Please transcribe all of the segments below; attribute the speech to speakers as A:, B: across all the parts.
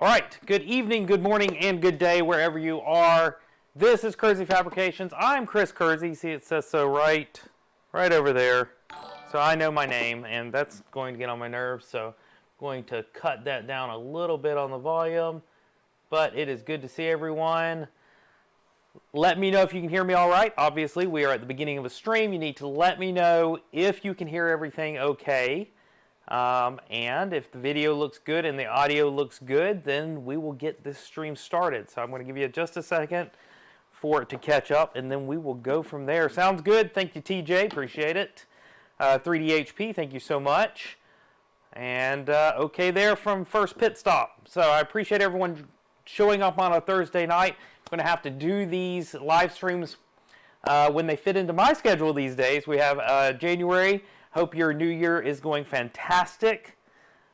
A: All right, good evening, good morning, and good day wherever you are. This is Kersey Fabrications. I'm Chris Kersey. See, it says so right over there. So I know my name, and that's going to get on my nerves, so I'm going to cut that down a little bit on the volume. But it is good to see everyone. Let me know if you can hear me all right. Obviously, we are at the beginning of a stream. You need to let me know if you can hear everything okay. And if the video looks good and the audio looks good, then we will get this stream started. So I'm going to give you just a second for it to catch up, and then we will go from there. Sounds good. Thank you, TJ. Appreciate it. 3DHP, thank you so much. And okay there from First Pit Stop. So I appreciate everyone showing up on a Thursday night. I'm going to have to do these live streams when they fit into my schedule these days. We have January. Hope your new year is going fantastic.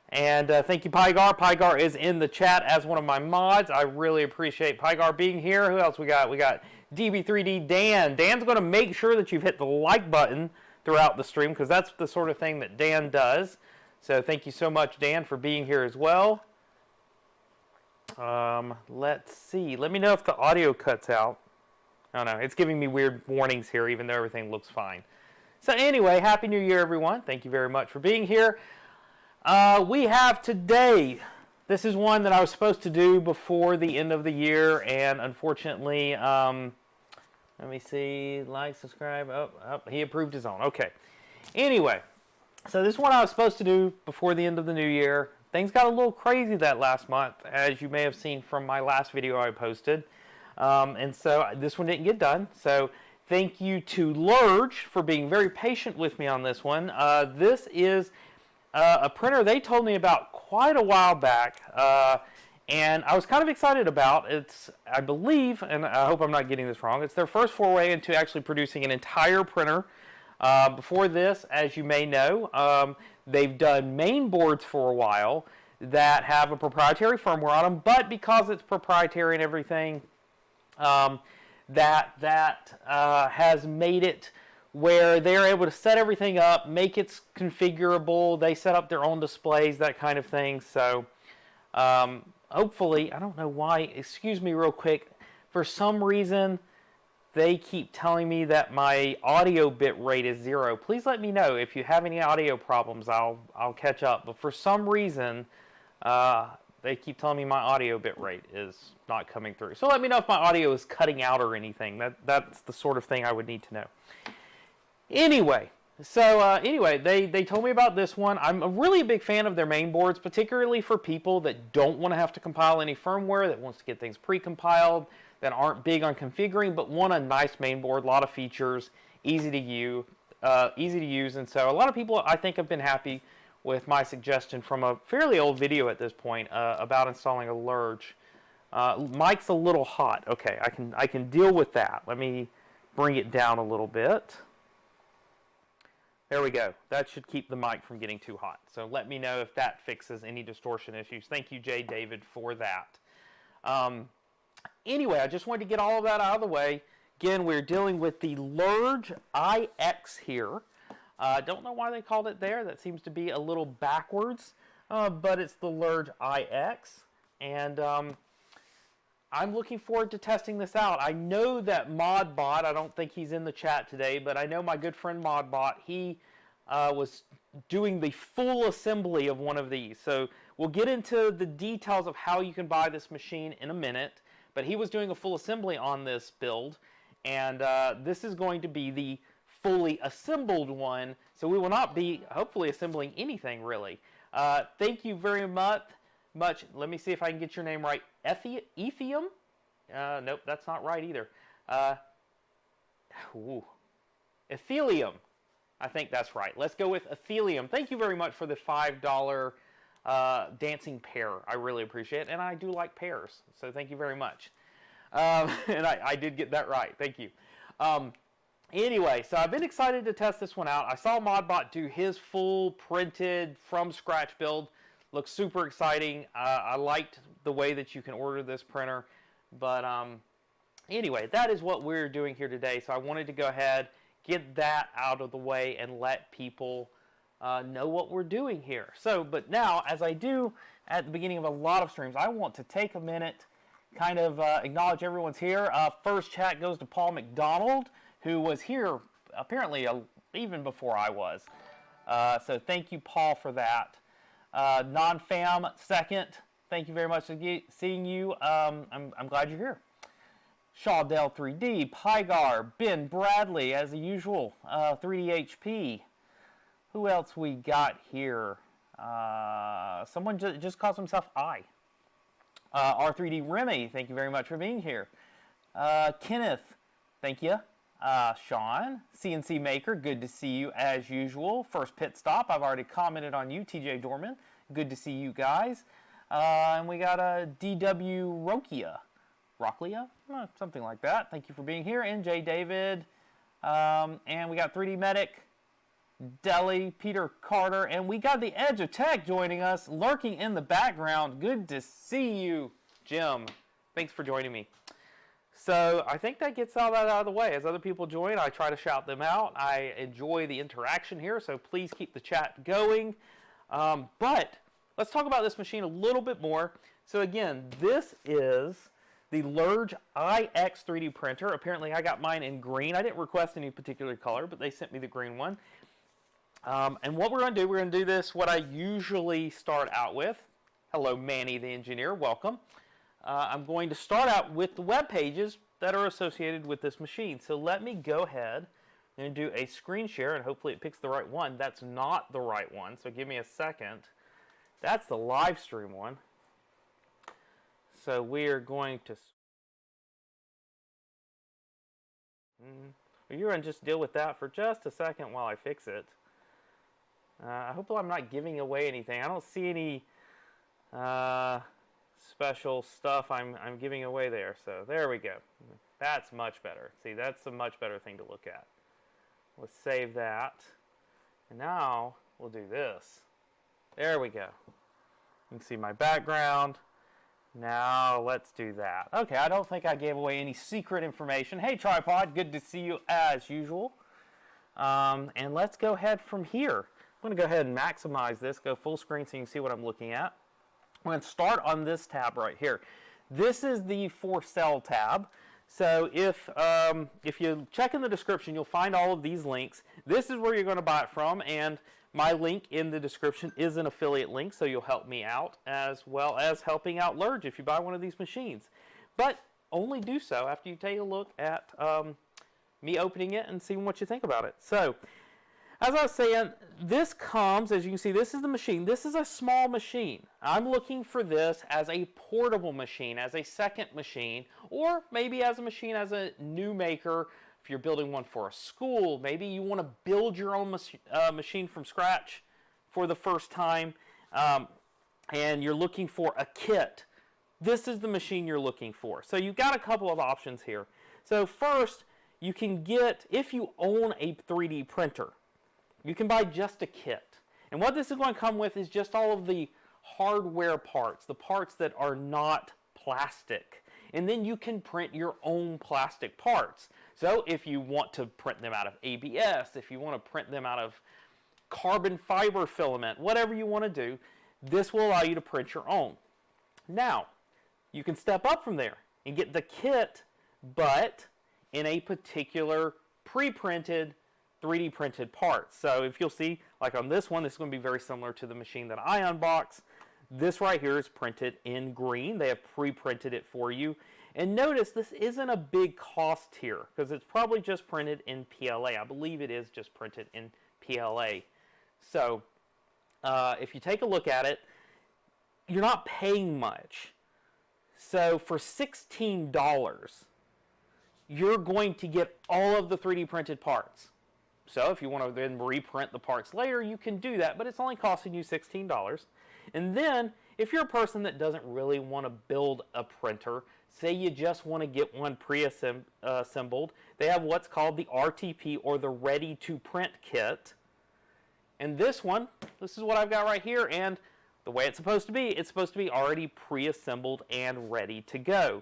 A: And thank you, Pygar. Pygar is in the chat as one of my mods. I really appreciate Pygar being here. Who else we got? We got DB3D Dan. Dan's going to make sure that you've hit the like button throughout the stream because that's the sort of thing that Dan does. So thank you so much, Dan, for being here as well. Let's see. Let me know if the audio cuts out. Oh, no. It's giving me weird warnings here, even though everything looks fine. So anyway, Happy New Year, everyone. Thank you very much for being here. We have today, this is one that I was supposed to do before the end of the year, and unfortunately, let me see, like, subscribe, he approved his own. Okay. Anyway, so this one I was supposed to do before the end of the new year. Things got a little crazy that last month, as you may have seen from my last video I posted. And so this one didn't get done. So thank you to Lerdge for being very patient with me on this one. This is a printer they told me about quite a while back, and I was kind of excited about. It's, I believe, and I hope I'm not getting this wrong, it's their first foray into actually producing an entire printer. Before this, as you may know, they've done main boards for a while that have a proprietary firmware on them, but because it's proprietary and everything, that has made it where they're able to set everything up, make it configurable. They set up their own displays, that kind of thing. So hopefully, I don't know why, excuse me real quick, for some reason they keep telling me that my audio bit rate is 0. Please let me know if you have any audio problems. I'll catch up. But for some reason, they keep telling me my audio bit rate is not coming through. So let me know if my audio is cutting out or anything. That's the sort of thing I would need to know. Anyway, so they told me about this one. I'm a really big fan of their main boards, particularly for people that don't want to have to compile any firmware, that wants to get things pre-compiled, that aren't big on configuring, but want a nice main board, a lot of features, easy to use. And so a lot of people, I think, have been happy with my suggestion from a fairly old video at this point about installing a Lerdge. Mic's a little hot. Okay, I can deal with that. Let me bring it down a little bit. There we go. That should keep the mic from getting too hot. So let me know if that fixes any distortion issues. Thank you, Jay David, for that. Anyway, I just wanted to get all of that out of the way. Again, we're dealing with the Lerdge IX here. Don't know why they called it there. That seems to be a little backwards, but it's the Lerdge IX. And I'm looking forward to testing this out. I know that ModBot, I don't think he's in the chat today, but I know my good friend ModBot, he was doing the full assembly of one of these. So we'll get into the details of how you can buy this machine in a minute, but he was doing a full assembly on this build, and this is going to be the fully assembled one, so we will not be, hopefully, assembling anything, really. Thank you very much. Let me see if I can get your name right. Ethium? Nope, that's not right either. Ethelium. I think that's right. Let's go with Ethelium. Thank you very much for the $5 dancing pear. I really appreciate it, and I do like pears, so thank you very much. And I did get that right. Thank you. Anyway, so I've been excited to test this one out. I saw ModBot do his full printed from scratch build. Looks super exciting. I liked the way that you can order this printer. But anyway, that is what we're doing here today. So I wanted to go ahead, get that out of the way, and let people know what we're doing here. So, but now, as I do at the beginning of a lot of streams, I want to take a minute, kind of acknowledge everyone's here. First chat goes to Paul McDonald, who was here apparently even before I was. So thank you, Paul, for that. Non-fam second, thank you very much for seeing you. I'm glad you're here. Shawdell 3D, Pygar, Ben Bradley, as usual, 3D HP. Who else we got here? Someone just calls himself I. R3D Remy, thank you very much for being here. Kenneth, thank you. Sean, CNC Maker, good to see you as usual. First Pit Stop, I've already commented on you. TJ Dorman, good to see you guys. And we got a DW Rocklia, something like that. Thank you for being here. And J. David, and we got 3D Medic, Deli, Peter Carter, and we got the Edge of Tech joining us, lurking in the background. Good to see you, Jim. Thanks for joining me. So I think that gets all that out of the way. As other people join, I try to shout them out. I enjoy the interaction here, so please keep the chat going. But let's talk about this machine a little bit more. So again, this is the Lerdge iX 3D printer. Apparently I got mine in green. I didn't request any particular color, but they sent me the green one. And what we're going to do, we're going to do this what I usually start out with. Hello, Manny the engineer. Welcome. I'm going to start out with the web pages that are associated with this machine. So let me go ahead and do a screen share, and hopefully it picks the right one. That's not the right one, so give me a second. That's the live stream one. So we are going to... You're going to just deal with that for just a second while I fix it. I hope I'm not giving away anything. I don't see any... special stuff I'm giving away there. So there we go. That's much better. See, that's a much better thing to look at. Let's save that. And now we'll do this. There we go. You can see my background. Now let's do that. Okay, I don't think I gave away any secret information. Hey Tripod, good to see you as usual. And let's go ahead from here. I'm going to go ahead and maximize this, go full screen so you can see what I'm looking at. We're going to start on this tab right here. This is the For Sale tab. So if you check in the description, you'll find all of these links. This is where you're going to buy it from, and my link in the description is an affiliate link, so you'll help me out as well as helping out Lerdge if you buy one of these machines. But only do so after you take a look at me opening it and seeing what you think about it. So, as I was saying, this comes, as you can see, this is the machine. This is a small machine. I'm looking for this as a portable machine, as a second machine, or maybe as a machine as a new maker. If you're building one for a school, maybe you want to build your own machine from scratch for the first time, and you're looking for a kit. This is the machine you're looking for. So you've got a couple of options here. So first, you can get, if you own a 3D printer, you can buy just a kit. And what this is going to come with is just all of the hardware parts, the parts that are not plastic. And then you can print your own plastic parts. So if you want to print them out of ABS, if you want to print them out of carbon fiber filament, whatever you want to do, this will allow you to print your own. Now, you can step up from there and get the kit, but in a particular pre-printed 3D printed parts. So if you'll see, like on this one, this is going to be very similar to the machine that I unbox. This right here is printed in green. They have pre-printed it for you. And notice this isn't a big cost here because it's probably just printed in PLA. I believe it is just printed in PLA. So if you take a look at it, you're not paying much. So for $16, you're going to get all of the 3D printed parts. So if you want to then reprint the parts later, you can do that, but it's only costing you $16. And then, if you're a person that doesn't really want to build a printer, say you just want to get one pre-assembled, they have what's called the RTP, or the Ready to Print kit. And this one, this is what I've got right here, and the way it's supposed to be already pre-assembled and ready to go.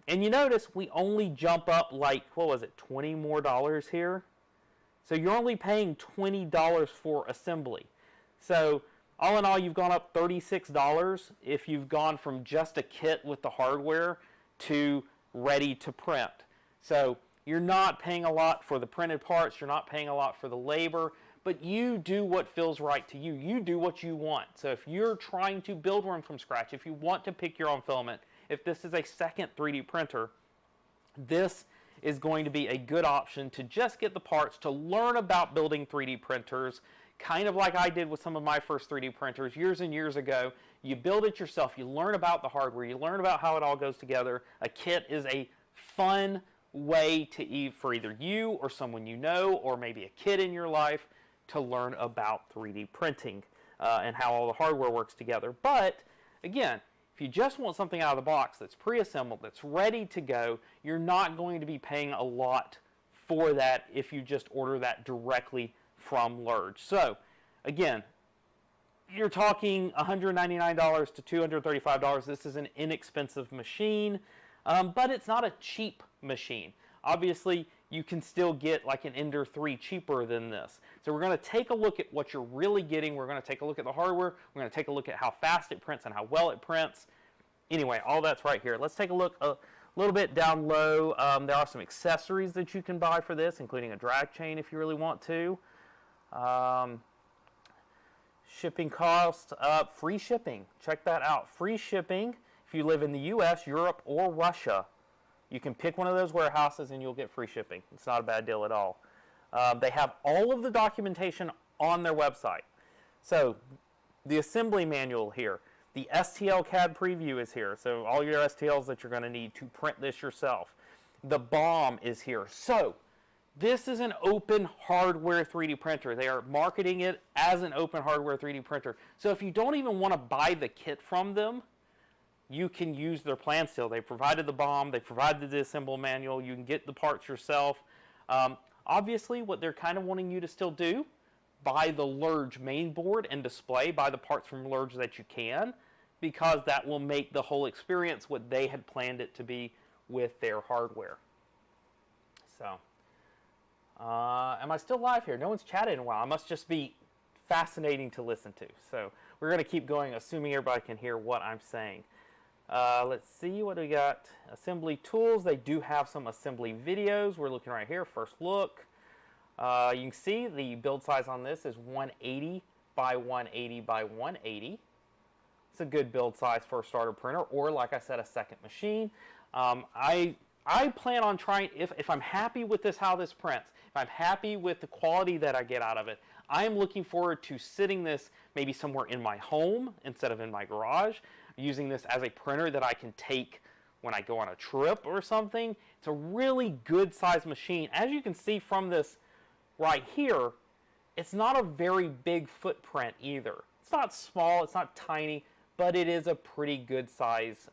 A: And you notice we only jump up like, what was it, $20 more here? So you're only paying $20 for assembly. So all in all, you've gone up $36 if you've gone from just a kit with the hardware to ready to print. So you're not paying a lot for the printed parts, you're not paying a lot for the labor, but you do what feels right to you. You do what you want. So if you're trying to build one from scratch, if you want to pick your own filament, if this is a second 3D printer, this is going to be a good option to just get the parts, to learn about building 3D printers, kind of like I did with some of my first 3D printers years and years ago. You build it yourself, you learn about the hardware, you learn about how it all goes together. A kit is a fun way to for either you or someone you know, or maybe a kid in your life, to learn about 3D printing and how all the hardware works together. But again, if you just want something out of the box that's pre-assembled, that's ready to go, you're not going to be paying a lot for that if you just order that directly from Lerdge. So again, you're talking $199 to $235. This is an inexpensive machine, but it's not a cheap machine. Obviously, you can still get like an Ender 3 cheaper than this. So we're going to take a look at what you're really getting. We're going to take a look at the hardware. We're going to take a look at how fast it prints and how well it prints. Anyway, all that's right here. Let's take a look a little bit down low. There are some accessories that you can buy for this, including a drag chain if you really want to. Shipping cost, free shipping. Check that out. Free shipping if you live in the US, Europe, or Russia. You can pick one of those warehouses and you'll get free shipping. It's not a bad deal at all. They have all of the documentation on their website. So the assembly manual here, the STL CAD preview is here. So all your STLs that you're going to need to print this yourself. The BOM is here. So this is an open hardware 3D printer. They are marketing it as an open hardware 3D printer. So if you don't even want to buy the kit from them, you can use their plan still. They provided the BOM, they provided the assemble manual, you can get the parts yourself. Obviously, what they're kind of wanting you to still do, buy the Lerdge main board and display, buy the parts from Lerdge that you can, because that will make the whole experience what they had planned it to be with their hardware. So, am I still live here? No one's chatted in a while. I must just be fascinating to listen to. So, we're going to keep going, assuming everybody can hear what I'm saying. Let's see, what do we got? Assembly tools. They do have some assembly videos. We're looking right here, first look. You can see the build size on this is 180 by 180 by 180. It's a good build size for a starter printer, or like I said, a second machine. I plan on trying, if I'm happy with this, how this prints, if I'm happy with the quality that I get out of it, I am looking forward to sitting this maybe somewhere in my home instead of in my garage, using this as a printer that I can take when I go on a trip or something. It's a really good size machine. As you can see from this right here, it's not a very big footprint either. It's not small, it's not tiny, but it is a pretty good size.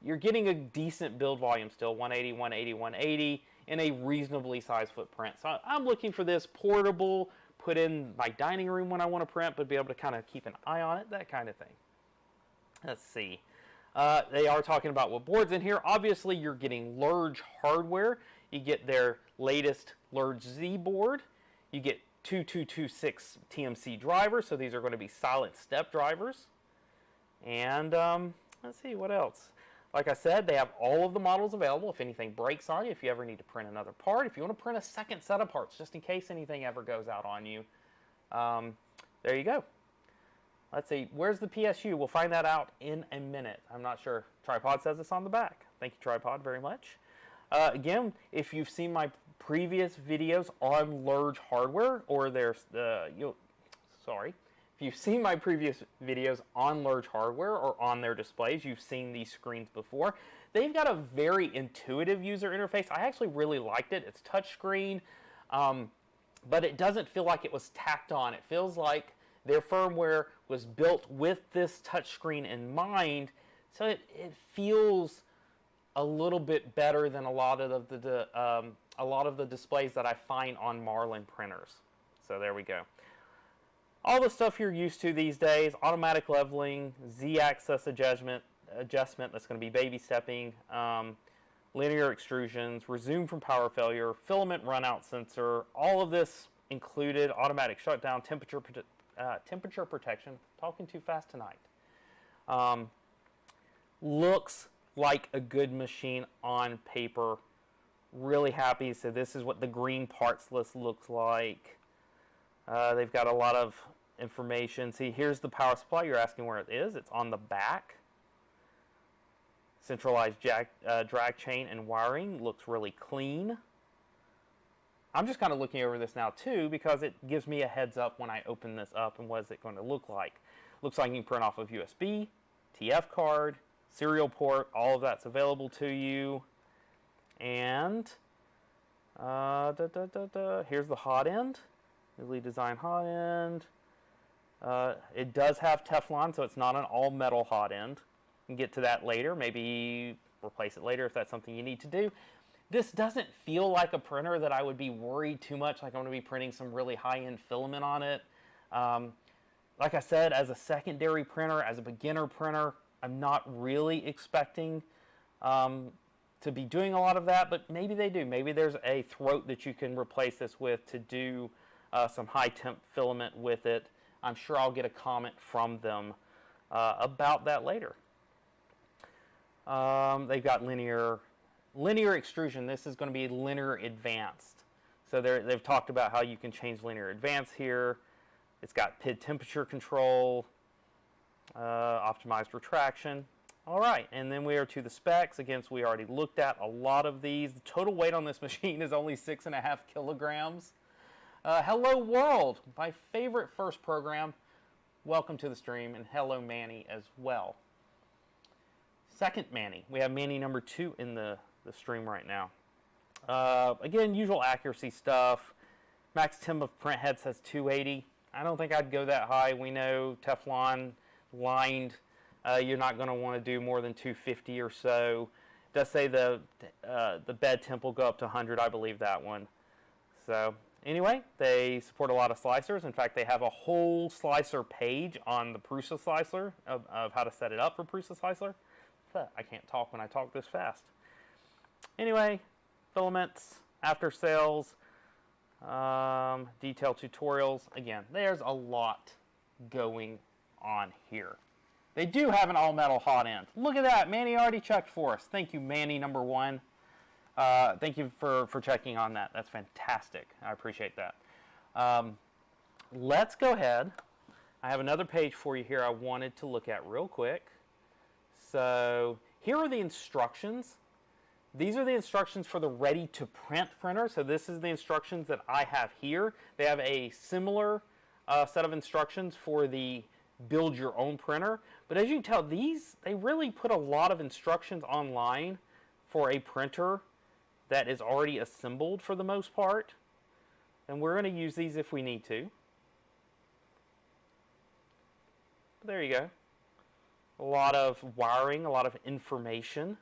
A: You're getting a decent build volume still, 180, 180, 180, in a reasonably sized footprint. So I'm looking for this portable, put in my dining room when I want to print, but be able to kind of keep an eye on it, that kind of thing. Let's see. They are talking about what board's in here. Obviously, you're getting Lerdge hardware. You get their latest Lerdge Z board. You get 2226 TMC drivers, so these are going to be silent step drivers. And let's see, what else? Like I said, they have all of the models available. If anything breaks on you, if you ever need to print another part, if you want to print a second set of parts, just in case anything ever goes out on you, there you go. Let's see, where's the PSU? We'll find that out in a minute. I'm not sure. Tripod says it's on the back. Thank you, Tripod, very much. Again, if you've seen my previous videos on Lerdge hardware, or if you've seen my previous videos on Lerdge hardware or on their displays, you've seen these screens before. They've got a very intuitive user interface. I actually really liked it. It's touchscreen, but it doesn't feel like it was tacked on. It feels like their firmware was built with this touchscreen in mind, so it feels a little bit better than a lot of the displays that I find on Marlin printers. So there we go. All the stuff you're used to these days: automatic leveling, Z-axis adjustment that's going to be baby stepping, linear extrusions, resume from power failure, filament runout sensor, all of this included, automatic shutdown, temperature temperature protection. Talking too fast tonight. Looks like a good machine on paper. Really happy. So this is what the green parts list looks like. They've got a lot of information. See, here's the power supply. You're asking where it is. It's on the back. Centralized drag chain and wiring. Looks really clean. I'm just kind of looking over this now too because it gives me a heads up when I open this up and what is it going to look like. Looks like you can print off of USB, TF card, serial port. All of that's available to you. And here's the hot end. Newly designed hot end. It does have Teflon, so it's not an all-metal hot end. You can get to that later. Maybe replace it later if that's something you need to do. This doesn't feel like a printer that I would be worried too much, like I'm going to be printing some really high-end filament on it. Like I said, as a secondary printer, as a beginner printer, I'm not really expecting to be doing a lot of that, but maybe they do. Maybe there's a throat that you can replace this with to do some high-temp filament with it. I'm sure I'll get a comment from them about that later. They've got linear extrusion. This is going to be linear advanced. So they've talked about how you can change linear advance here. It's got PID temperature control, optimized retraction. All right, and then we are to the specs. Again, so we already looked at a lot of these. The total weight on this machine is only 6.5 kilograms. Hello world, my favorite first program. Welcome to the stream, and hello Manny as well. Second Manny. We have Manny number 2 in the stream right now. Again, usual accuracy stuff. Max temp of print head says 280. I don't think I'd go that high. We know Teflon lined. You're not going to want to do more than 250 or so. It does say the bed temp will go up to 100. I believe that one. So anyway, they support a lot of slicers. In fact, they have a whole slicer page on the Prusa slicer of how to set it up for Prusa slicer. I can't talk when I talk this fast. Anyway, filaments, after sales, detailed tutorials. Again, there's a lot going on here. They do have an all-metal hot end. Look at that. Manny already checked for us. Thank you, Manny number 1. Thank you for checking on that. That's fantastic. I appreciate that. Let's go ahead. I have another page for you here I wanted to look at real quick. So here are the instructions. These are the instructions for the ready-to-print printer. So this is the instructions that I have here. They have a similar set of instructions for the build-your-own printer. But as you can tell, they really put a lot of instructions online for a printer that is already assembled for the most part. And we're going to use these if we need to. But there you go. A lot of wiring, a lot of information.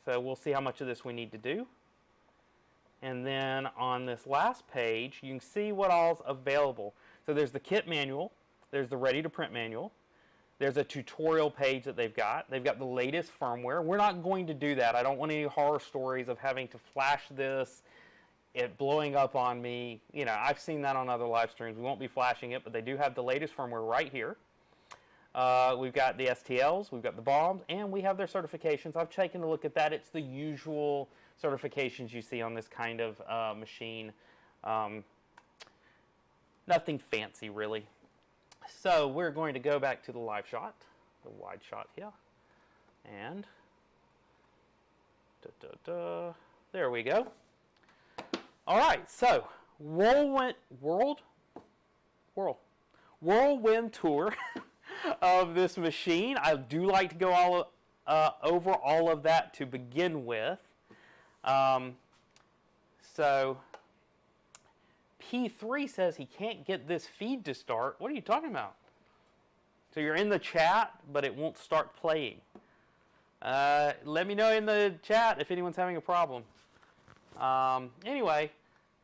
A: So we'll see how much of this we need to do. And then on this last page, you can see what all's available. So there's the kit manual. There's the ready-to-print manual. There's a tutorial page that they've got. They've got the latest firmware. We're not going to do that. I don't want any horror stories of having to flash this, it blowing up on me. You know, I've seen that on other live streams. We won't be flashing it, but they do have the latest firmware right here. We've got the STLs, we've got the bombs, and we have their certifications. I've taken a look at that. It's the usual certifications you see on this kind of machine. Nothing fancy, really. So we're going to go back to the live shot, the wide shot here, and there we go. All right, so whirlwind tour of this machine. I do like to go over all of that to begin with. So P3 says he can't get this feed to start. What are you talking about? So you're in the chat, but it won't start playing. Let me know in the chat if anyone's having a problem. Anyway,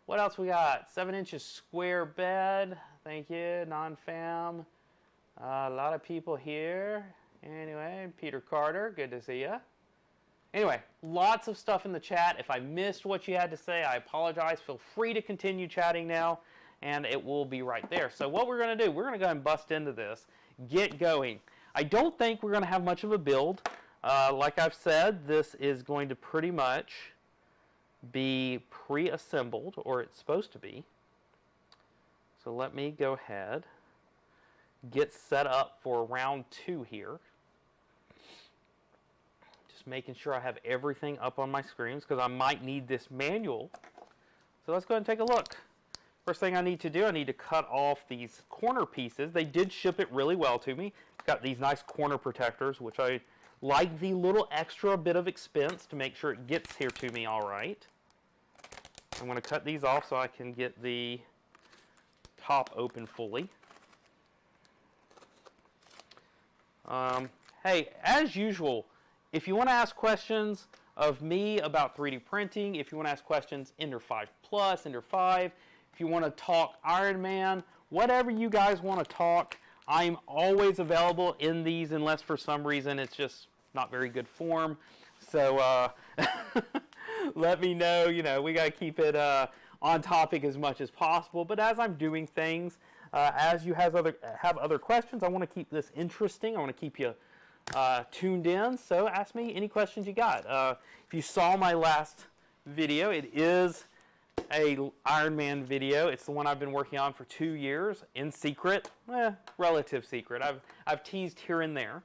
A: what else we got? 7 inches square bed. Thank you, non-fam. A lot of people here. Anyway, Peter Carter, good to see you. Anyway, lots of stuff in the chat. If I missed what you had to say, I apologize. Feel free to continue chatting now, and it will be right there. So what we're going to do, we're going to go ahead and bust into this, get going. I don't think we're going to have much of a build. Like I've said, this is going to pretty much be pre-assembled, or it's supposed to be. So let me go ahead, get set up for round 2 here. Just making sure I have everything up on my screens because I might need this manual. So let's go ahead and take a look. First thing I need to do, I need to cut off these corner pieces. They did ship it really well to me. Got these nice corner protectors, which I like the little extra bit of expense to make sure it gets here to me all right. I'm going to cut these off so I can get the top open fully. Hey, as usual, if you want to ask questions of me about 3D printing, if you want to ask questions Ender 5 Plus, Ender 5, if you want to talk Iron Man, whatever you guys want to talk, I'm always available in these unless for some reason it's just not very good form. So let me know. You know, we got to keep it on topic as much as possible. But as I'm doing things, as you have other questions, I want to keep this interesting. I want to keep you tuned in. So ask me any questions you got. If you saw my last video, it is a Iron Man video. It's the one I've been working on for 2 years in secret, relative secret. I've teased here and there,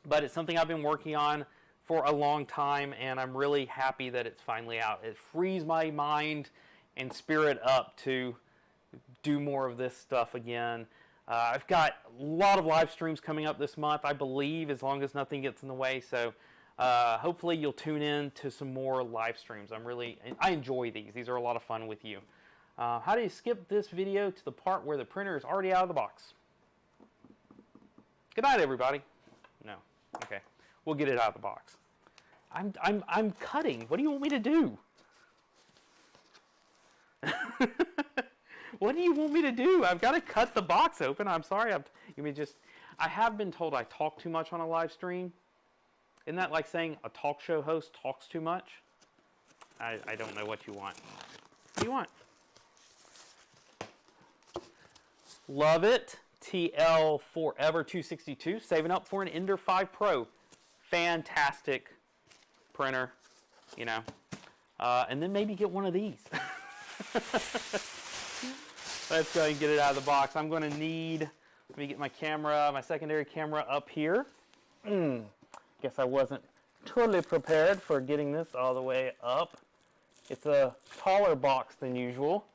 A: but it's something I've been working on for a long time, and I'm really happy that it's finally out. It frees my mind and spirit up to do more of this stuff again. I've got a lot of live streams coming up this month, I believe, as long as nothing gets in the way. So hopefully you'll tune in to some more live streams. I enjoy these. These are a lot of fun with you. How do you skip this video to the part where the printer is already out of the box? Good night, everybody. No. Okay. We'll get it out of the box. I'm cutting. What do you want me to do? What do you want me to do? I've got to cut the box open. I'm sorry. I have been told I talk too much on a live stream. Isn't that like saying a talk show host talks too much? I don't know what you want. What do you want? Love it. TL Forever 262. Saving up for an Ender 5 Pro. Fantastic printer, you know. And then maybe get one of these. Let's go and get it out of the box. I'm going to need, let me get my camera, my secondary camera up here. Guess I wasn't totally prepared for getting this all the way up. It's a taller box than usual.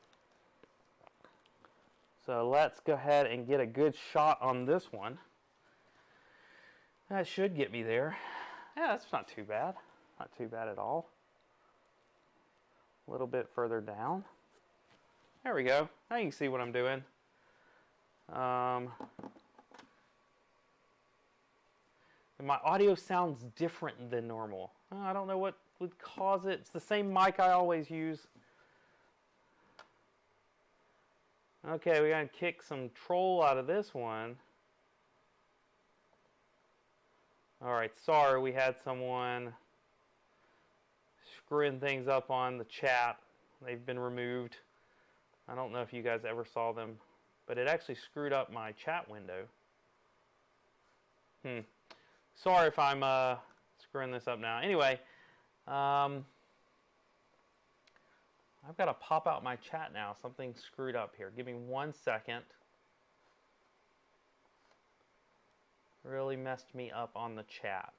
A: So let's go ahead and get a good shot on this one. That should get me there. Yeah, that's not too bad. Not too bad at all. A little bit further down. There we go. Now you can see what I'm doing. My audio sounds different than normal. I don't know what would cause it. It's the same mic I always use. Okay, we're going to kick some troll out of this one. Alright, sorry, we had someone screwing things up on the chat. They've been removed. I don't know if you guys ever saw them, but it actually screwed up my chat window. Sorry if I'm screwing this up now. Anyway, I've got to pop out my chat now. Something screwed up here. Give me 1 second. Really messed me up on the chat.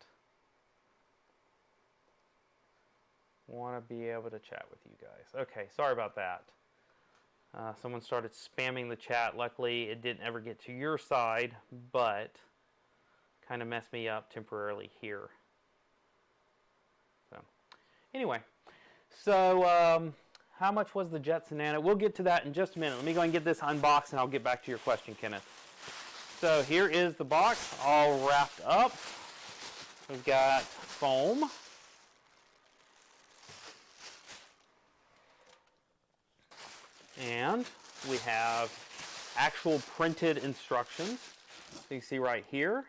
A: Want to be able to chat with you guys. Okay, sorry about that. Someone started spamming the chat. Luckily, it didn't ever get to your side, but kind of messed me up temporarily here. So, anyway, so how much was the Jetson Nano? We'll get to that in just a minute. Let me go and get this unboxed, and I'll get back to your question, Kenneth. So here is the box, all wrapped up. We've got foam. And we have actual printed instructions. So you see right here,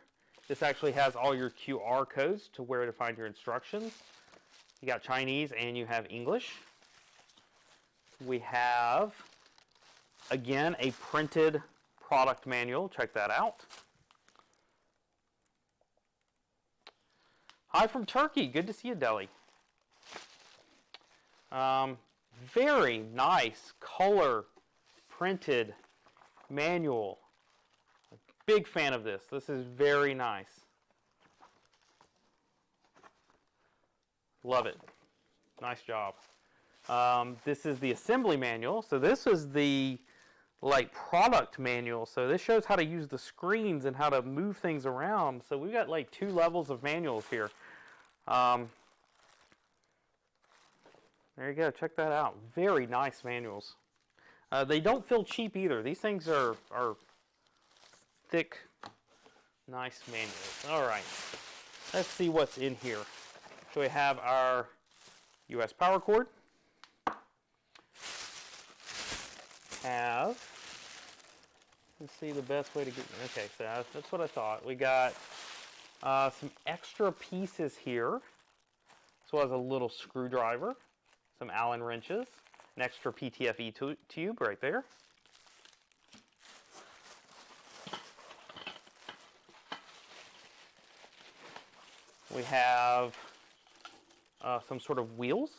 A: this actually has all your QR codes to where to find your instructions. You got Chinese and you have English. We have again, a printed product manual. Check that out. Hi from Turkey. Good to see you, Deli. Very nice color printed manual. Big fan of this. This is very nice. Love it. Nice job. This is the assembly manual. So this is the product manual. So this shows how to use the screens and how to move things around. So we've got like 2 levels of manuals here. There you go. Check that out. Very nice manuals. They don't feel cheap either. These things are thick, nice manuals. All right. Let's see what's in here. So we have our US power cord. Let's see the best way to get, okay, so that's what I thought. We got some extra pieces here, as well as a little screwdriver, some Allen wrenches, an extra PTFE tube right there. We have some sort of wheels.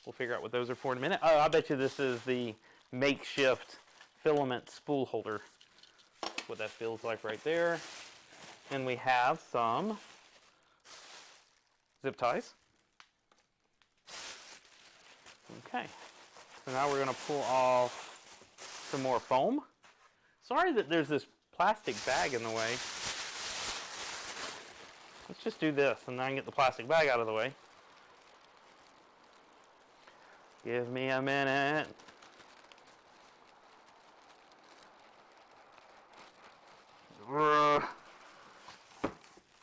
A: We'll figure out what those are for in a minute. Oh, I bet you this is the makeshift filament spool holder. That's what that feels like right there. And we have some zip ties. Okay, so now we're going to pull off some more foam. Sorry that there's this plastic bag in the way. Let's just do this and then I can get the plastic bag out of the way. Give me a minute.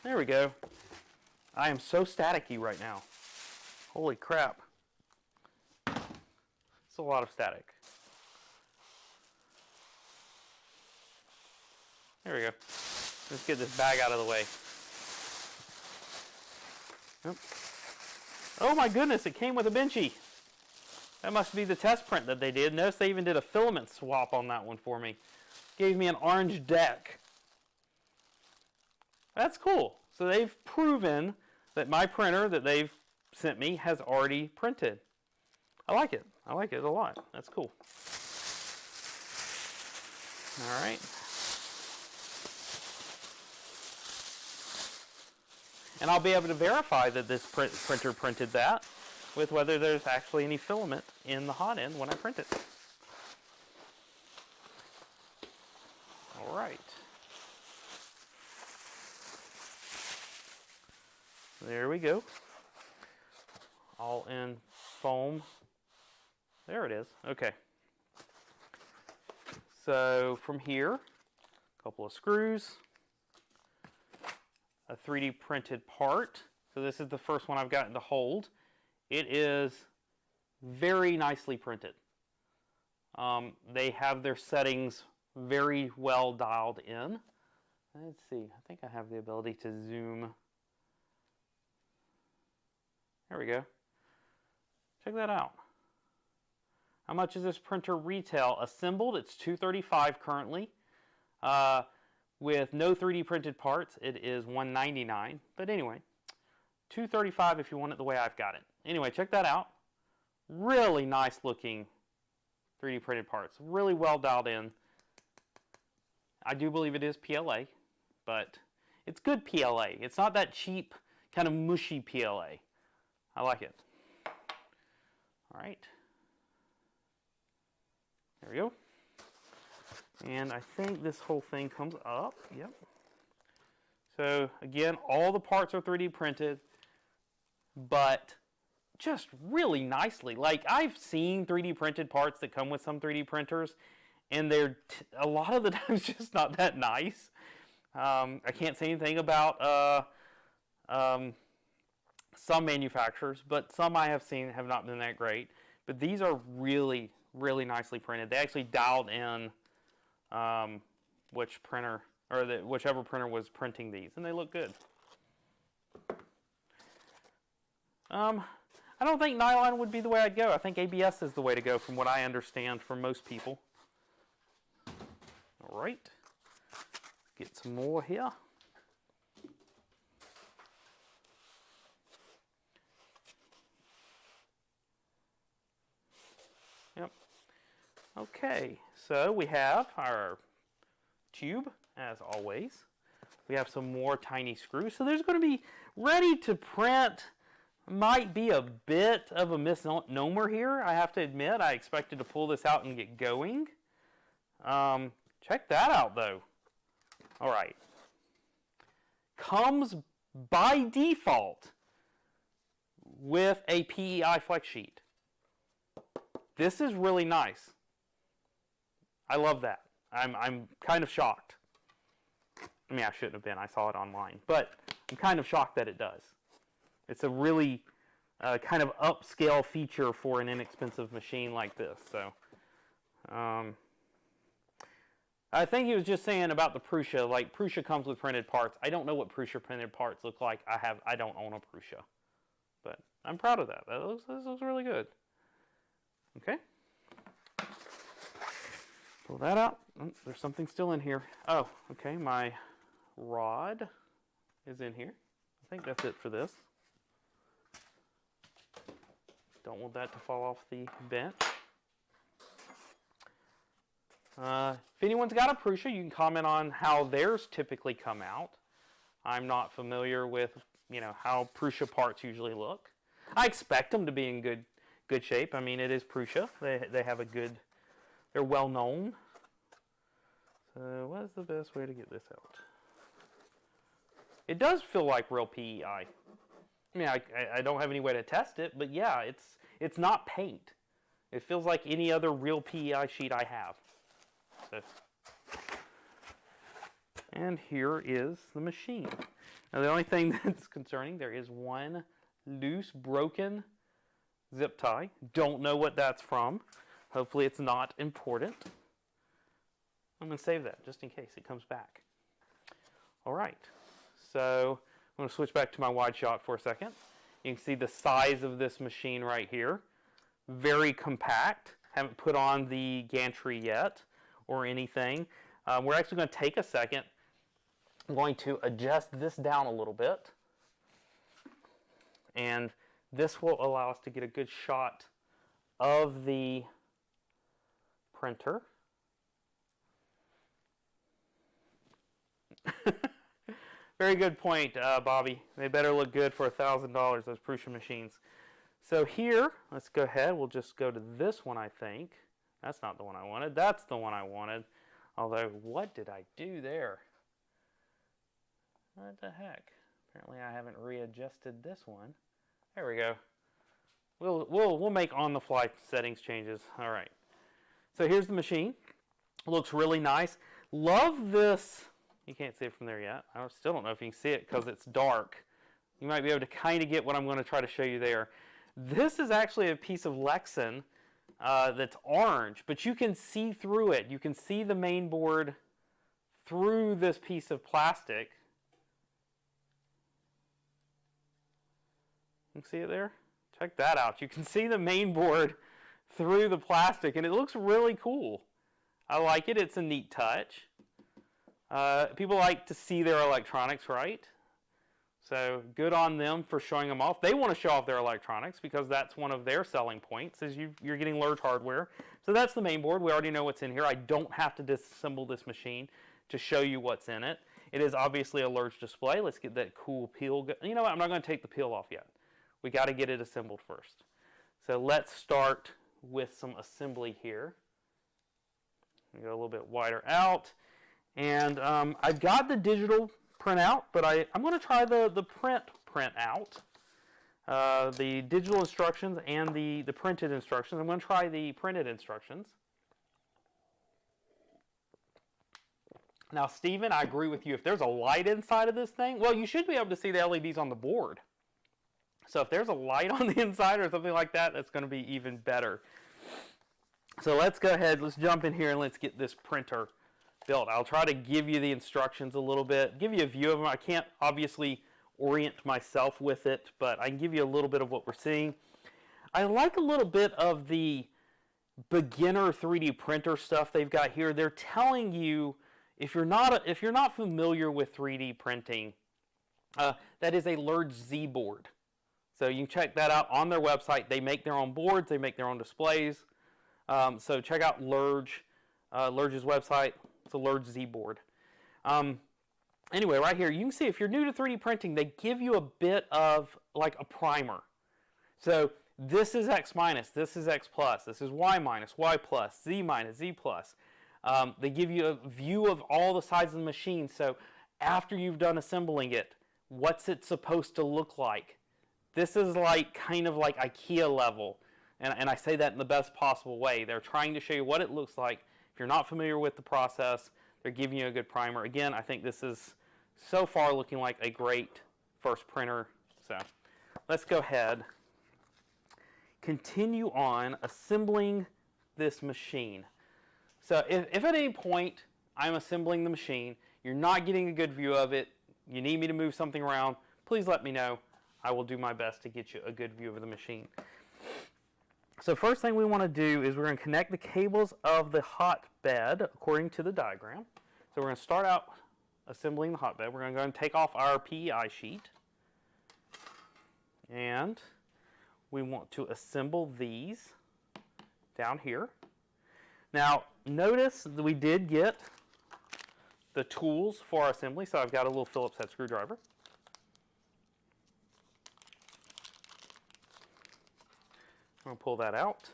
A: There we go. I am so staticky right now. Holy crap. It's a lot of static. There we go. Let's get this bag out of the way. Yep. Oh my goodness, it came with a benchy. That must be the test print that they did. Notice they even did a filament swap on that one for me. Gave me an orange deck. That's cool. So they've proven that my printer that they've sent me has already printed. I like it. I like it a lot. That's cool. All right. And I'll be able to verify that this printer printed that with whether there's actually any filament in the hot end when I print it. All right. There we go. All in foam. There it is. Okay. So from here, a couple of screws, a 3D printed part. So this is the first one I've gotten to hold. It is very nicely printed. They have their settings very well dialed in. Let's see, I think I have the ability to zoom. There we go. Check that out. How much is this printer retail? Assembled, it's $235 currently. With no 3D printed parts, it is $199. But anyway, $235 if you want it the way I've got it. Anyway, check that out. Really nice looking 3D printed parts. Really well dialed in. I do believe it is PLA, but it's good PLA. It's not that cheap, kind of mushy PLA. I like it. All right. There we go. And I think this whole thing comes up. Yep. So again, all the parts are 3D printed, but just really nicely. Like I've seen 3D printed parts that come with some 3D printers, and they're a lot of the times just not that nice. I can't say anything about some manufacturers, but some I have seen have not been that great. But these are really, really nicely printed. They actually dialed in which printer, or whichever printer was printing these, and they look good. I don't think nylon would be the way I'd go. I think ABS is the way to go from what I understand for most people. right. Get some more here. Yep. Okay, so we have our tube, as always. We have some more tiny screws. So there's going to be ready to print. Might be a bit of a misnomer here, I have to admit. I expected to pull this out and get going. Check that out, though. All right. Comes by default with a PEI flex sheet. This is really nice. I love that. I'm kind of shocked. I mean, I shouldn't have been. I saw it online. But I'm kind of shocked that it does. It's a really kind of upscale feature for an inexpensive machine like this. So, I think he was just saying about the Prusa. Like, Prusa comes with printed parts. I don't know what Prusa printed parts look like. I don't own a Prusa. But I'm proud of that. This looks really good. Okay. Pull that out. Oh, there's something still in here. Oh, okay. My rod is in here. I think that's it for this. Don't want that to fall off the bench. If anyone's got a Prusa, you can comment on how theirs typically come out. I'm not familiar with, how Prusa parts usually look. I expect them to be in good shape. I mean, it is Prusa. They have a good, they're well known. So what is the best way to get this out? It does feel like real PEI. I mean, I don't have any way to test it, but yeah, it's not paint. It feels like any other real PEI sheet I have. So, and here is the machine. Now the only thing that's concerning, there is one loose, broken zip tie. Don't know what that's from. Hopefully it's not important. I'm going to save that just in case it comes back. All right. So I'm going to switch back to my wide shot for a second. You can see the size of this machine right here. Very compact. Haven't put on the gantry yet or anything. We're actually going to take a second. I'm going to adjust this down a little bit. And this will allow us to get a good shot of the printer. Very good point, Bobby. They better look good for $1,000, those Prusa machines. So here, let's go ahead. We'll just go to this one, I think. That's not the one I wanted. That's the one I wanted. Although, what did I do there? What the heck? Apparently I haven't readjusted this one. There we go. We'll make on-the-fly settings changes. All right. So here's the machine. Looks really nice. Love this. You can't see it from there yet. I still don't know if you can see it because it's dark. You might be able to kind of get what I'm going to try to show you there. This is actually a piece of Lexan that's orange, but you can see through it. You can see the main board through this piece of plastic. You can see it there? Check that out. You can see the main board through the plastic, and it looks really cool. I like it. It's a neat touch. People like to see their electronics, right? So good on them for showing them off. They want to show off their electronics because that's one of their selling points is you're getting Lerdge hardware. So that's the main board. We already know what's in here. I don't have to disassemble this machine to show you what's in it. It is obviously a Lerdge display. Let's get that cool peel. You know what? I'm not going to take the peel off yet. We got to get it assembled first. So let's start with some assembly here. Go a little bit wider out. And I've got the digital printout, but I'm going to try the print out. The digital instructions and the printed instructions. I'm going to try the printed instructions. Now, Stephen, I agree with you. If there's a light inside of this thing, well, you should be able to see the LEDs on the board. So if there's a light on the inside or something like that, that's going to be even better. So let's go ahead, let's jump in here and let's get this printer built. I'll try to give you the instructions a little bit, give you a view of them. I can't obviously orient myself with it, but I can give you a little bit of what we're seeing. I like a little bit of the beginner 3D printer stuff they've got here. They're telling you if you're not familiar with 3D printing, that is a Lerdge Z board. So you can check that out on their website. They make their own boards. They make their own displays. So check out Lerdge's website. It's a Lerdge Z board. Anyway, right here, you can see if you're new to 3D printing, they give you a bit of like a primer. So this is X minus, this is X plus, this is Y minus, Y plus, Z minus, Z plus. They give you a view of all the sides of the machine. So after you've done assembling it, what's it supposed to look like? This is like kind of like IKEA level. And I say that in the best possible way. They're trying to show you what it looks like. If you're not familiar with the process, they're giving you a good primer. Again, I think this is so far looking like a great first printer. So let's go ahead. Continue on assembling this machine. So if at any point I'm assembling the machine, you're not getting a good view of it, you need me to move something around, please let me know. I will do my best to get you a good view of the machine. So first thing we want to do is we're going to connect the cables of the hotbed according to the diagram. So we're going to start out assembling the hotbed. We're going to go and take off our PEI sheet. And we want to assemble these down here. Now notice that we did get the tools for our assembly. So I've got a little Phillips head screwdriver. I'm going to pull that out.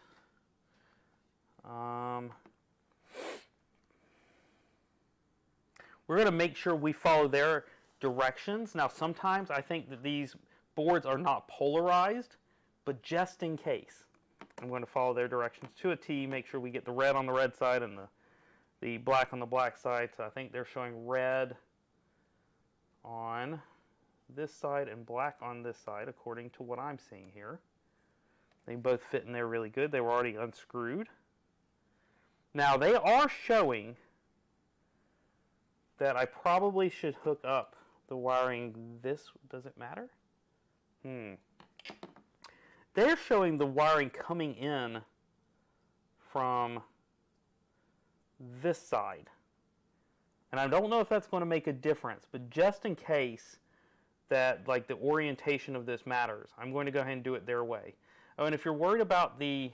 A: We're going to make sure we follow their directions. Now sometimes I think that these boards are not polarized, but just in case, I'm going to follow their directions to a T, make sure we get the red on the red side and the black on the black side. So I think they're showing red on this side and black on this side according to what I'm seeing here. They both fit in there really good. They were already unscrewed. Now they are showing that I probably should hook up the wiring this. Does it matter? They're showing the wiring coming in from this side. And I don't know if that's going to make a difference, but just in case that like the orientation of this matters, I'm going to go ahead and do it their way. Oh, and if you're worried about these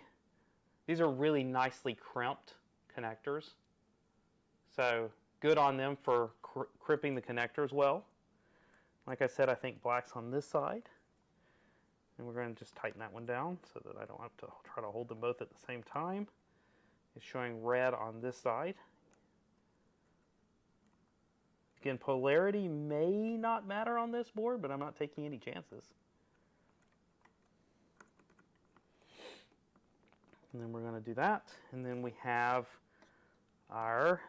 A: are really nicely crimped connectors. So good on them for crimping the connectors well. Like I said, I think black's on this side. And we're going to just tighten that one down so that I don't have to try to hold them both at the same time. It's showing red on this side. Again, polarity may not matter on this board, but I'm not taking any chances. And then we're going to do that. And then we have our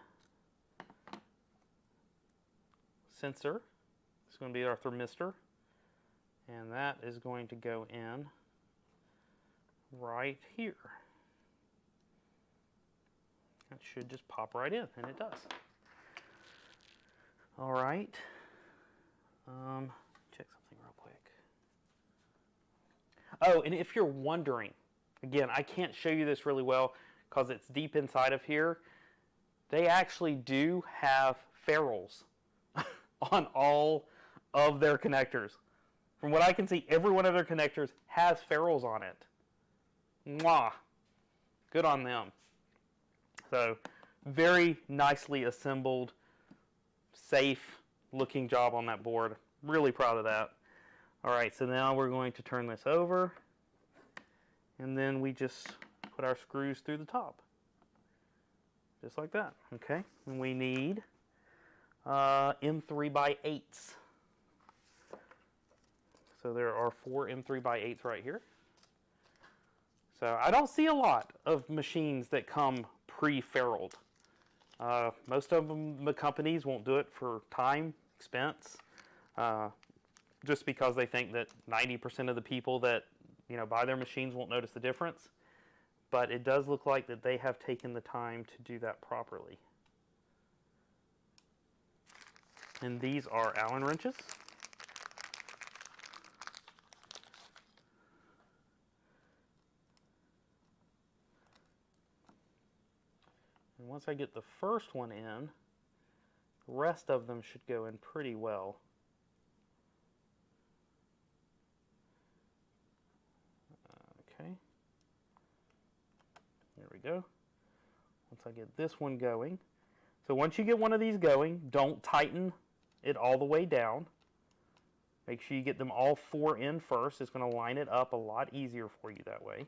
A: sensor. It's going to be our thermistor. And that is going to go in right here. That should just pop right in, and it does. All right. Check something real quick. Oh, and if you're wondering, again, I can't show you this really well because it's deep inside of here. They actually do have ferrules on all of their connectors. From what I can see, every one of their connectors has ferrules on it. Mwah! Good on them. So, very nicely assembled, safe looking job on that board. Really proud of that. Alright, so now we're going to turn this over. And then we just put our screws through the top. Just like that. Okay, and we need M3x8s. So there are 4 M3x8s right here. So I don't see a lot of machines that come pre-ferruled. Most of them, the companies won't do it for time, expense, just because they think that 90% of the people that buy their machines won't notice the difference. But it does look like that they have taken the time to do that properly. And these are Allen wrenches. And once I get the first one in, The rest of them should go in pretty well. Okay. There we go. Once I get this one going. So once you get one of these going, don't tighten it all the way down. Make sure you get them all 4 in first. It's going to line it up a lot easier for you that way.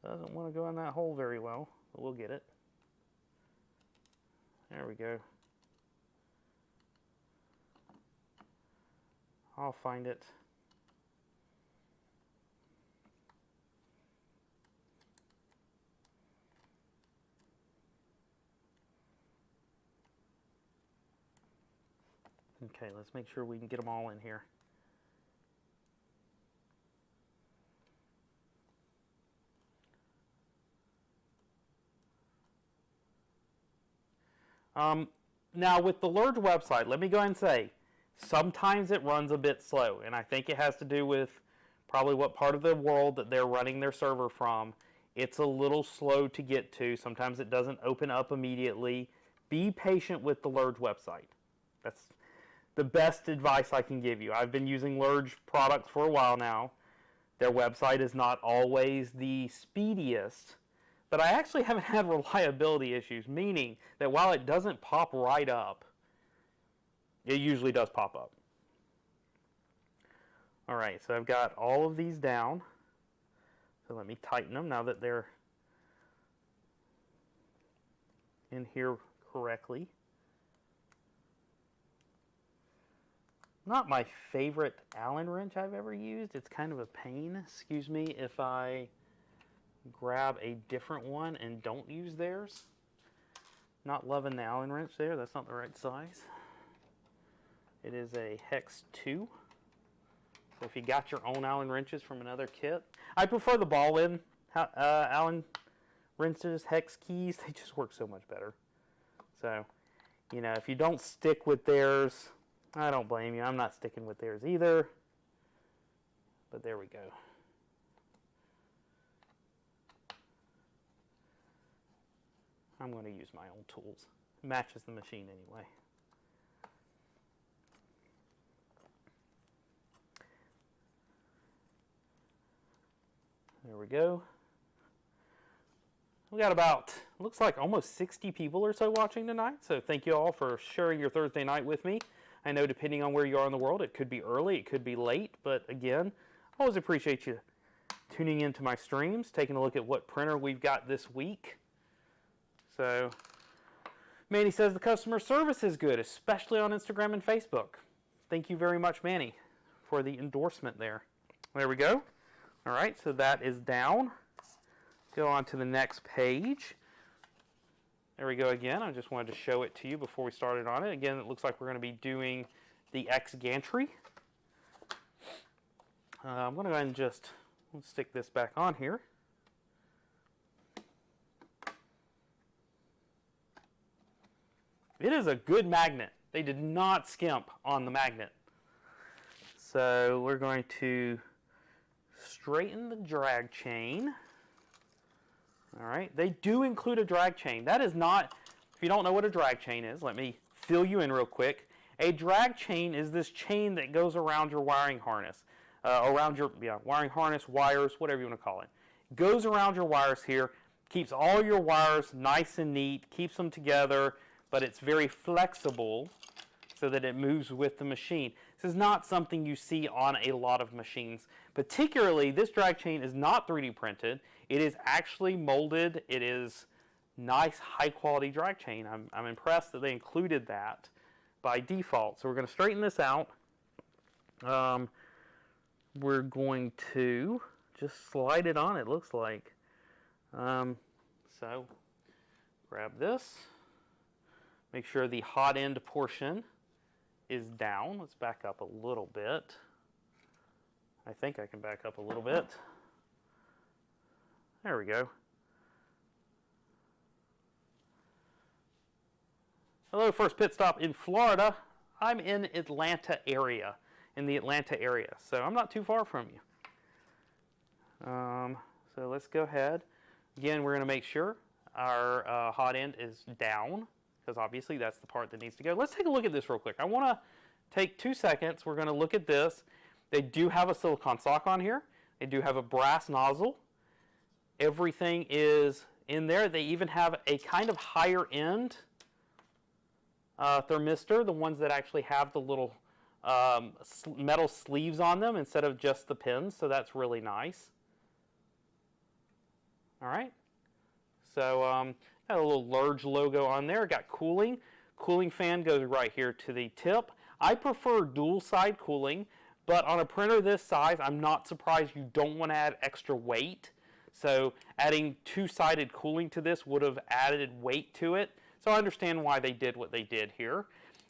A: Doesn't want to go in that hole very well, but we'll get it. There we go. I'll find it. Okay, let's make sure we can get them all in here. Now with the Lerdge website, let me go ahead and say, sometimes it runs a bit slow, and I think it has to do with probably what part of the world that they're running their server from. It's a little slow to get to. Sometimes it doesn't open up immediately. Be patient with the Lerdge website. That's the best advice I can give you. I've been using Lerdge products for a while now. Their website is not always the speediest, but I actually haven't had reliability issues, meaning that while it doesn't pop right up, it usually does pop up. All right, so I've got all of these down. So let me tighten them now that they're in here correctly. Not my favorite Allen wrench I've ever used. It's kind of a pain. Excuse me if I grab a different one and don't use theirs. Not loving the Allen wrench there. That's not the right size. It is a Hex 2. So if you got your own Allen wrenches from another kit, I prefer the ball-in Allen wrenches, Hex keys. They just work so much better. So, you know, if you don't stick with theirs, I don't blame you. I'm not sticking with theirs either. But there we go. I'm going to use my own tools. It matches the machine anyway. There we go. We got about, looks like almost 60 people or so watching tonight. So thank you all for sharing your Thursday night with me. I know depending on where you are in the world, it could be early, it could be late. But again, I always appreciate you tuning into my streams, taking a look at what printer we've got this week. So Manny says the customer service is good, especially on Instagram and Facebook. Thank you very much, Manny, for the endorsement there. There we go. All right, so that is down. Go on to the next page. There we go again. I just wanted to show it to you before we started on it. Again, it looks like we're going to be doing the X gantry. I'm going to go ahead and just stick this back on here. It is a good magnet. They did not skimp on the magnet. So we're going to straighten the drag chain. All right, they do include a drag chain. That is not, if you don't know what a drag chain is, let me fill you in real quick. A drag chain is this chain that goes around your wiring harness, around your wiring harness, wires, whatever you want to call it. Goes around your wires here, keeps all your wires nice and neat, keeps them together, but it's very flexible so that it moves with the machine. This is not something you see on a lot of machines. Particularly, this drag chain is not 3D printed. It is actually molded. It is nice, high-quality drag chain. I'm impressed that they included that by default. So we're going to straighten this out. We're going to just slide it on, it looks like. So grab this. Make sure the hot end portion is down. Let's back up a little bit. I think I can back up a little bit. There we go. Hello, first pit stop in Florida. I'm in Atlanta area, in the Atlanta area, so I'm not too far from you. So let's go ahead. Again, we're going to make sure our hot end is down. because obviously that's the part that needs to go. Let's take a look at this real quick. I want to take 2 seconds. We're going to look at this. They do have a silicone sock on here. They do have a brass nozzle. Everything is in there. They even have a kind of higher end thermistor, the ones that actually have the little metal sleeves on them instead of just the pins, so that's really nice. All right, so got a little Lerdge logo on there. Got cooling. Cooling fan goes right here to the tip. I prefer dual side cooling, but on a printer this size, I'm not surprised you don't want to add extra weight. So adding 2-sided cooling to this would have added weight to it. So I understand why they did what they did here.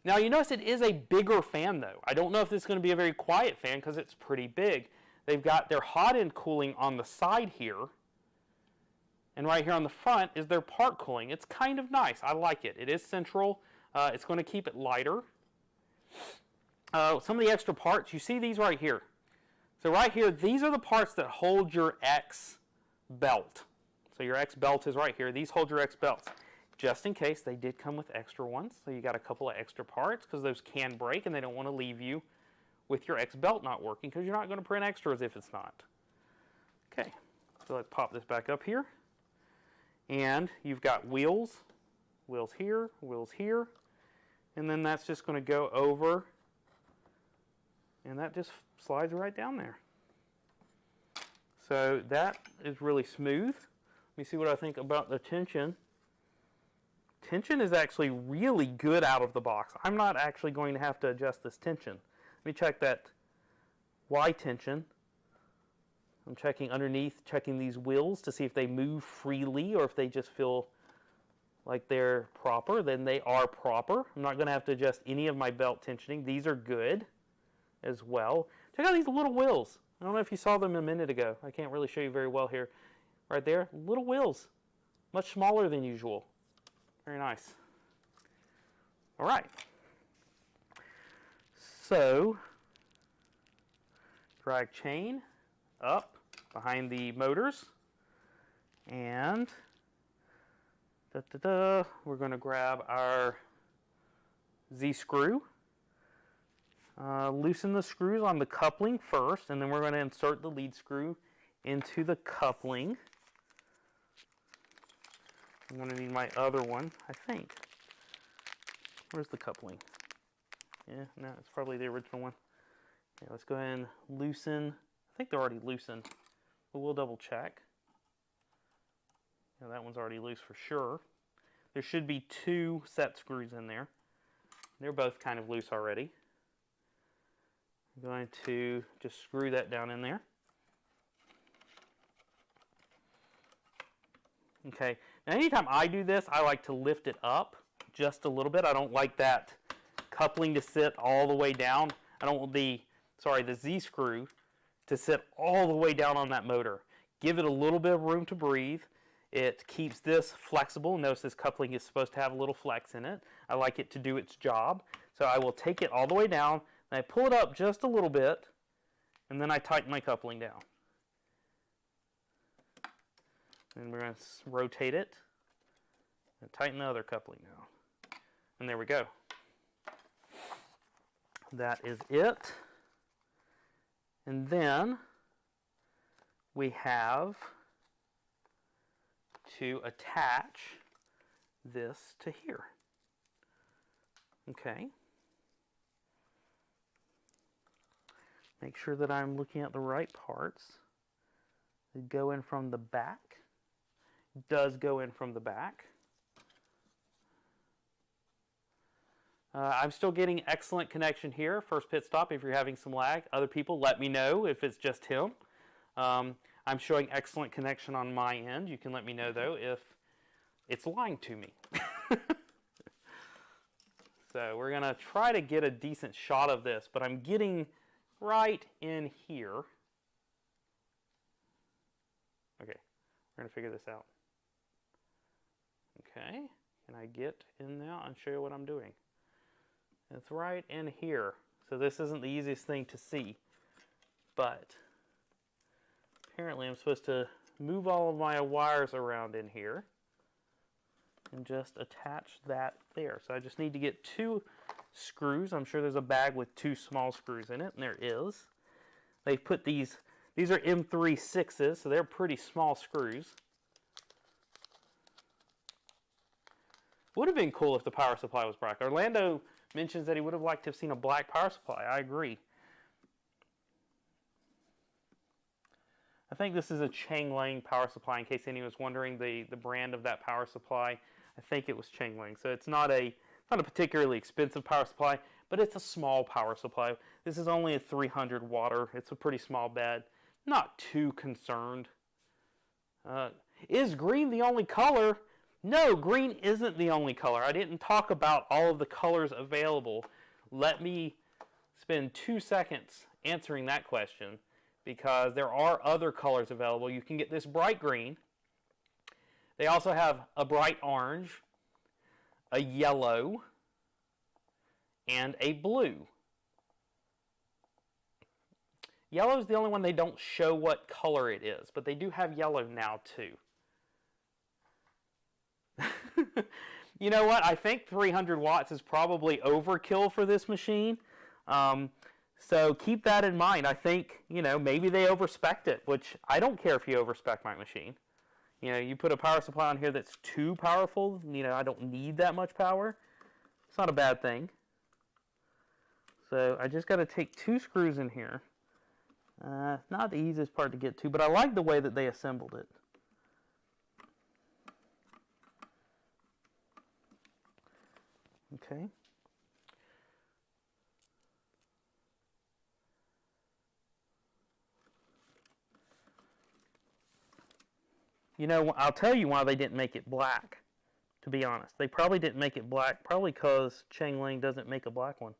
A: Now you notice it is a bigger fan though. I don't know if this is going to be a very quiet fan because it's pretty big. They've got their hot end cooling on the side here. And right here on the front is their part cooling. It's kind of nice. I like it. It is central. It's going to keep it lighter. Some of the extra parts, you see these right here. So right here, these are the parts that hold your X belt. So your X belt is right here. These hold your X belts. Just in case, they did come with extra ones. So you got a couple of extra parts because those can break and they don't want to leave you with your X belt not working because you're not going to print extras if it's not. Okay, so let's pop this back up here. And you've got wheels here, and then that's just going to go over, and that just slides right down there. So that is really smooth. Let me see what I think about the tension. Tension is actually really good out of the box. I'm not actually going to have to adjust this tension. Let me check that Y tension. I'm checking underneath, checking these wheels to see if they move freely or if they just feel like they're proper. Then they are proper. I'm not going to have to adjust any of my belt tensioning. These are good as well. Check out these little wheels. I don't know if you saw them a minute ago. I can't really show you very well here. Right there, little wheels. Much smaller than usual. Very nice. All right. So, drag chain up behind the motors, and we're going to grab our Z-screw, loosen the screws on the coupling first, and then we're going to insert the lead screw into the coupling. I'm going to need my other one, I think. Where's the coupling? Yeah, no, it's probably the original one. Okay, let's go ahead and loosen. I think they're already loosened, but we'll double check. Yeah, that one's already loose for sure. There should be 2 set screws in there. They're both kind of loose already. I'm going to just screw that down in there. Okay, now anytime I do this, I like to lift it up just a little bit. I don't like that coupling to sit all the way down. I don't want the Z-screw to sit all the way down on that motor. Give it a little bit of room to breathe. It keeps this flexible. Notice this coupling is supposed to have a little flex in it. I like it to do its job. So I will take it all the way down, and I pull it up just a little bit, and then I tighten my coupling down. And we're going to rotate it and tighten the other coupling down. And there we go. That is it. And then we have to attach this to here. Okay. Make sure that I'm looking at the right parts. They go in from the back. It does go in from the back. I'm still getting excellent connection here. First pit stop, if you're having some lag. Other people, let me know if it's just him. I'm showing excellent connection on my end. You can let me know, though, if it's lying to me. So we're going to try to get a decent shot of this, but I'm getting right in here. Okay, we're going to figure this out. Okay, can I get in now and show you what I'm doing? It's right in here. So this isn't the easiest thing to see, but apparently I'm supposed to move all of my wires around in here. and just attach that there. So I just need to get 2 screws. I'm sure there's a bag with 2 small screws in it, and there is. They've put these are M3/6s, so they're pretty small screws. Would have been cool if the power supply was black. Orlando mentions that he would have liked to have seen a black power supply. I agree. I think this is a Changlang power supply, in case anyone was wondering the brand of that power supply. I think it was Changlang. So it's not a particularly expensive power supply, but it's a small power supply. This is only a 300 watt. It's a pretty small bed. Not too concerned. Is green the only color? No, green isn't the only color. I didn't talk about all of the colors available. Let me spend 2 seconds answering that question, because there are other colors available. You can get this bright green. They also have a bright orange, a yellow, and a blue. Yellow is the only one they don't show what color it is, but they do have yellow now too. You know what? I think 300 watts is probably overkill for this machine. So keep that in mind. I think, maybe they overspec'd it, which I don't care if you overspec my machine. You put a power supply on here that's too powerful. I don't need that much power. It's not a bad thing. So I just got to take 2 screws in here. Not the easiest part to get to, but I like the way that they assembled it. Okay. I'll tell you why they didn't make it black, to be honest. They probably didn't make it black, probably because Changlang doesn't make a black one.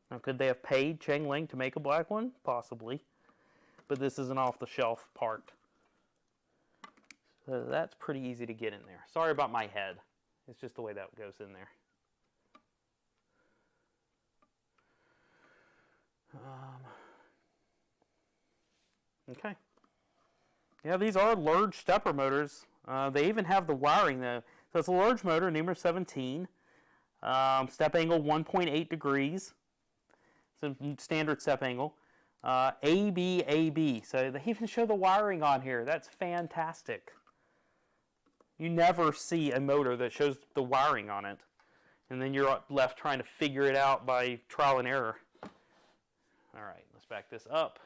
A: Now, could they have paid Changlang to make a black one? Possibly. But this is an off-the-shelf part. So that's pretty easy to get in there. Sorry about my head. It's just the way that goes in there. Okay. Yeah, these are Lerdge stepper motors. They even have the wiring though. So it's a Lerdge motor, number 17. Step angle 1.8 degrees. It's a standard step angle. AB, AB. So they even show the wiring on here. That's fantastic. You never see a motor that shows the wiring on it. And then you're left trying to figure it out by trial and error. All right, let's back this up.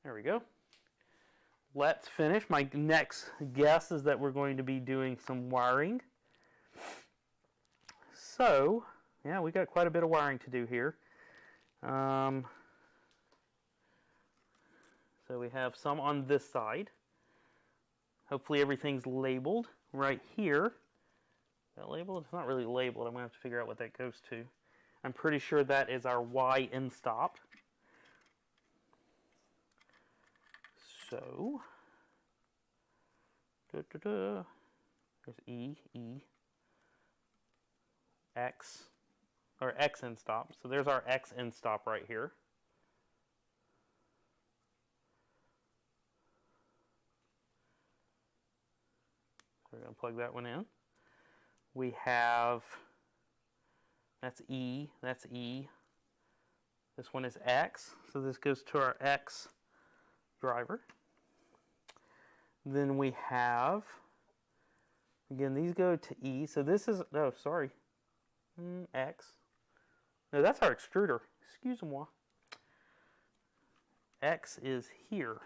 A: There we go. Let's finish. My next guess is that we're going to be doing some wiring. So, yeah, we got quite a bit of wiring to do here. So we have some on this side. Hopefully everything's labeled right here. Is that labeled? It's not really labeled. I'm going to have to figure out what that goes to. I'm pretty sure that is our Y end stop. So, there's E, E, X, or X end stop. So there's our X end stop right here. So we're going to plug that one in. We have, that's E, that's E. This one is X, so this goes to our X driver. Then we have, again, these go to E. So this is, oh, sorry, X. No, that's our extruder. Excuse-moi. X is here.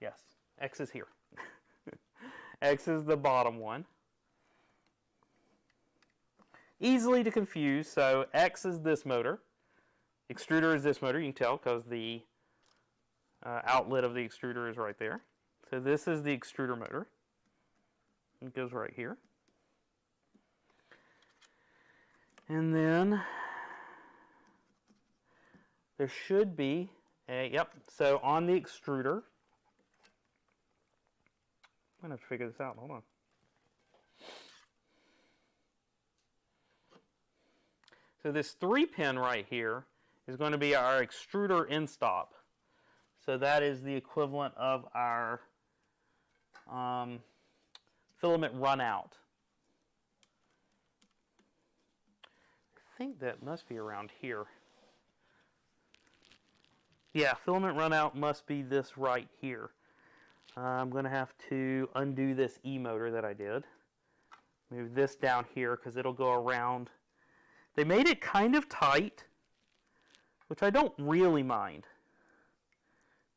A: Yes, X is here. X is the bottom one. Easily to confuse, so X is this motor. Extruder is this motor, you can tell because the outlet of the extruder is right there. So this is the extruder motor. It goes right here. And then there should be a, yep, so on the extruder, I'm going to have to figure this out, hold on. So this 3-pin right here is going to be our extruder end stop. So that is the equivalent of our filament run out. I think that must be around here. Yeah, filament run out must be this right here. I'm going to have to undo this E-motor that I did. Move this down here because it'll go around. They made it kind of tight, which I don't really mind,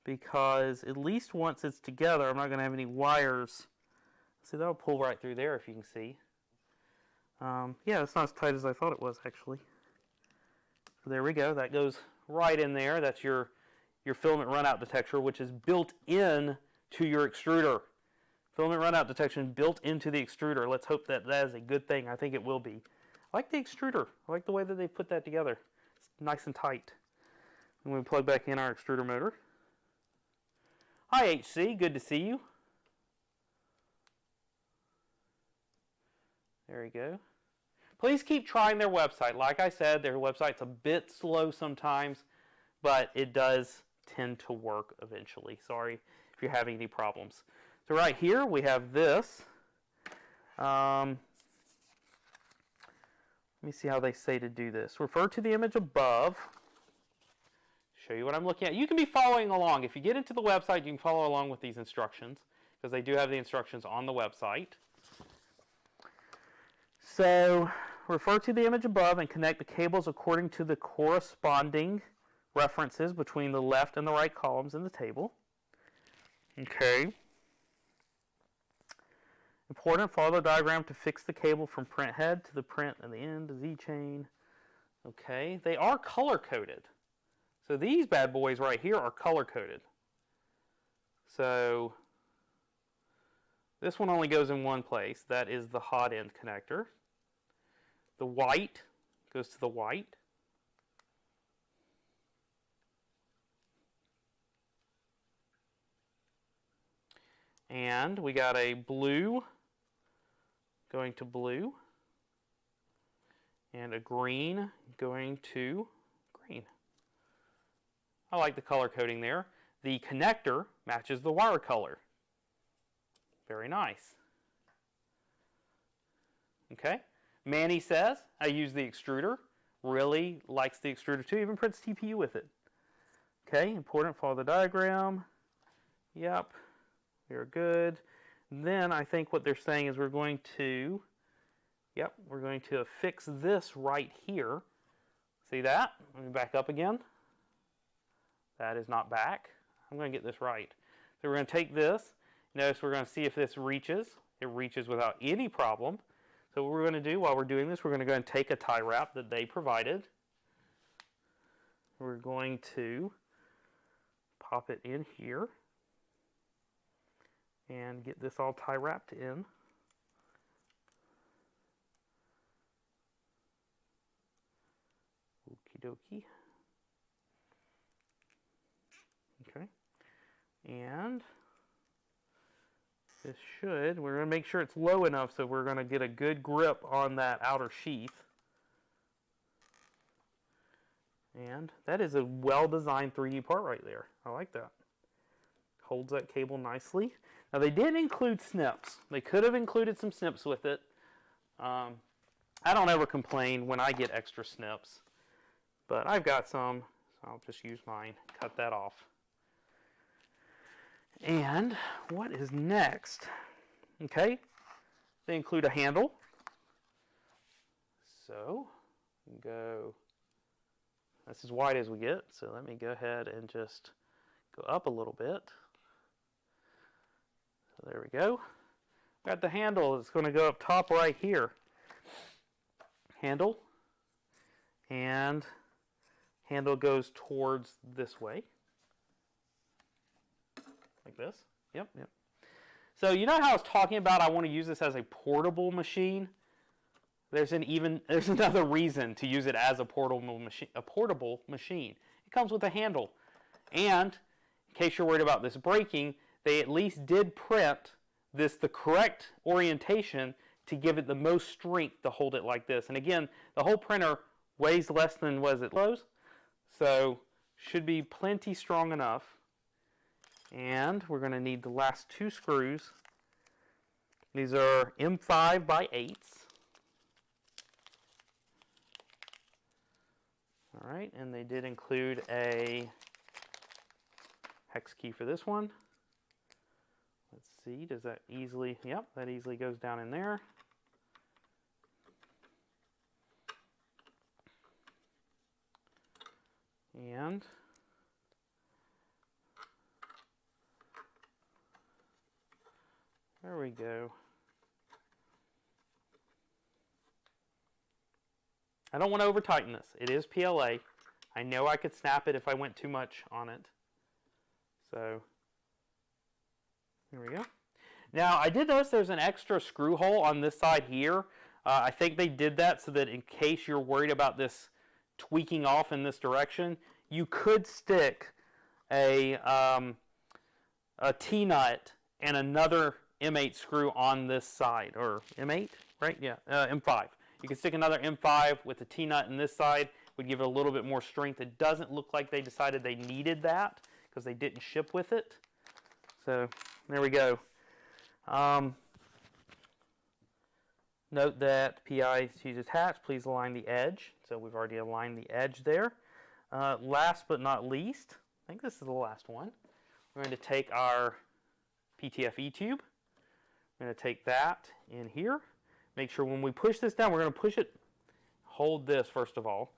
A: because at least once it's together, I'm not going to have any wires. See, that'll pull right through there if you can see. Yeah, it's not as tight as I thought it was, actually. So there we go. That goes right in there. That's your filament runout detector, which is built in to your extruder. Filament runout detection built into the extruder. Let's hope that that is a good thing. I think it will be. I like the extruder. I like the way that they put that together. It's nice and tight. And we plug back in our extruder motor. Hi HC, good to see you. There you go. Please keep trying their website. Like I said, their website's a bit slow sometimes, but it does tend to work eventually. Sorry if you're having any problems. So right here we have this. Let me see how they say to do this. Refer to the image above. Show you what I'm looking at. You can be following along. If you get into the website, you can follow along with these instructions, because they do have the instructions on the website. So, refer to the image above and connect the cables according to the corresponding references between the left and the right columns in the table. Okay. Important, follow the diagram to fix the cable from print head to the print at the end, Z chain. Okay, they are color-coded. So these bad boys right here are color-coded. So this one only goes in one place. That is the hot end connector. The white goes to the white. And we got a blue going to blue, and a green going to green. I like the color coding there. The connector matches the wire color. Very nice. Okay. Manny says, I use the extruder. Really likes the extruder too. Even prints TPU with it. Okay. Important, follow the diagram. Yep. We are good. Then I think what they're saying is we're going to affix this right here. See that? Let me back up again. That is not back. I'm going to get this right. So we're going to take this. Notice we're going to see if this reaches. It reaches without any problem. So what we're going to do while we're doing this, we're going to go and take a tie wrap that they provided. We're going to pop it in here and get this all tie wrapped in. Okie dokie. Okay. And this should, we're going to make sure it's low enough so we're going to get a good grip on that outer sheath. And that is a well-designed 3D part right there. I like that. Holds that cable nicely. Now they did include snips. They could have included some snips with it. I don't ever complain when I get extra snips, but I've got some, so I'll just use mine. Cut that off. And what is next? Okay, they include a handle. So go. That's as wide as we get. So let me go ahead and just go up a little bit. So there we go. Got the handle. It's going to go up top right here. Handle. And handle goes towards this way. Like this. Yep. So you know how I was talking about I want to use this as a portable machine? There's another reason to use it as a portable machine. It comes with a handle. And in case you're worried about this breaking, they at least did print this the correct orientation to give it the most strength to hold it like this. And again, the whole printer weighs less than was it lows, so should be plenty strong enough. And we're going to need the last two screws These are M5 by 8s. All right, and they did include a hex key for this one. Let's see, does that easily, yep, that easily goes down in there. And there we go. I don't want to over tighten this. It is PLA. I know I could snap it if I went too much on it. So, here we go. Now, I did notice there's an extra screw hole on this side here. I think they did that so that in case you're worried about this tweaking off in this direction, you could stick a T-nut and another M8 screw on this side, or M8, right? Yeah, M5. You can stick another M5 with a T-nut in this side, would give it a little bit more strength. It doesn't look like they decided they needed that because they didn't ship with it. So there we go. Note that PI is attached. Please align the edge. So we've already aligned the edge there. Last but not least, I think this is the last one. We're going to take our PTFE tube. I'm going to take that in here. Make sure when we push this down, we're going to push it, hold this first of all,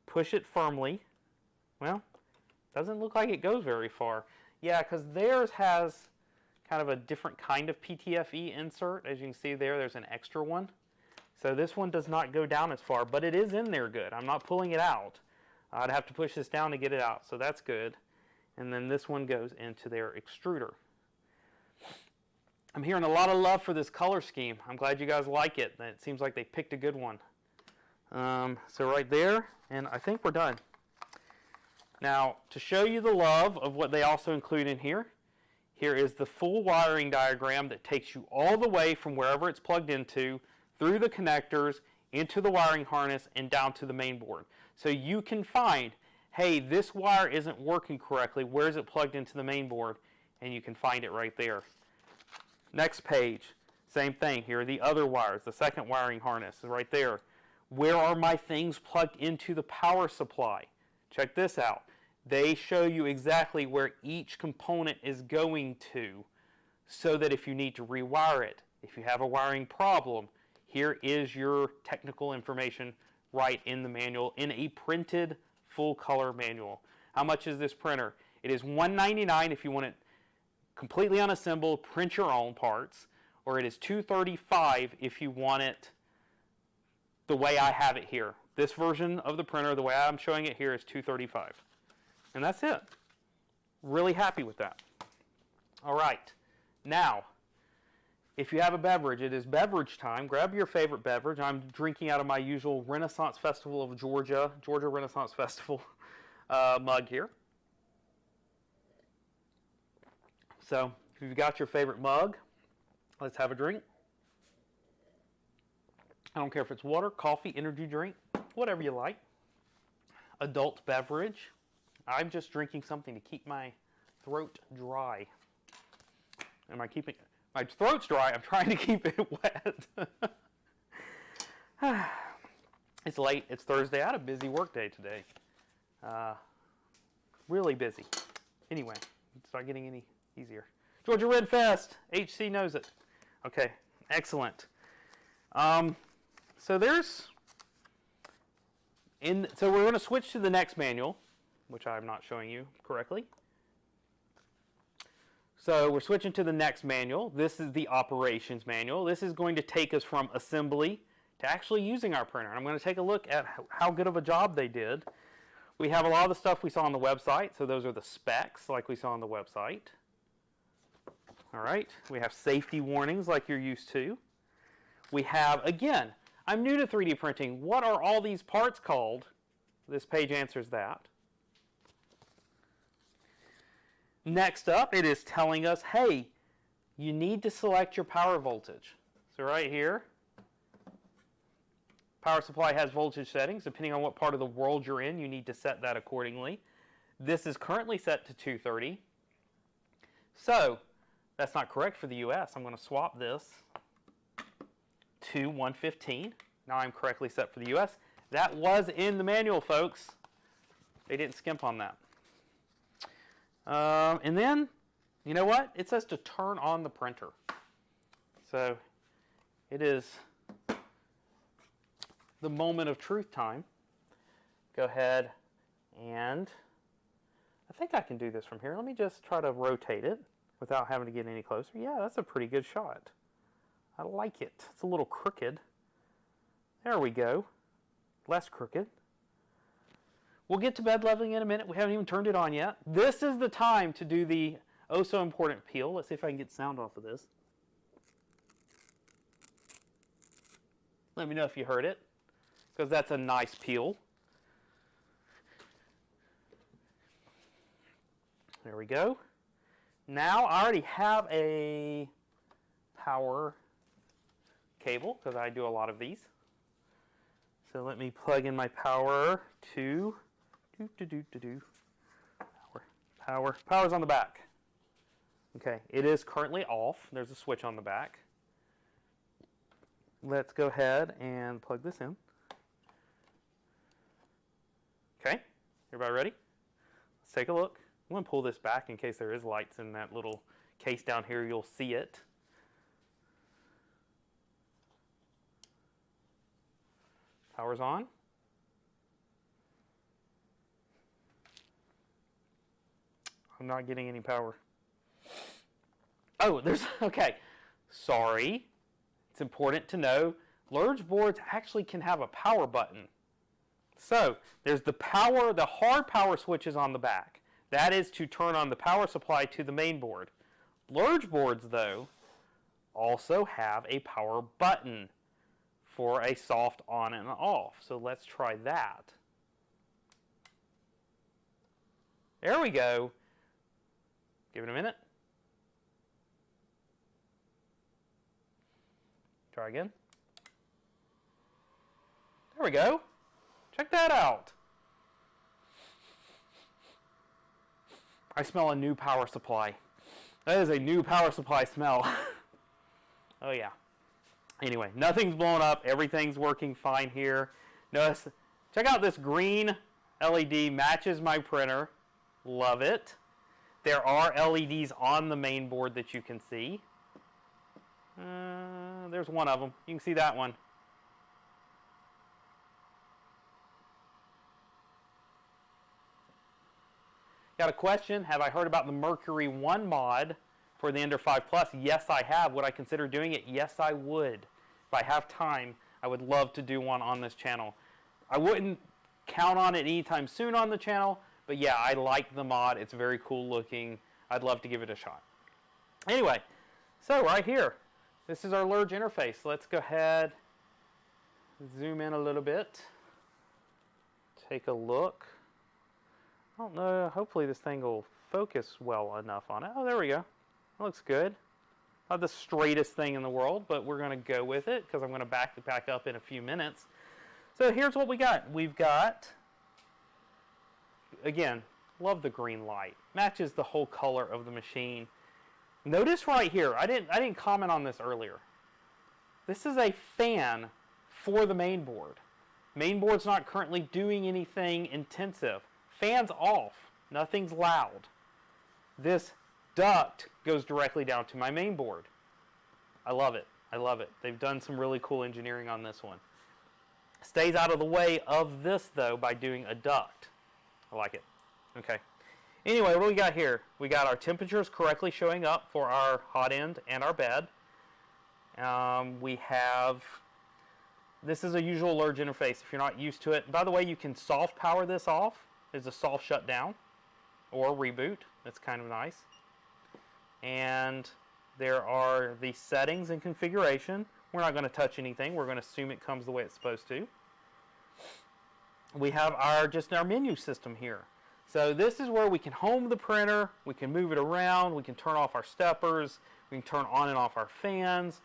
A: push it firmly. Well, doesn't look like it goes very far. Yeah, because theirs has kind of a different kind of PTFE insert. As you can see there, there's an extra one. So this one does not go down as far, but it is in there good. I'm not pulling it out. I'd have to push this down to get it out, so that's good. And then this one goes into their extruder. I'm hearing a lot of love for this color scheme. I'm glad you guys like it. It seems like they picked a good one. So right there, and I think we're done. Now, to show you the love of what they also include in here, here is the full wiring diagram that takes you all the way from wherever it's plugged into, through the connectors, into the wiring harness, and down to the main board. So you can find, hey, this wire isn't working correctly. Where is it plugged into the main board? And you can find it right there. Next page, same thing. Here are the other wires. The second wiring harness is right there. Where are my things plugged into the power supply? Check this out. They show you exactly where each component is going to, so that if you need to rewire it, if you have a wiring problem, here is your technical information right in the manual, in a printed full color manual. How much is this printer? It is $199 if you want it completely unassembled, print your own parts, or it is $235 if you want it the way I have it here. This version of the printer, the way I'm showing it here, is $235. And that's it. Really happy with that. All right. Now, if you have a beverage, it is beverage time. Grab your favorite beverage. I'm drinking out of my usual Renaissance Festival of Georgia Renaissance Festival mug here. So, if you've got your favorite mug, let's have a drink. I don't care if it's water, coffee, energy drink, whatever you like. Adult beverage. I'm just drinking something to keep my throat dry. Am I keeping it? My throat's dry. I'm trying to keep it wet. It's late. It's Thursday. I had a busy work day today. Really busy. Anyway, it's not getting any easier. Georgia Red Fest. HC knows it. Okay, excellent. So we're going to switch to the next manual, which I'm not showing you correctly. So we're switching to the next manual. This is the operations manual. This is going to take us from assembly to actually using our printer. I'm going to take a look at how good of a job they did. We have a lot of the stuff we saw on the website, so those are the specs like we saw on the website. All right, we have safety warnings like you're used to. We have, again, I'm new to 3D printing. What are all these parts called? This page answers that. Next up, it is telling us, hey, you need to select your power voltage. So right here, power supply has voltage settings. Depending on what part of the world you're in, you need to set that accordingly. This is currently set to 230. So that's not correct for the US. I'm going to swap this to 115. Now I'm correctly set for the US. That was in the manual, folks. They didn't skimp on that. And then, you know what? It says to turn on the printer. So it is the moment of truth time. Go ahead and I think I can do this from here. Let me just try to rotate it without having to get any closer. Yeah, that's a pretty good shot. I like it. It's a little crooked. There we go. Less crooked. We'll get to bed leveling in a minute. We haven't even turned it on yet. This is the time to do the oh so important peel. Let's see if I can get sound off of this. Let me know if you heard it, because that's a nice peel. There we go. Now I already have a power cable, because I do a lot of these. So let me plug in my power to Power's on the back. Okay, it is currently off. There's a switch on the back. Let's go ahead and plug this in. Okay, everybody ready? Let's take a look. I'm going to pull this back in case there is lights in that little case down here. You'll see it. Power's on. I'm not getting any power. Oh, there's, okay. Sorry. It's important to know, Lerdge boards actually can have a power button. So, there's the power, the hard power switches on the back. That is to turn on the power supply to the main board. Lerdge boards, though, also have a power button for a soft on and off. So let's try that. There we go. Give it a minute. Try again. There we go. Check that out. I smell a new power supply. That is a new power supply smell. Oh yeah. Anyway, nothing's blown up. Everything's working fine here. Notice, check out this green LED. Matches my printer. Love it. There are LEDs on the main board that you can see. There's one of them. You can see that one. Got a question. Have I heard about the Mercury 1 mod for the Ender 5 Plus? Yes, I have. Would I consider doing it? Yes, I would. If I have time, I would love to do one on this channel. I wouldn't count on it anytime soon on the channel, but yeah, I like the mod. It's very cool looking. I'd love to give it a shot. Anyway, so right here, this is our Lerdge interface. Let's go ahead, zoom in a little bit, take a look. I don't know, hopefully this thing will focus well enough on it. Oh, there we go. That looks good. Not the straightest thing in the world, but we're going to go with it because I'm going to back it back up in a few minutes. So here's what we got. We've got, again, love the green light. Matches the whole color of the machine. Notice right here, I didn't comment on this earlier. This is a fan for the main board. Main board's not currently doing anything intensive. Fan's off. Nothing's loud. This duct goes directly down to my main board. I love it. I love it. They've done some really cool engineering on this one. Stays out of the way of this, though, by doing a duct. I like it. Okay. Anyway, what do we got here? We got our temperatures correctly showing up for our hot end and our bed. We have, this is a usual Lerdge interface if you're not used to it. By the way, you can soft power this off. There's a soft shutdown or reboot. That's kind of nice. And there are the settings and configuration. We're not going to touch anything. We're going to assume it comes the way it's supposed to. We have our menu system here. So this is where we can home the printer, we can move it around, we can turn off our steppers, we can turn on and off our fans.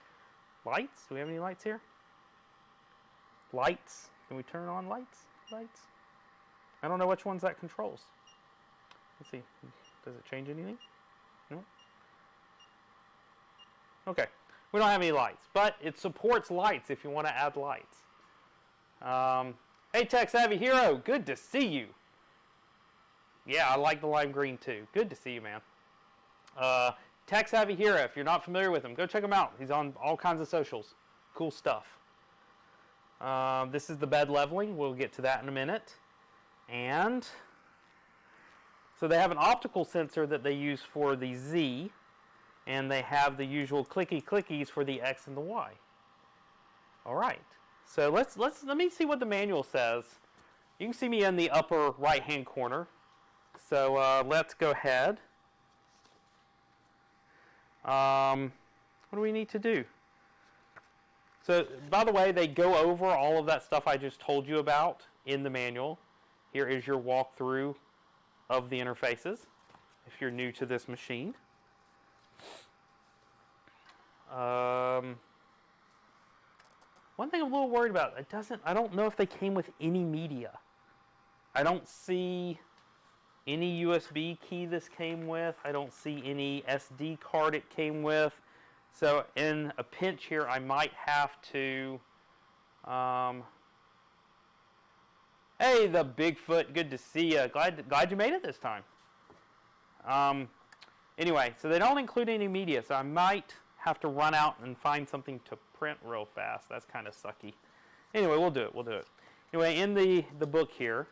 A: Lights? Do we have any lights here? Lights? Can we turn on lights? Lights? I don't know which ones that controls. Let's see. Does it change anything? No? Okay. We don't have any lights, but it supports lights if you want to add lights. Hey, Tech Savvy Hero, good to see you. Yeah, I like the lime green too. Good to see you, man. Tech Savvy Hero, if you're not familiar with him, go check him out. He's on all kinds of socials. Cool stuff. This is the bed leveling. We'll get to that in a minute. And so they have an optical sensor that they use for the Z, and they have the usual clicky clickies for the X and the Y. All right. So let me see what the manual says. You can see me in the upper right-hand corner. So let's go ahead. What do we need to do? So, by the way, they go over all of that stuff I just told you about in the manual. Here is your walkthrough of the interfaces, if you're new to this machine. One thing I'm a little worried about, I don't know if they came with any media. I don't see any USB key this came with. I don't see any SD card it came with. So in a pinch here, I might have to, hey, the Bigfoot, good to see you. Glad you made it this time. Anyway, so they don't include any media, so I might have to run out and find something to print real fast. That's kind of sucky. Anyway, we'll do it. Anyway, in the book here,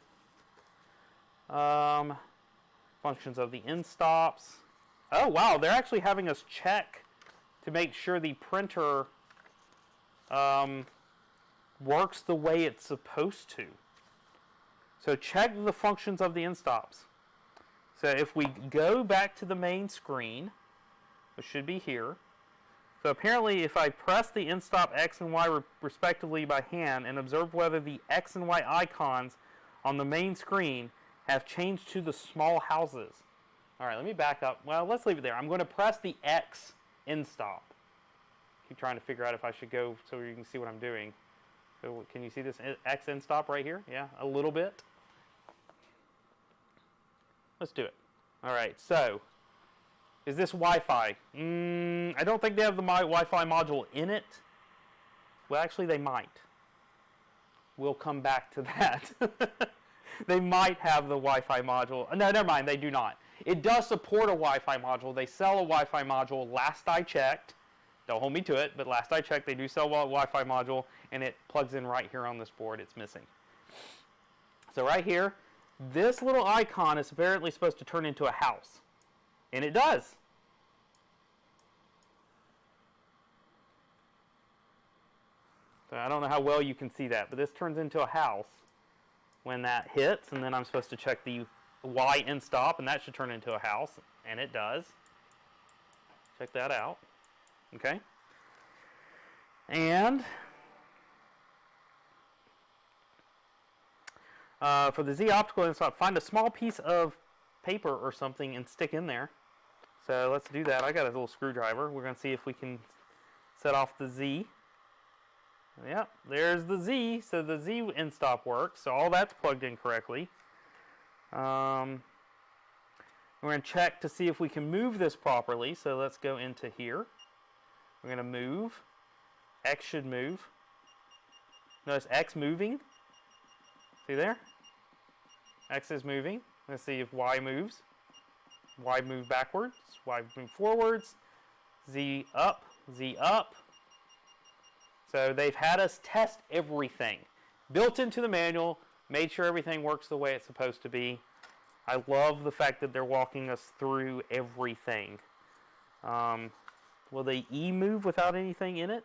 A: functions of the end stops. Oh, wow, they're actually having us check to make sure the printer works the way it's supposed to. So check the functions of the end stops. So if we go back to the main screen, which should be here, so apparently if I press the end stop X and Y respectively by hand and observe whether the X and Y icons on the main screen have changed to the small houses. All right, let me back up. Well, let's leave it there. I'm going to press the X end stop. Keep trying to figure out if I should go so you can see what I'm doing. So can you see this X end stop right here? Yeah, a little bit. Let's do it. All right, so is this Wi-Fi? I don't think they have the Wi-Fi module in it. Well, actually, they might. We'll come back to that. They might have the Wi-Fi module. No, never mind, they do not. It does support a Wi-Fi module. They sell a Wi-Fi module, last I checked. Don't hold me to it, but last I checked, they do sell a Wi-Fi module, and it plugs in right here on this board. It's missing. So right here, this little icon is apparently supposed to turn into a house. And it does. So I don't know how well you can see that, but this turns into a house when that hits, and then I'm supposed to check the Y end stop, and that should turn into a house, and it does. Check that out. Okay. And for the Z optical end stop, find a small piece of paper or something and stick in there. So let's do that. I got a little screwdriver. We're going to see if we can set off the Z. Yep, there's the Z. So the Z end stop works. So all that's plugged in correctly. We're going to check to see if we can move this properly. So let's go into here. We're going to move. X should move. Notice X moving. See there? X is moving. Let's see if Y moves. Y move backwards. Y move forwards. Z up. Z up. So they've had us test everything. Built into the manual. Made sure everything works the way it's supposed to be. I love the fact that they're walking us through everything. Will the E move without anything in it?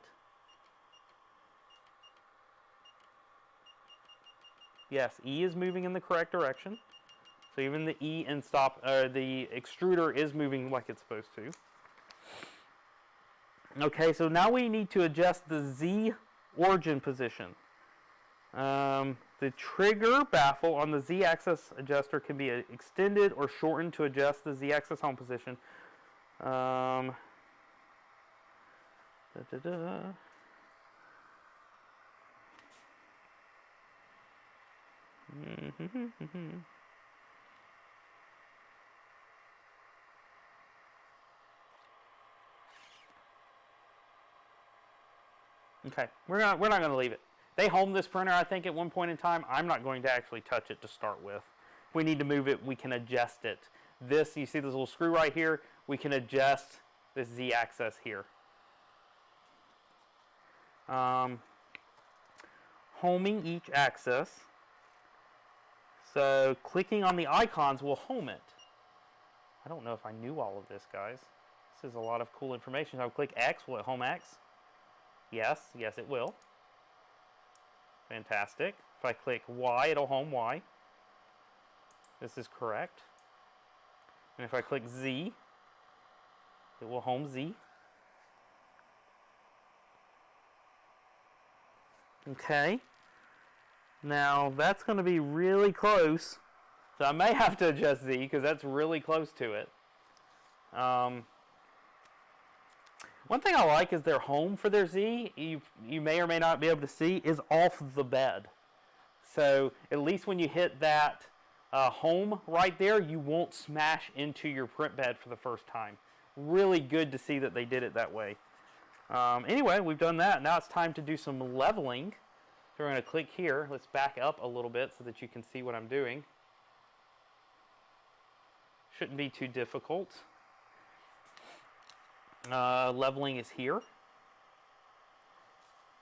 A: Yes, E is moving in the correct direction. So even the E and stop, the extruder is moving like it's supposed to. Okay, so now we need to adjust the Z origin position. The trigger baffle on the Z-axis adjuster can be extended or shortened to adjust the Z-axis home position. Okay, we're not going to leave it. They homed this printer, I think, at one point in time. I'm not going to actually touch it to start with. If we need to move it, we can adjust it. This, you see this little screw right here? We can adjust this Z-axis here. Homing each axis. So clicking on the icons will home it. I don't know if I knew all of this, guys. This is a lot of cool information. I'll click X, will it home X? Yes, yes it will. Fantastic. If I click Y, it'll home Y. This is correct. And if I click Z, it will home Z. Okay. Now that's going to be really close. So I may have to adjust Z because that's really close to it. One thing I like is their home for their Z, you may or may not be able to see, is off the bed. So at least when you hit that home right there, you won't smash into your print bed for the first time. Really good to see that they did it that way. Anyway, we've done that. Now it's time to do some leveling. So we're going to click here. Let's back up a little bit so that you can see what I'm doing. Shouldn't be too difficult. Leveling is here.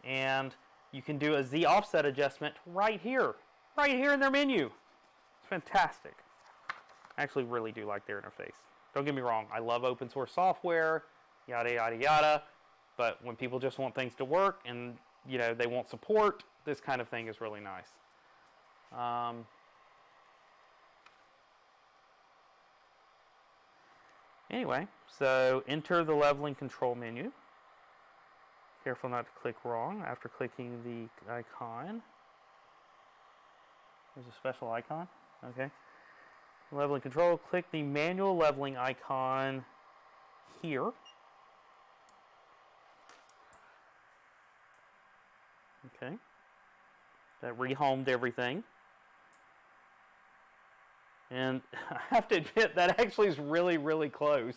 A: And you can do a Z offset adjustment right here in their menu. It's fantastic. I actually really do like their interface. Don't get me wrong, I love open source software, yada yada yada, but when people just want things to work and they want support, this kind of thing is really nice. Anyway, so enter the leveling control menu. Careful not to click wrong after clicking the icon. There's a special icon. Okay. Leveling control, click the manual leveling icon here. Okay. That rehomed everything. And I have to admit, that actually is really, really close.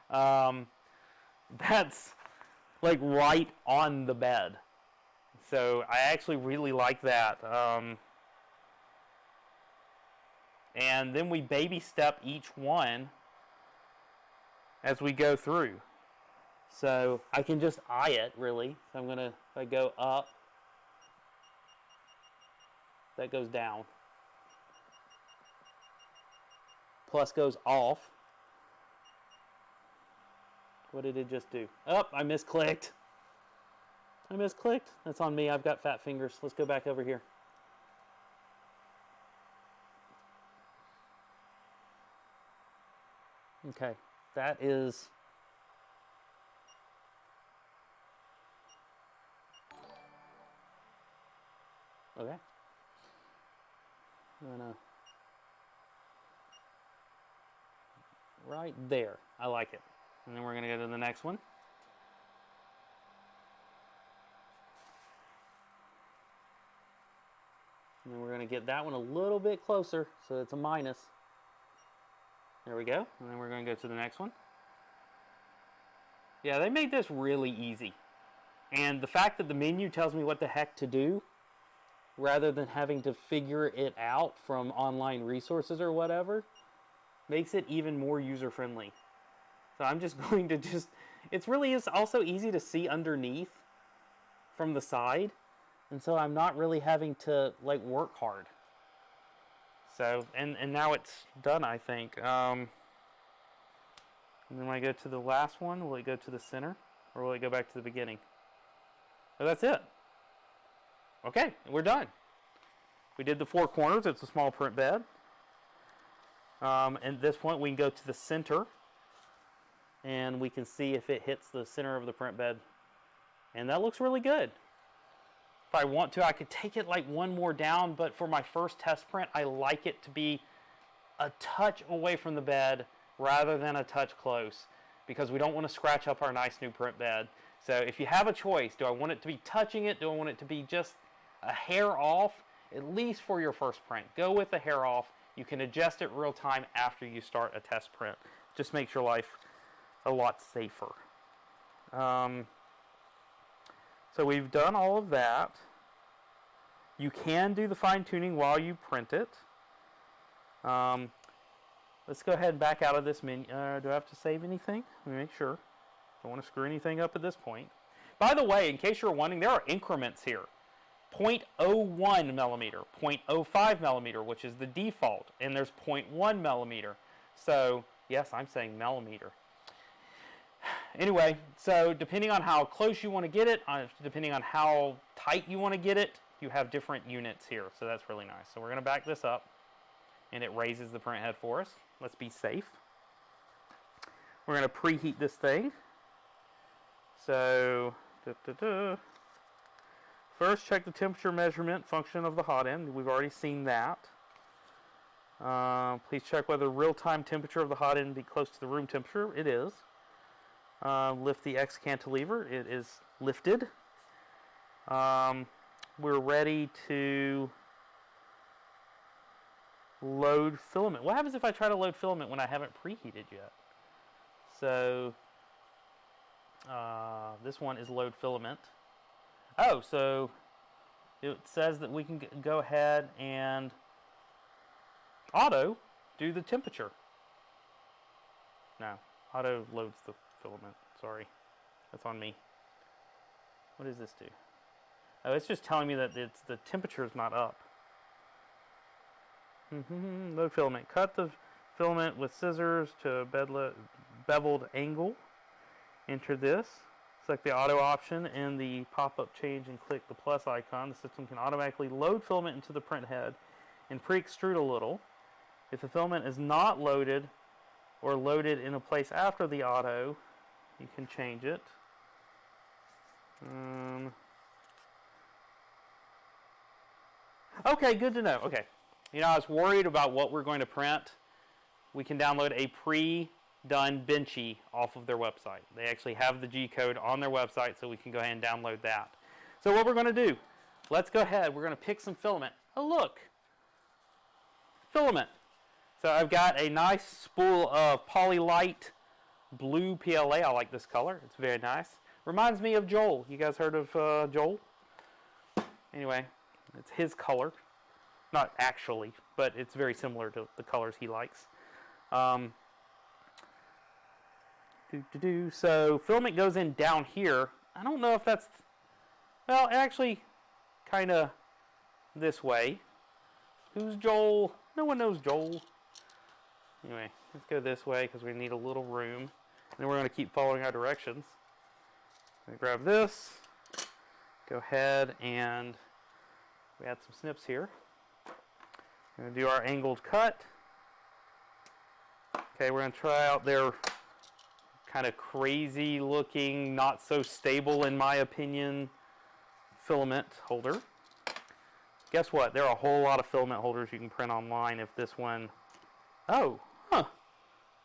A: That's like right on the bed. So I actually really like that. And then we baby step each one as we go through. So I can just eye it, really. So I'm going to, if I go up, that goes down. Plus goes off. What did it just do? Oh, I misclicked. That's on me. I've got fat fingers. Let's go back over here. Okay, that is... Okay. I'm gonna... Right there. I like it. And then we're going to go to the next one. And then we're going to get that one a little bit closer, so it's a minus. There we go. And then we're going to go to the next one. Yeah, they made this really easy. And the fact that the menu tells me what the heck to do, rather than having to figure it out from online resources or whatever, makes it even more user-friendly. So I'm just going to it really is also easy to see underneath from the side. And so I'm not really having to like work hard. So, and now it's done, I think. And then when I go to the last one, will it go to the center? Or will it go back to the beginning? So that's it. Okay, we're done. We did the four corners. It's a small print bed. And at this point, we can go to the center. And we can see if it hits the center of the print bed. And that looks really good. If I want to, I could take it like one more down, but for my first test print, I like it to be a touch away from the bed rather than a touch close, because we don't want to scratch up our nice new print bed. So if you have a choice, do I want it to be touching it? Do I want it to be just a hair off? At least for your first print, go with the hair off. You can adjust it real time after you start a test print. Just makes your life a lot safer. So we've done all of that. You can do the fine tuning while you print it. Let's go ahead and back out of this menu. Do I have to save anything? Let me make sure. Don't want to screw anything up at this point. By the way, in case you're wondering, there are increments here. 0.01 millimeter, 0.05 millimeter, which is the default, and there's 0.1 millimeter. So, yes, I'm saying millimeter. Anyway, so depending on how close you want to get it, depending on how tight you want to get it, you have different units here. So that's really nice. So we're going to back this up, and it raises the print head for us. Let's be safe. We're going to preheat this thing. So, first, check the temperature measurement function of the hot end. We've already seen that. Please check whether real-time temperature of the hot end be close to the room temperature. It is. Lift the X cantilever. It is lifted. We're ready to load filament. What happens if I try to load filament when I haven't preheated yet? So, this one is load filament. Oh, so it says that we can go ahead and auto do the temperature. No, auto loads the filament. Sorry, that's on me. What does this do? Oh, it's just telling me that the temperature is not up. Load filament. Cut the filament with scissors to a beveled angle. Enter this. Select the auto option in the pop-up change and click the plus icon. The system can automatically load filament into the print head and pre-extrude a little. If the filament is not loaded or loaded in a place after the auto, you can change it. Okay, good to know. Okay. You know, I was worried about what we're going to print. We can download a pre-done Benchy off of their website. They actually have the G-code on their website, so we can go ahead and download that. So what we're going to do, let's go ahead. We're going to pick some filament. Oh, look. Filament. So I've got a nice spool of Polylite blue PLA. I like this color. It's very nice. Reminds me of Joel. You guys heard of Joel? Anyway, it's his color. Not actually, but it's very similar to the colors he likes. So filament goes in down here. I don't know if that's, well, actually kind of this way. Who's Joel? No one knows Joel. Anyway, let's go this way because we need a little room. And then we're going to keep following our directions. I'm going to grab this. Go ahead and we add some snips here. We're going to do our angled cut. Okay, we're going to try out their kind of crazy looking, not so stable in my opinion, filament holder. Guess what? There are a whole lot of filament holders you can print online if this one... Oh, huh.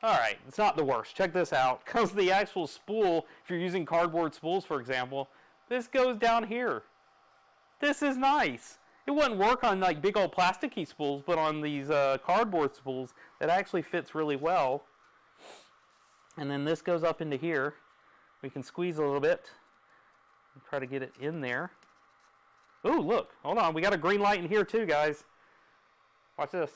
A: Alright, it's not the worst. Check this out. Because the actual spool, if you're using cardboard spools for example, this goes down here. This is nice. It wouldn't work on like big old plasticky spools, but on these cardboard spools, that actually fits really well. And then this goes up into here. We can squeeze a little bit and try to get it in there. Ooh, look, hold on. We got a green light in here too, guys. Watch this.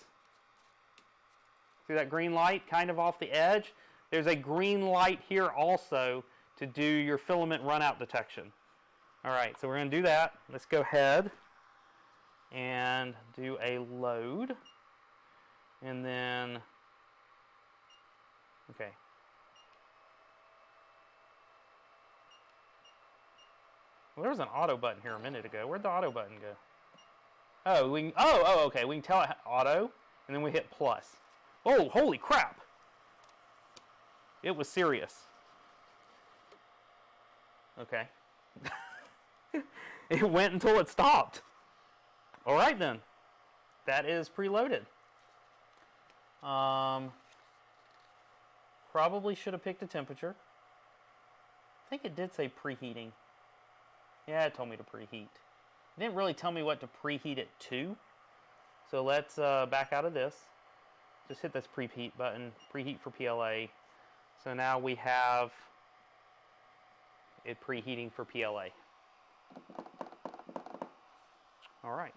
A: See that green light kind of off the edge? There's a green light here also to do your filament runout detection. All right, so we're going to do that. Let's go ahead and do a load. And then, okay. Well, there was an auto button here a minute ago. Where'd the auto button go? Oh, okay. We can tell it auto, and then we hit plus. Oh, holy crap! It was serious. Okay. It went until it stopped. All right then. That is preloaded. Probably should have picked a temperature. I think it did say preheating. Yeah, it told me to preheat. It didn't really tell me what to preheat it to. So let's back out of this. Just hit this preheat button, preheat for PLA. So now we have it preheating for PLA. All right.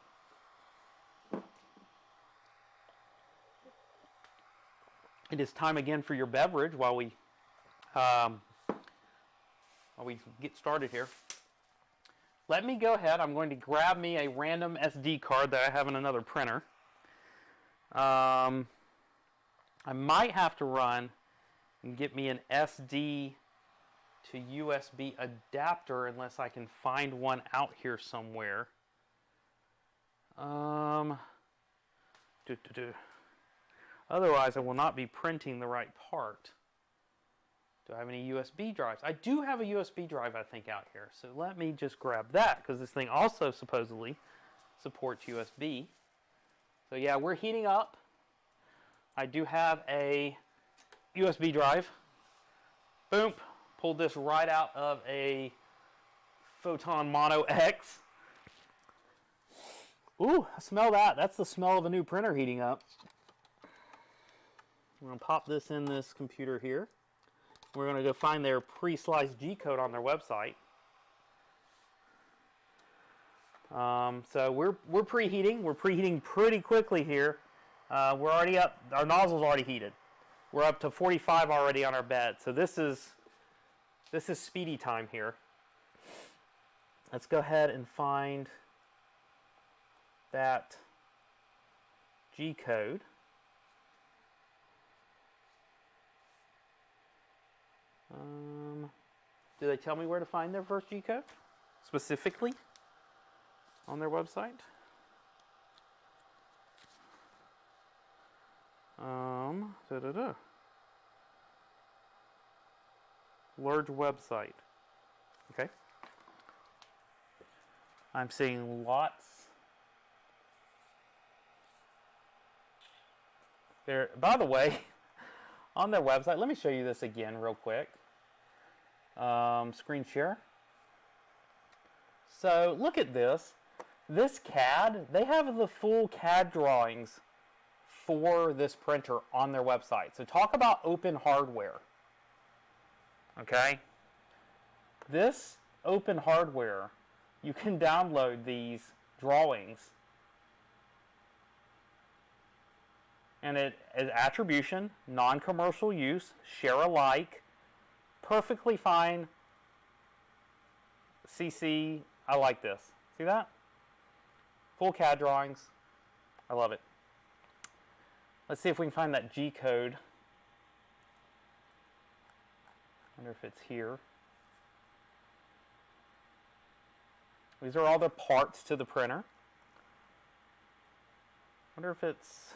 A: It is time again for your beverage while we get started here. Let me go ahead. I'm going to grab me a random SD card that I have in another printer. I might have to run and get me an SD to USB adapter unless I can find one out here somewhere. Otherwise, I will not be printing the right part. Do I have any USB drives? I do have a USB drive, I think, out here. So let me just grab that, because this thing also supposedly supports USB. So yeah, we're heating up. I do have a USB drive. Boom. Pulled this right out of a Photon Mono X. Ooh, smell that. That's the smell of a new printer heating up. I'm going to pop this in this computer here. We're going to go find their pre-sliced G-code on their website. So we're preheating. We're preheating pretty quickly here. We're already up. Our nozzle's already heated. We're up to 45 already on our bed. So this is speedy time here. Let's go ahead and find that G-code. Do they tell me where to find their first G-code specifically on their website? Lerdge website. Okay. I'm seeing lots. There. By the way, on their website, let me show you this again real quick. Screen share. So look at this. This CAD, they have the full CAD drawings for this printer on their website. So talk about open hardware. Okay? This open hardware, you can download these drawings. And it is attribution, non-commercial use, share alike, perfectly fine. CC, I like this. See that? Full CAD drawings. I love it. Let's see if we can find that G code. Wonder if it's here. These are all the parts to the printer. Wonder if it's...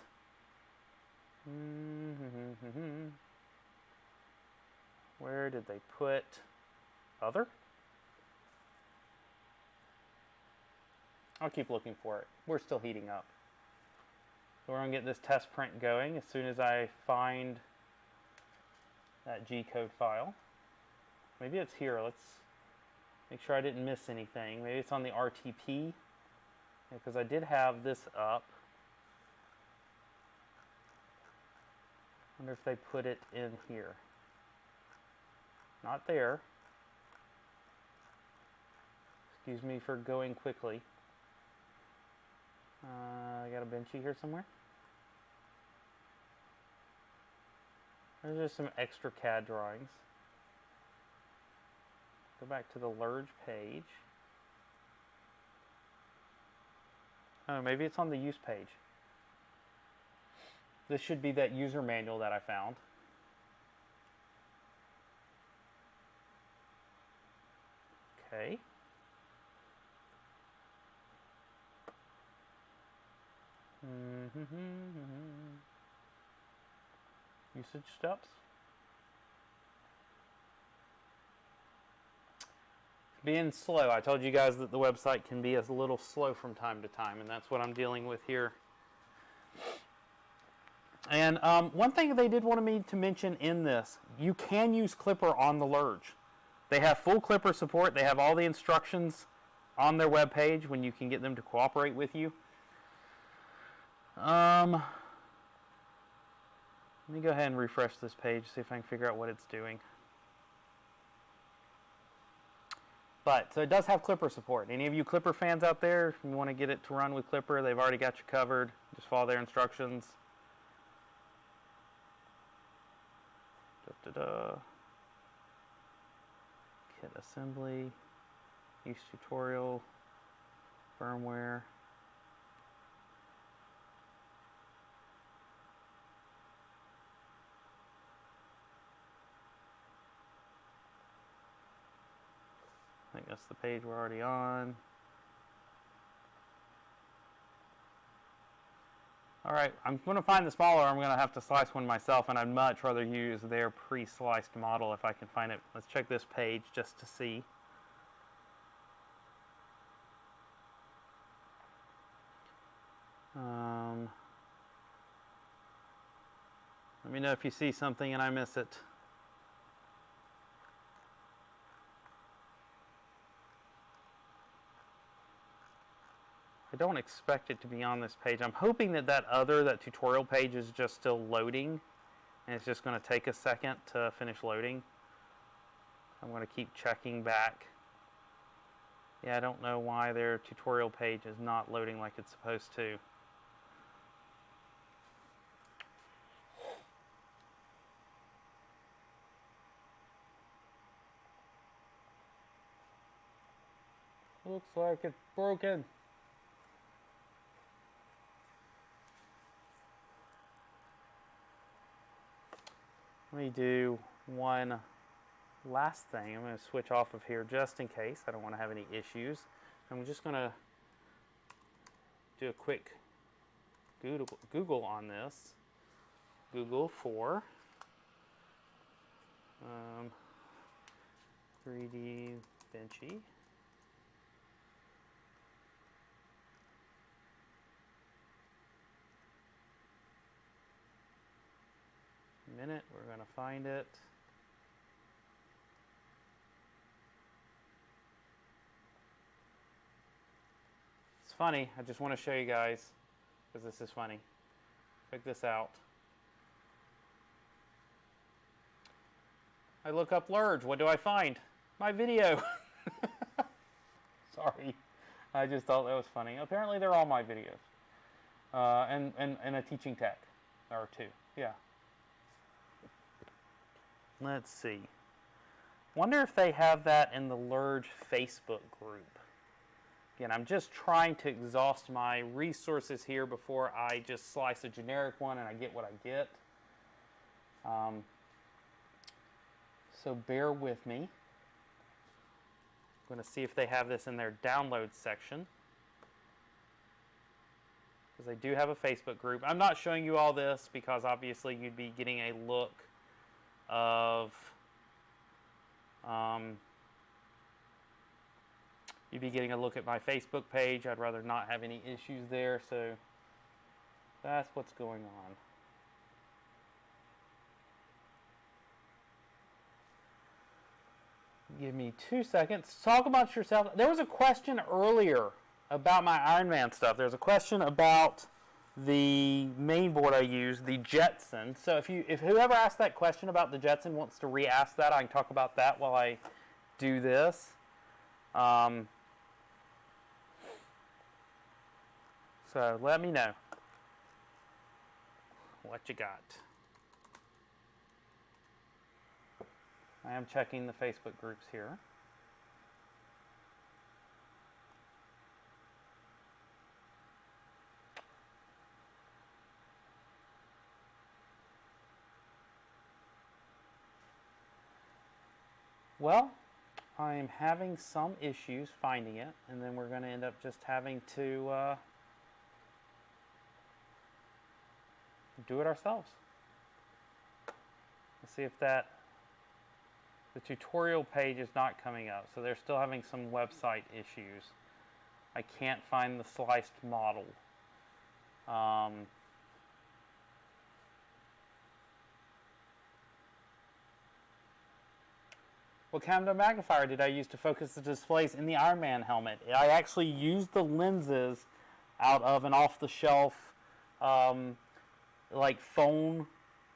A: Where did they put other? I'll keep looking for it. We're still heating up. So we're going to get this test print going as soon as I find that G-code file. Maybe it's here. Let's make sure I didn't miss anything. Maybe it's on the RTP, because I did have this up. Wonder if they put it in here. Not there. Excuse me for going quickly. I got a benchy here somewhere. There's just some extra CAD drawings. Go back to the Lerdge page. Oh, maybe it's on the use page. This should be that user manual that I found. Okay. Usage steps. Being slow. I told you guys that the website can be a little slow from time to time, and that's what I'm dealing with here. And one thing they did want me to mention in this, you can use Clipper on the Lerdge. They have full Clipper support. They have all the instructions on their webpage when you can get them to cooperate with you. Let me go ahead and refresh this page, see if I can figure out what it's doing. But, so it does have Clipper support. Any of you Clipper fans out there, if you want to get it to run with Clipper, they've already got you covered. Just follow their instructions. Kit assembly, use tutorial, firmware. I think that's the page we're already on. Alright, I'm going to find the smaller. I'm going to have to slice one myself, and I'd much rather use their pre-sliced model if I can find it. Let's check this page just to see. Let me know if you see something and I miss it. I don't expect it to be on this page. I'm hoping that that tutorial page is just still loading, and it's just going to take a second to finish loading. I'm going to keep checking back. Yeah, I don't know why their tutorial page is not loading like it's supposed to. Looks like it's broken. Let me do one last thing. I'm going to switch off of here just in case. I don't want to have any issues. I'm just going to do a quick Google on this. Google for 3D Benchy. Minute, we're going to find it. It's funny, I just want to show you guys because this is funny. Check this out. I look up Lerdge, what do I find? My video. Sorry, I just thought that was funny. Apparently they're all my videos. And a teaching tech, or two, yeah. Let's see. Wonder if they have that in the Lerdge Facebook group. Again, I'm just trying to exhaust my resources here before I just slice a generic one and I get what I get. So bear with me. I'm going to see if they have this in their downloads section, because they do have a Facebook group. I'm not showing you all this because obviously you'd be getting a look of you'd be getting a look at my Facebook page. I'd rather not have any issues there, so that's what's going on. Give me 2 seconds. Talk about yourself. There was a question earlier about my Iron Man stuff. There's a question about the main board I use, the Jetson. So if whoever asked that question about the Jetson wants to re-ask that, I can talk about that while I do this. So let me know what you got. I am checking the Facebook groups here. Well, I am having some issues finding it, and then we're going to end up just having to do it ourselves. Let's see if the tutorial page is not coming up, so they're still having some website issues. I can't find the sliced model. What camera magnifier did I use to focus the displays in the Iron Man helmet? I actually used the lenses out of an off-the-shelf like phone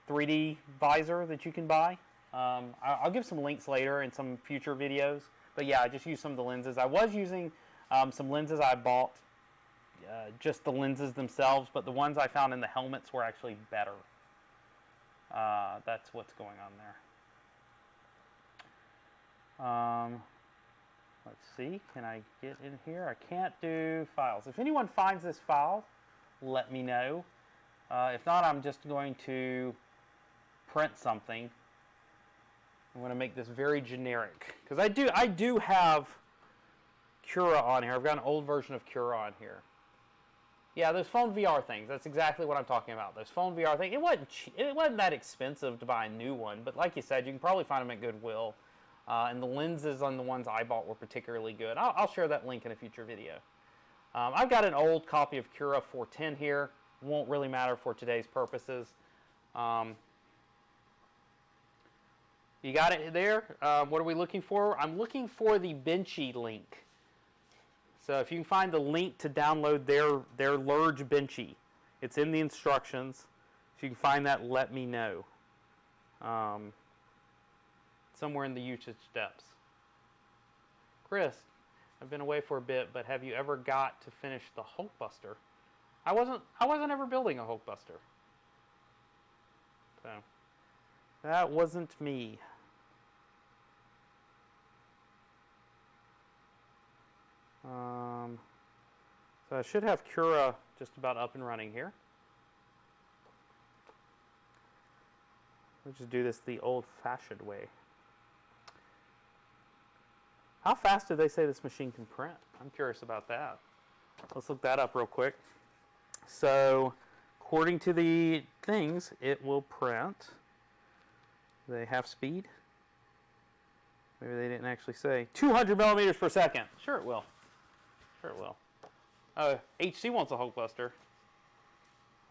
A: 3D visor that you can buy. I'll give some links later in some future videos But yeah, I just used some of the lenses. I was using some lenses I bought, just the lenses themselves, but the ones I found in the helmets were actually better. That's what's going on there. Let's see, can I get in here? I can't do files. If anyone finds this file, let me know. If not, I'm just going to print something. I'm going to make this very generic, because I do have Cura on here. I've got an old version of Cura on here. Yeah, those phone VR things. That's exactly what I'm talking about. Those phone VR things. It wasn't that expensive to buy a new one, but like you said, you can probably find them at Goodwill. And the lenses on the ones I bought were particularly good. I'll share that link in a future video. I've got an old copy of Cura 410 here. Won't really matter for today's purposes. You got it there? What are we looking for? I'm looking for the Benchy link. So if you can find the link to download their Lerdge Benchy, it's in the instructions. If you can find that, let me know. Somewhere in the usage steps. Chris, I've been away for a bit, but have you ever got to finish the Hulkbuster? I wasn't ever building a Hulkbuster. So that wasn't me. So I should have Cura just about up and running here. Let's just do this the old-fashioned way. How fast do they say this machine can print? I'm curious about that. Let's look that up real quick. So, according to the things, it will print. Do they have speed? Maybe they didn't actually say. 200 millimeters per second. Sure it will. Sure it will. HC wants a Hulkbuster.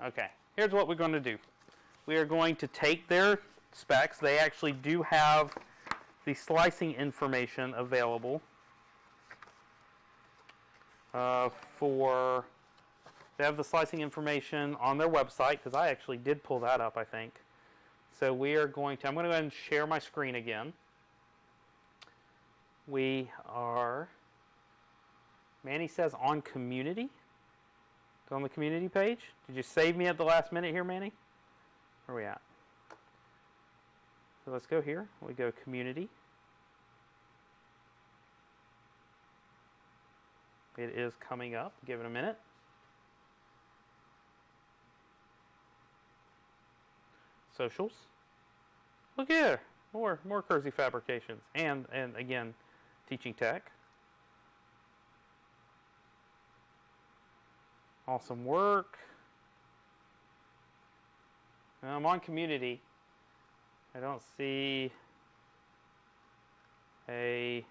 A: Okay, here's what we're going to do. We are going to take their specs. They actually do have the slicing information available they have the slicing information on their website, because I actually did pull that up, I think. So I'm going to go ahead and share my screen again. Manny says on community. It's on the community page. Did you save me at the last minute here, Manny? Where are we at? So let's go here. We go community. It is coming up. Give it a minute. Socials. Look here. More Kersey Fabrications. And again, teaching tech. Awesome work. And I'm on community. I don't see there's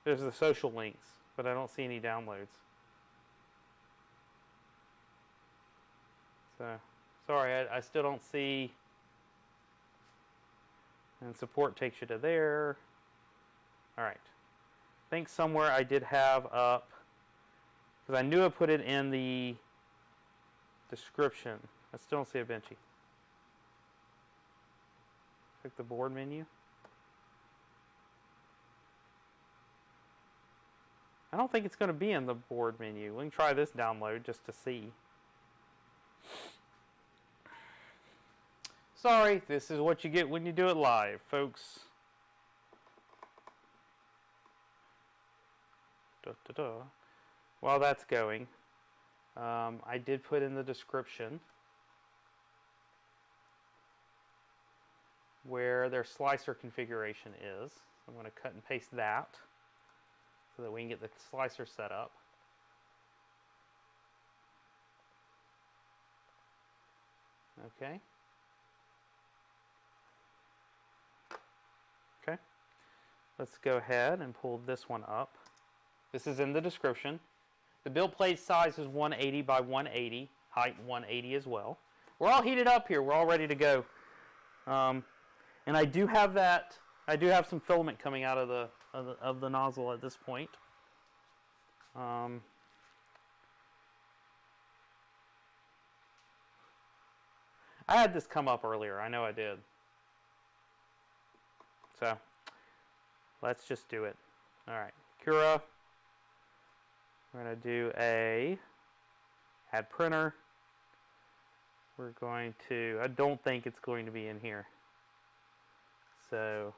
A: the social links, but I don't see any downloads. So, sorry, I still don't see. And support takes you to there. All right. I think somewhere I did have up, because I knew I put it in the description. I still don't see a Benchy. Click the board menu. I don't think it's going to be in the board menu. We can try this download just to see. Sorry, this is what you get when you do it live, folks. While that's going, I did put in the description where their slicer configuration is. I'm going to cut and paste that so that we can get the slicer set up. Okay. Okay. Let's go ahead and pull this one up. This is in the description. The build plate size is 180 by 180, height 180 as well. We're all heated up here. We're all ready to go. And I do have that. I do have some filament coming out of the nozzle at this point. I had this come up earlier. I know I did. So Let's just do it. All right, Cura. We're going to do a add printer. We're going to, I don't think it's going to be in here. So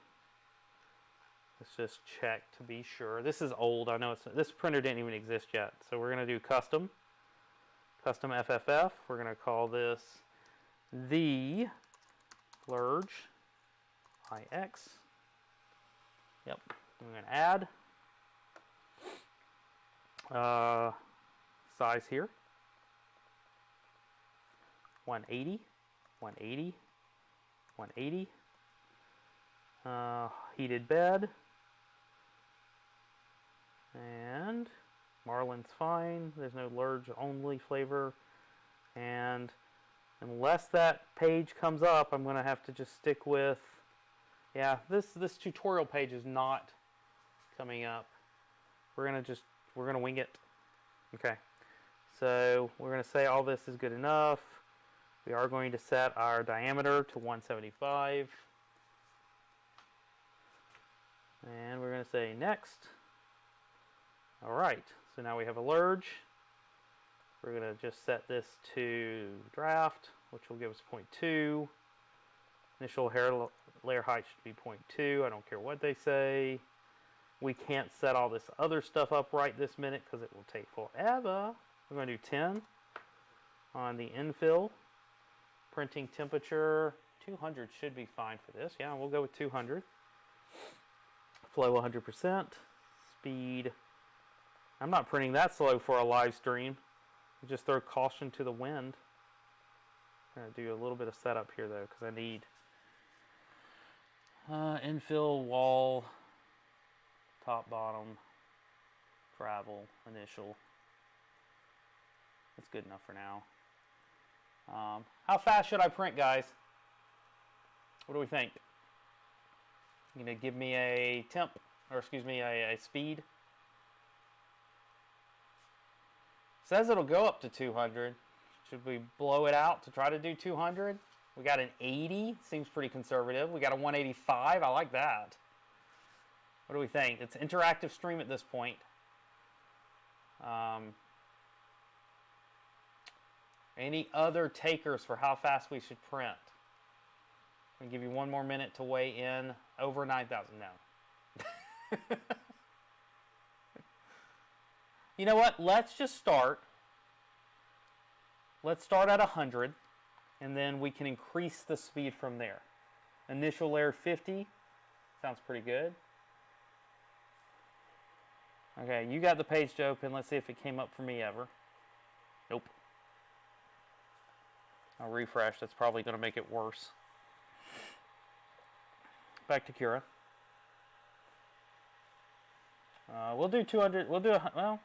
A: let's just check to be sure. This is old. I know this printer didn't even exist yet. So we're going to do custom FFF. We're going to call this the Lerdge IX. Yep. I'm going to add size here. 180, 180, 180. Heated bed. And Marlin's fine. There's no Lerdge only flavor. And unless that page comes up, I'm going to have to just stick with, yeah, this tutorial page is not coming up. We're going to wing it. Okay. So we're going to say all this is good enough. We are going to set our diameter to 175. And we're going to say next. All right, so now we have a Lerdge. We're going to just set this to draft, which will give us 0.2. Initial layer height should be 0.2. I don't care what they say. We can't set all this other stuff up right this minute because it will take forever. We're going to do 10 on the infill. Printing temperature, 200 should be fine for this. Yeah, we'll go with 200. Flow 100%. Speed. I'm not printing that slow for a live stream. Just throw caution to the wind. I'm going to do a little bit of setup here though, because I need infill, wall, top, bottom, travel, initial. That's good enough for now. How fast should I print, guys? What do we think? You gonna give me a temp, or excuse me, a speed? Says it'll go up to 200. Should we blow it out to try to do 200? We got an 80, seems pretty conservative. We got a 185, I like that. What do we think? It's interactive stream at this point. Any other takers for how fast we should print? I'll give you one more minute to weigh in. Over 9,000 now. You know what? Let's just start. Let's start at 100, and then we can increase the speed from there. Initial layer 50. Sounds pretty good. Okay, you got the page to open. Let's see if it came up for me ever. Nope. I'll refresh. That's probably going to make it worse. Back to Cura. We'll do 200. We'll do, well,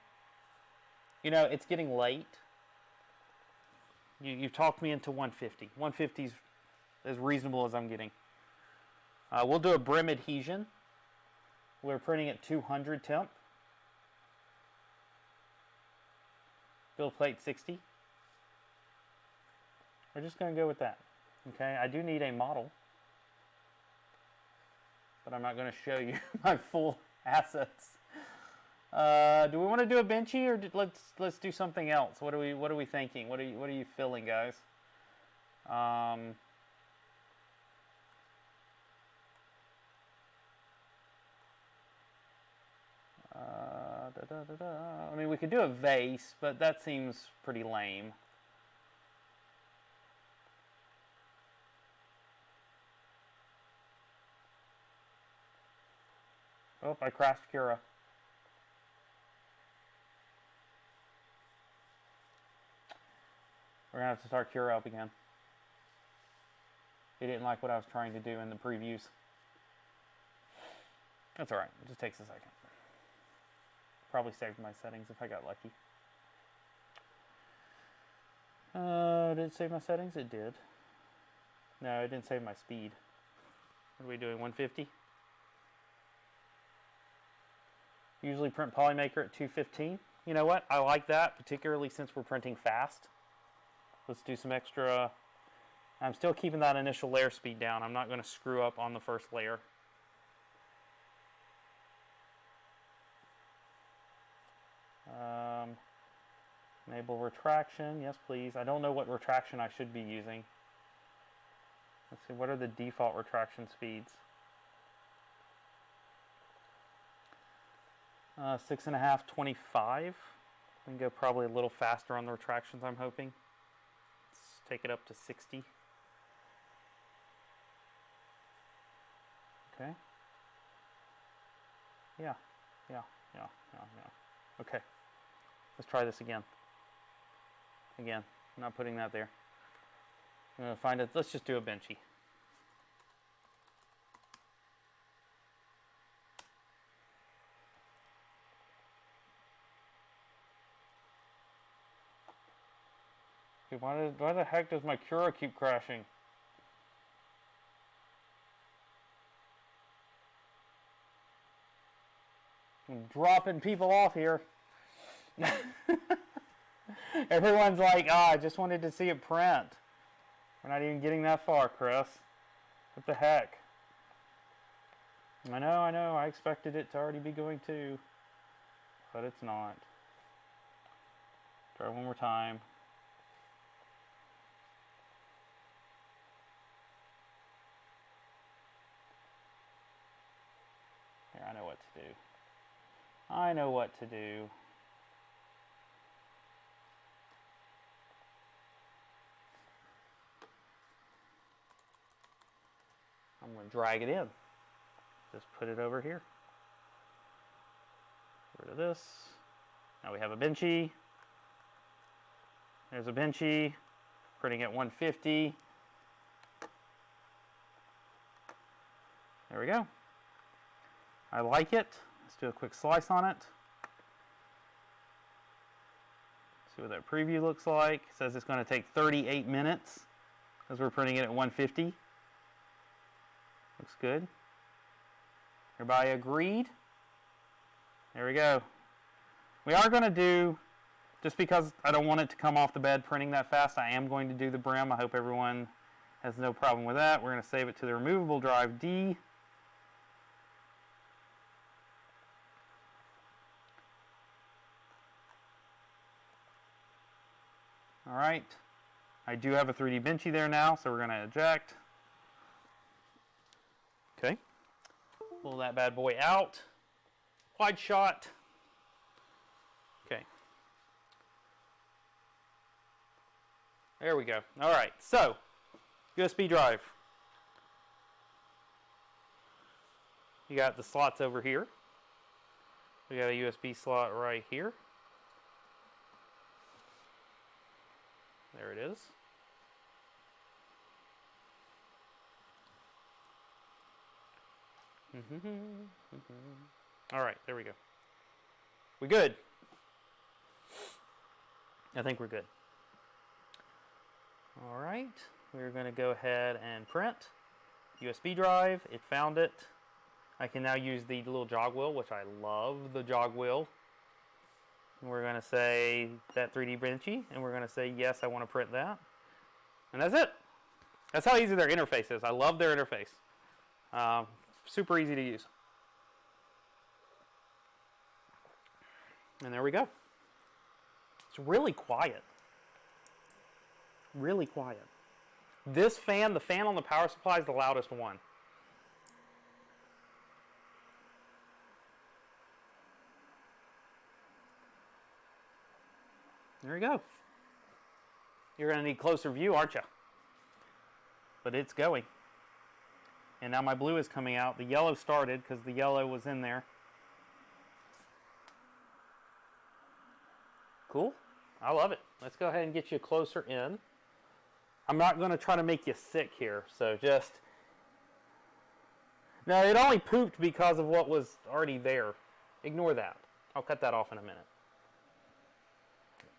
A: you know, it's getting late. You've talked me into 150. 150 is as reasonable as I'm getting. We'll do a brim adhesion. We're printing at 200 temp. Build plate 60. We're just going to go with that. Okay, I do need a model, but I'm not going to show you my full assets. Do we want to do a benchy, or let's do something else? What are we thinking? What are you feeling, guys? I mean, we could do a vase, but that seems pretty lame. Oh, I crashed Cura. We're going to have to start Cura up again. He didn't like what I was trying to do in the previews. That's alright, it just takes a second. Probably saved my settings if I got lucky. Did it save my settings? It did. No, it didn't save my speed. What are we doing, 150? Usually print Polymaker at 215. You know what? I like that, particularly since we're printing fast. Let's do some extra. I'm still keeping that initial layer speed down. I'm not going to screw up on the first layer. Enable retraction. Yes, please. I don't know what retraction I should be using. Let's see, what are the default retraction speeds? 6.5, 25. We can go probably a little faster on the retractions, I'm hoping. Let's take it up to 60. Okay. Yeah. Okay. Let's try this again. Again, I'm not putting that there. I'm going to find it. Let's just do a benchy. Okay, why the heck does my Cura keep crashing? I'm dropping people off here. Everyone's like, I just wanted to see it print. We're not even getting that far, Chris. What the heck? I know. I expected it to already be going too. But it's not. Try one more time. Here, I know what to do. I know what to do. I'm going to drag it in. Just put it over here. Get rid of this. Now we have a benchy. There's a benchy. Printing at 150. There we go. I like it. Let's do a quick slice on it. See what that preview looks like. It says it's going to take 38 minutes because we're printing it at 150. Looks good. Everybody agreed? There we go. We are going to do, just because I don't want it to come off the bed printing that fast, I am going to do the brim. I hope everyone has no problem with that. We're going to save it to the removable drive D. All right. I do have a 3D benchy there now, so we're going to eject. Okay. Pull that bad boy out. Wide shot. Okay. There we go. All right. So, USB drive. You got the slots over here. We got a USB slot right here. There it is. All right, there we go. We good? I think we're good. All right, we're going to go ahead and print. USB drive, it found it. I can now use the little jog wheel, which I love the jog wheel. And we're going to say that 3D benchy, and we're going to say, yes, I want to print that. And that's it. That's how easy their interface is. I love their interface. Super easy to use. And there we go. It's really quiet. Really quiet. This fan, the fan on the power supply, is the loudest one. There you go. You're going to need closer view, aren't you? But it's going. And now my blue is coming out. The yellow started because the yellow was in there. Cool. I love it. Let's go ahead and get you closer in. I'm not going to try to make you sick here, so just... No, it only pooped because of what was already there. Ignore that. I'll cut that off in a minute.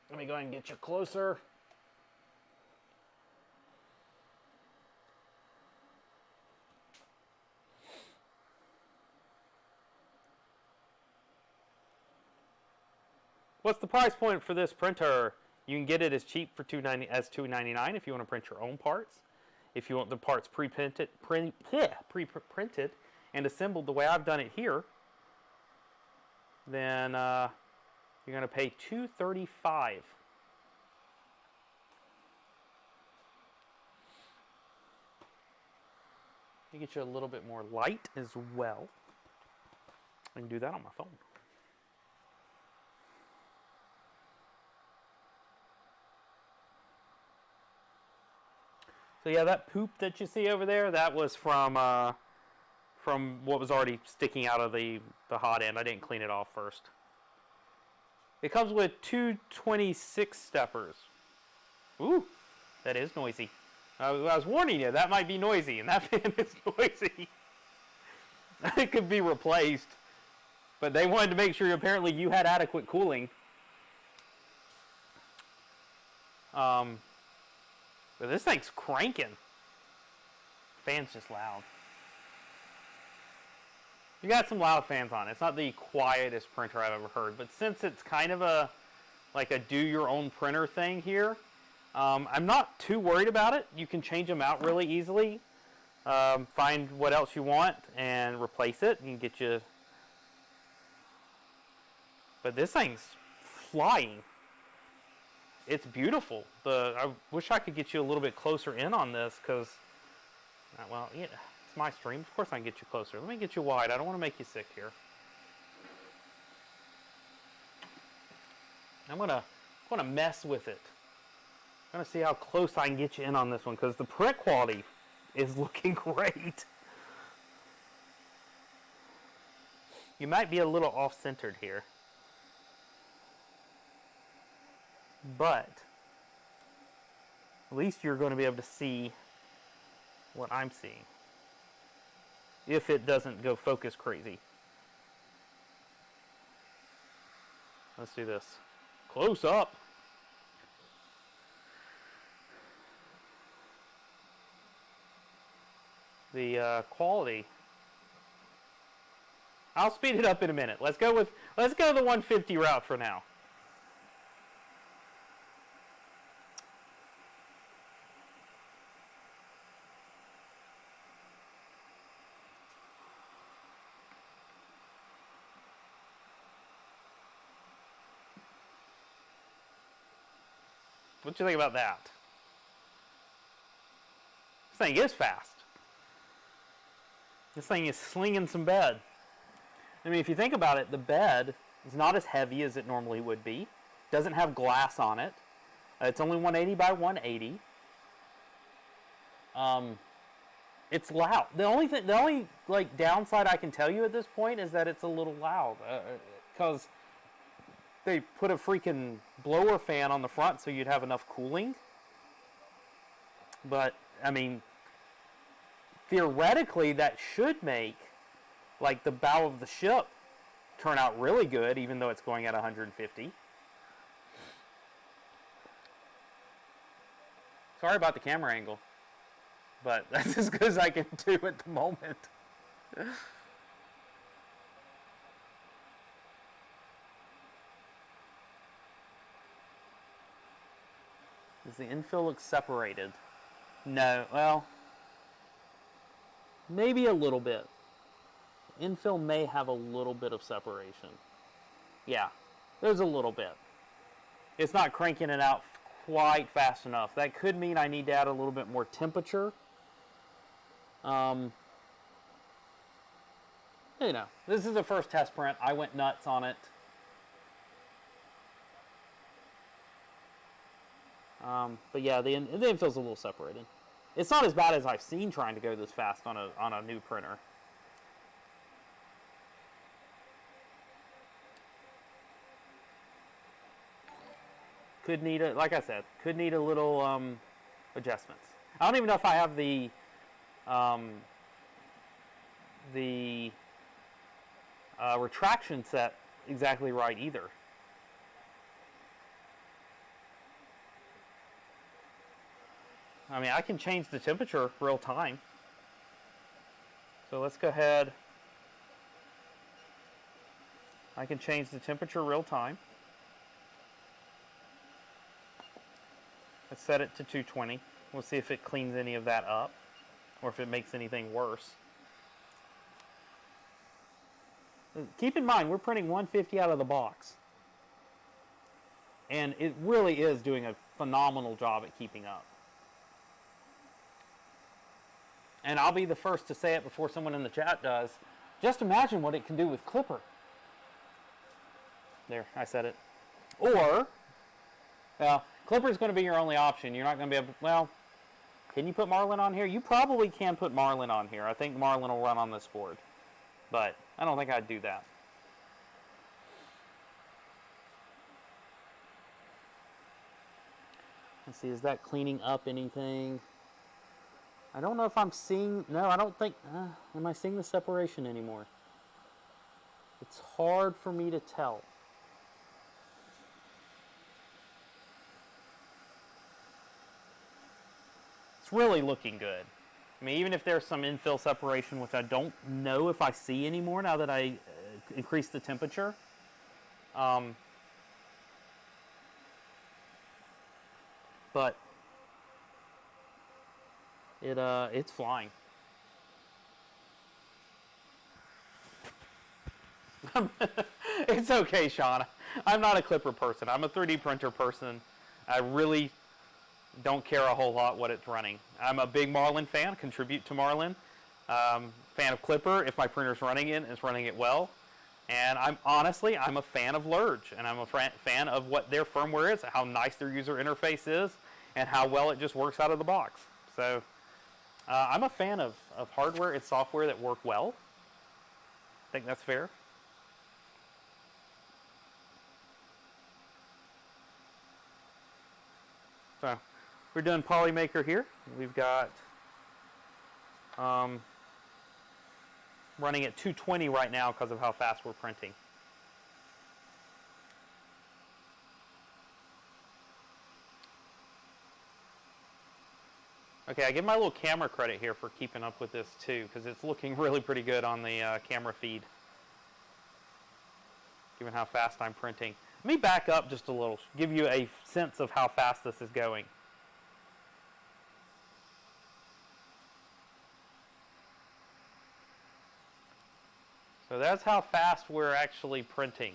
A: Let me go ahead and get you closer. What's the price point for this printer? You can get it as cheap for $299 if you want to print your own parts. If you want the parts pre-printed and assembled the way I've done it here, then you're going to pay $235. to get you a little bit more light as well. I can do that on my phone. So yeah, that poop that you see over there, that was from what was already sticking out of the hot end. I didn't clean it off first. It comes with 226 steppers. Ooh, that is noisy. I was warning you, that might be noisy, and that fan is noisy. It could be replaced, but they wanted to make sure apparently you had adequate cooling. But this thing's cranking. Fan's just loud. You got some loud fans on it. It's not the quietest printer I've ever heard, but since it's kind of a do-your-own printer thing here, I'm not too worried about it. You can change them out really easily. Find what else you want and replace it and get you. But this thing's flying. It's beautiful. I wish I could get you a little bit closer in on this because, well, yeah, it's my stream. Of course I can get you closer. Let me get you wide. I don't want to make you sick here. I'm gonna mess with it. I'm gonna see how close I can get you in on this one because the print quality is looking great. You might be a little off-centered here, but at least you're going to be able to see what I'm seeing if it doesn't go focus crazy. Let's do this close up. The quality. I'll speed it up in a minute. Let's go the 150 route for now. What do you think about that? This thing is fast. This thing is slinging some bed. I mean, if you think about it, the bed is not as heavy as it normally would be. Doesn't have glass on it. It's only 180 by 180. It's loud. The only like downside I can tell you at this point is that it's a little loud because they put a freaking blower fan on the front so you'd have enough cooling. But I mean, theoretically, that should make like the bow of the ship turn out really good, even though it's going at 150. Sorry about the camera angle, but that's as good as I can do at the moment. Does the infill look separated? No, well, maybe a little bit. Infill may have a little bit of separation. Yeah, there's a little bit. It's not cranking it out quite fast enough. That could mean I need to add a little bit more temperature. You know, this is the first test print. I went nuts on it. But yeah, the infill's a little separated. It's not as bad as I've seen trying to go this fast on a new printer. Could need like I said, could need a little adjustments. I don't even know if I have the retraction set exactly right either. I mean, I can change the temperature real time. So let's go ahead. I can change the temperature real time. Let's set it to 220. We'll see if it cleans any of that up or if it makes anything worse. Keep in mind, we're printing 150 out of the box. And it really is doing a phenomenal job at keeping up. And I'll be the first to say it before someone in the chat does. Just imagine what it can do with Clipper. There, I said it. Or, well, Clipper's going to be your only option. You're not going to be able to, well, can you put Marlin on here? You probably can put Marlin on here. I think Marlin will run on this board. But I don't think I'd do that. Let's see, is that cleaning up anything? I don't know if I'm seeing, no, I don't think, am I seeing the separation anymore? It's hard for me to tell. It's really looking good. I mean, even if there's some infill separation, which I don't know if I see anymore now that I increased the temperature. But it's flying. It's okay, Sean. I'm not a Clipper person. I'm a 3D printer person. I really don't care a whole lot what it's running. I'm a big Marlin fan, contribute to Marlin. Fan of Clipper if my printer's running it, it's running it well. And I'm a fan of Lerdge, and I'm a fan of what their firmware is, how nice their user interface is, and how well it just works out of the box. So I'm a fan of hardware and software that work well. I think that's fair. So we're doing Polymaker here. We've got running at 220 right now because of how fast we're printing. Okay, I give my little camera credit here for keeping up with this too, because it's looking really pretty good on the camera feed, given how fast I'm printing. Let me back up just a little, give you a sense of how fast this is going. So that's how fast we're actually printing.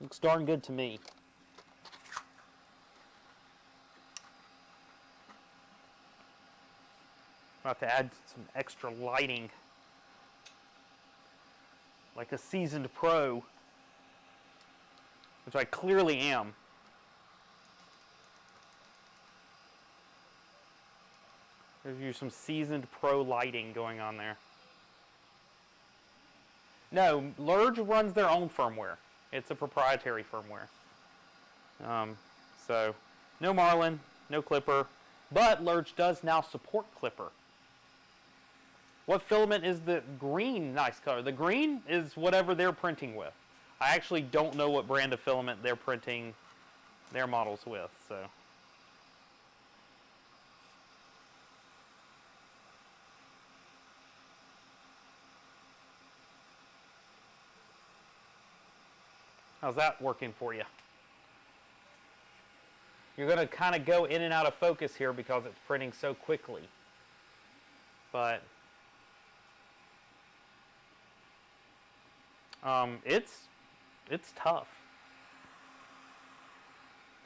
A: Looks darn good to me. About to add some extra lighting, like a seasoned pro, which I clearly am. There's some seasoned pro lighting going on there. No, Lerdge runs their own firmware. It's a proprietary firmware. So, no Marlin, no Clipper, but Lerdge does now support Clipper. What filament is the green nice color? The green is whatever they're printing with. I actually don't know what brand of filament they're printing their models with, so. How's that working for you? You're going to kind of go in and out of focus here because it's printing so quickly. But it's tough.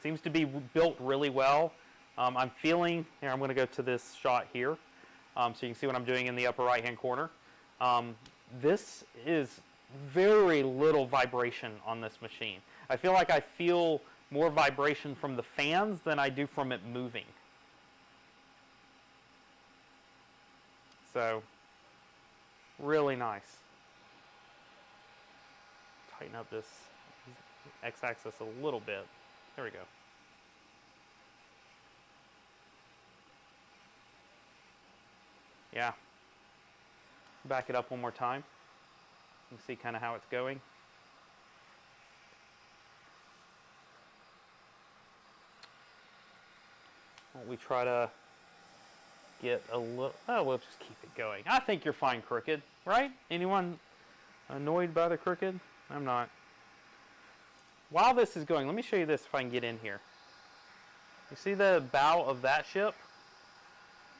A: Seems to be built really well. I'm feeling, here I'm going to go to this shot here so you can see what I'm doing in the upper right hand corner. This is very little vibration on this machine. I feel like I feel more vibration from the fans than I do from it moving. So, really nice. Tighten up this x-axis a little bit. There we go. Yeah. Back it up one more time. You can see kind of how it's going. We try to get a little, oh, we'll just keep it going. I think you're fine, crooked, right? Anyone annoyed by the crooked? I'm not. While this is going, let me show you this if I can get in here. You see the bow of that ship?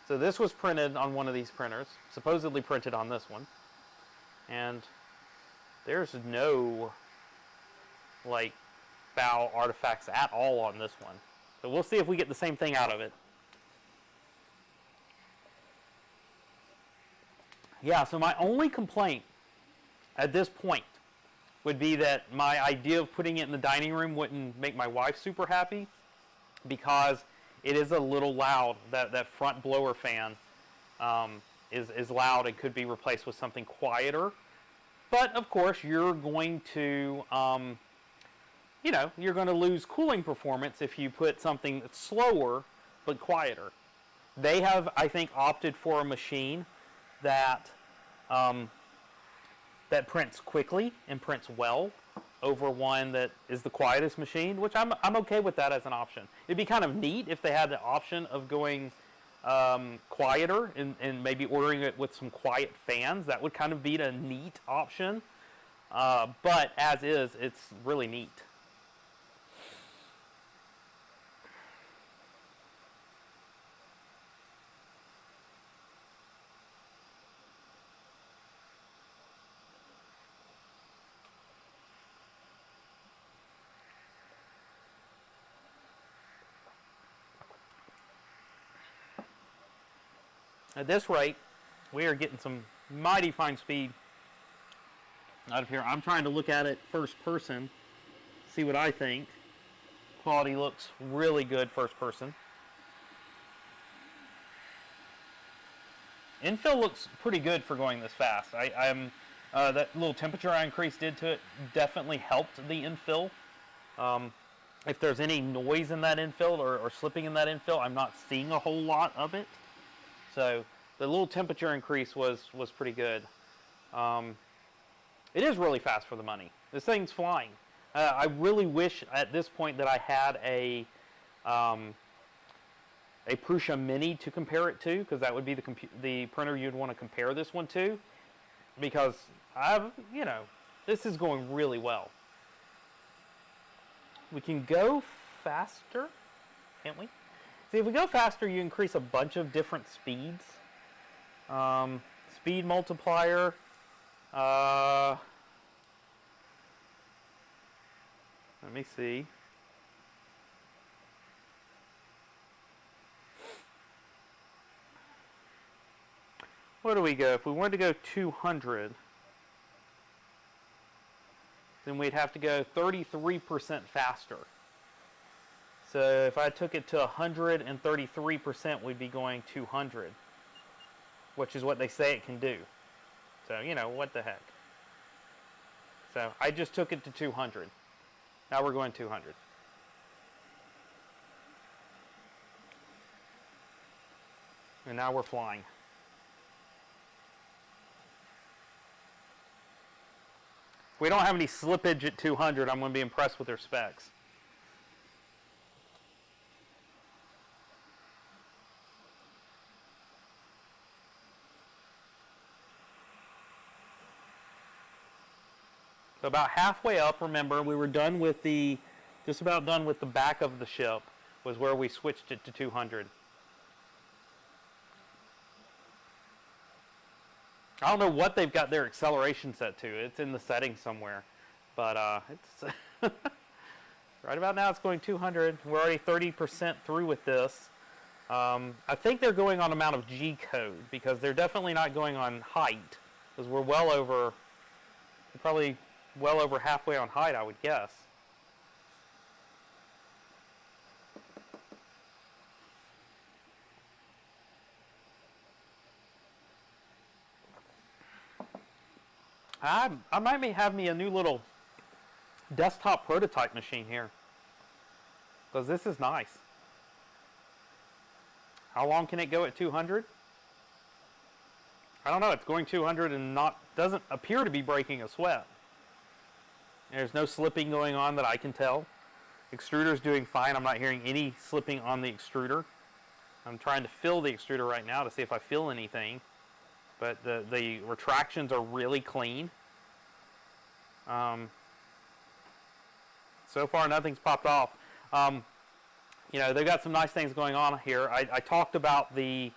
A: So this was printed on one of these printers, supposedly printed on this one. And there's no, like, bow artifacts at all on this one. So we'll see if we get the same thing out of it. Yeah, so my only complaint at this point would be that my idea of putting it in the dining room wouldn't make my wife super happy, because it is a little loud. That front blower fan is loud and could be replaced with something quieter. But of course, you're going to, you're going to lose cooling performance if you put something that's slower but quieter. They have, I think, opted for a machine that that prints quickly and prints well over one that is the quietest machine, which I'm okay with that as an option. It'd be kind of neat if they had the option of going quieter and maybe ordering it with some quiet fans. That would kind of be a neat option. But as is, it's really neat. At this rate, we are getting some mighty fine speed out of here. I'm trying to look at it first person, see what I think. Quality looks really good first person. Infill looks pretty good for going this fast. That little temperature I increased did to it definitely helped the infill. If there's any noise in that infill or slipping in that infill, I'm not seeing a whole lot of it. So the little temperature increase was pretty good. It is really fast for the money. This thing's flying. I really wish at this point that I had a Prusa Mini to compare it to, because that would be the printer you'd want to compare this one to. Because this is going really well. We can go faster, can't we? See, if we go faster, you increase a bunch of different speeds. Speed multiplier. Let me see. Where do we go? If we wanted to go 200, then we'd have to go 33% faster. So if I took it to 133%, we'd be going 200, which is what they say it can do. So, what the heck. So I just took it to 200. Now we're going 200. And now we're flying. If we don't have any slippage at 200, I'm going to be impressed with their specs. So about halfway up, remember, we were done with just about done with the back of the ship, was where we switched it to 200. I don't know what they've got their acceleration set to. It's in the settings somewhere. But it's right about now it's going 200. We're already 30% through with this. I think they're going on amount of G code, because they're definitely not going on height, because we're probably well over halfway on height, I would guess. I might have me a new little desktop prototype machine here, because this is nice. How long can it go at 200? I don't know. It's going 200 and doesn't appear to be breaking a sweat. There's no slipping going on that I can tell. Extruder's doing fine. I'm not hearing any slipping on the extruder. I'm trying to fill the extruder right now to see if I feel anything. But the retractions are really clean. So far, nothing's popped off. They've got some nice things going on here. I talked about the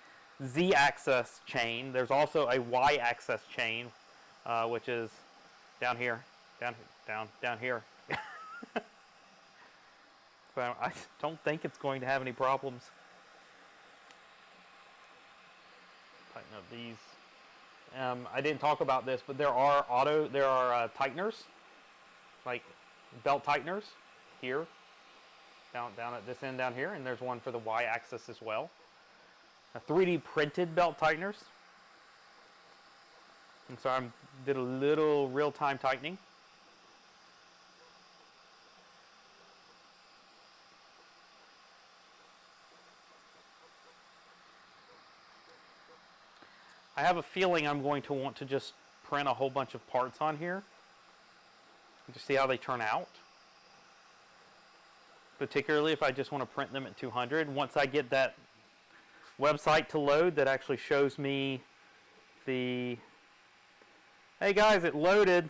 A: Z-axis chain. There's also a Y-axis chain, which is down here, down here. So I don't think it's going to have any problems. Tighten up these I didn't talk about this, but there are tighteners, like belt tighteners here, down at this end down here, and there's one for the Y-axis as well. 3D printed belt tighteners. And so I did a little real-time tightening. I have a feeling I'm going to want to just print a whole bunch of parts on here and just see how they turn out. Particularly if I just want to print them at 200. Once I get that website to load that actually shows me the... Hey guys, it loaded.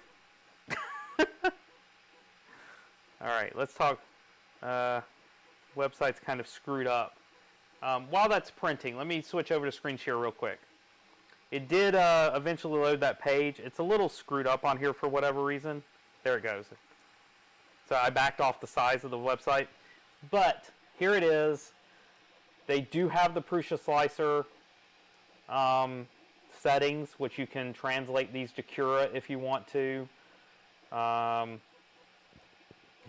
A: Alright, let's talk. Website's kind of screwed up. While that's printing, let me switch over to screen share real quick. It did eventually load that page. It's a little screwed up on here for whatever reason. There it goes. So I backed off the size of the website. But here it is. They do have the Prusa slicer settings, which you can translate these to Cura if you want to.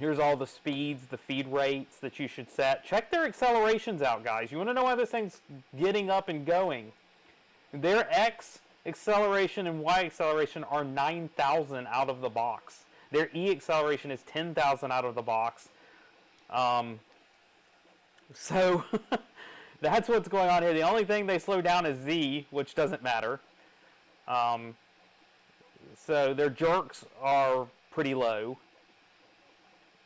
A: Here's all the speeds, the feed rates that you should set. Check their accelerations out, guys. You want to know why this thing's getting up and going. Their X acceleration and Y acceleration are 9,000 out of the box. Their E acceleration is 10,000 out of the box. So that's what's going on here. The only thing they slow down is Z, which doesn't matter. So their jerks are pretty low.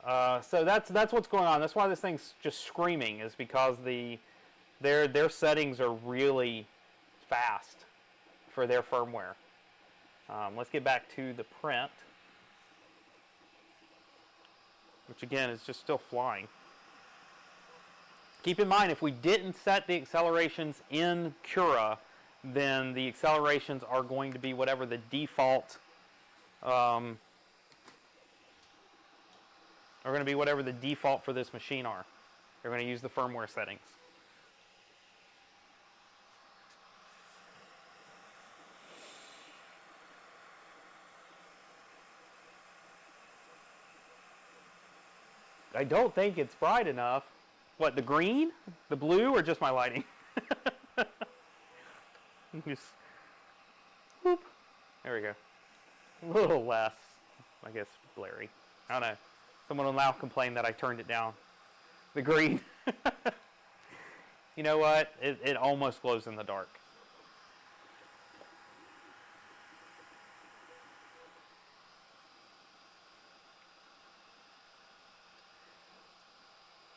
A: So that's what's going on. That's why this thing's just screaming, is because their settings are really fast for their firmware. Let's get back to the print, which again is just still flying. Keep in mind, if we didn't set the accelerations in Cura, then the accelerations are going to be whatever the default for this machine are. They're going to use the firmware settings. I don't think it's bright enough. What, the green, the blue, or just my lighting? Just, whoop. There we go. A little less, I guess, blurry. I don't know. Someone will now complain that I turned it down. The green. You know what? It almost glows in the dark.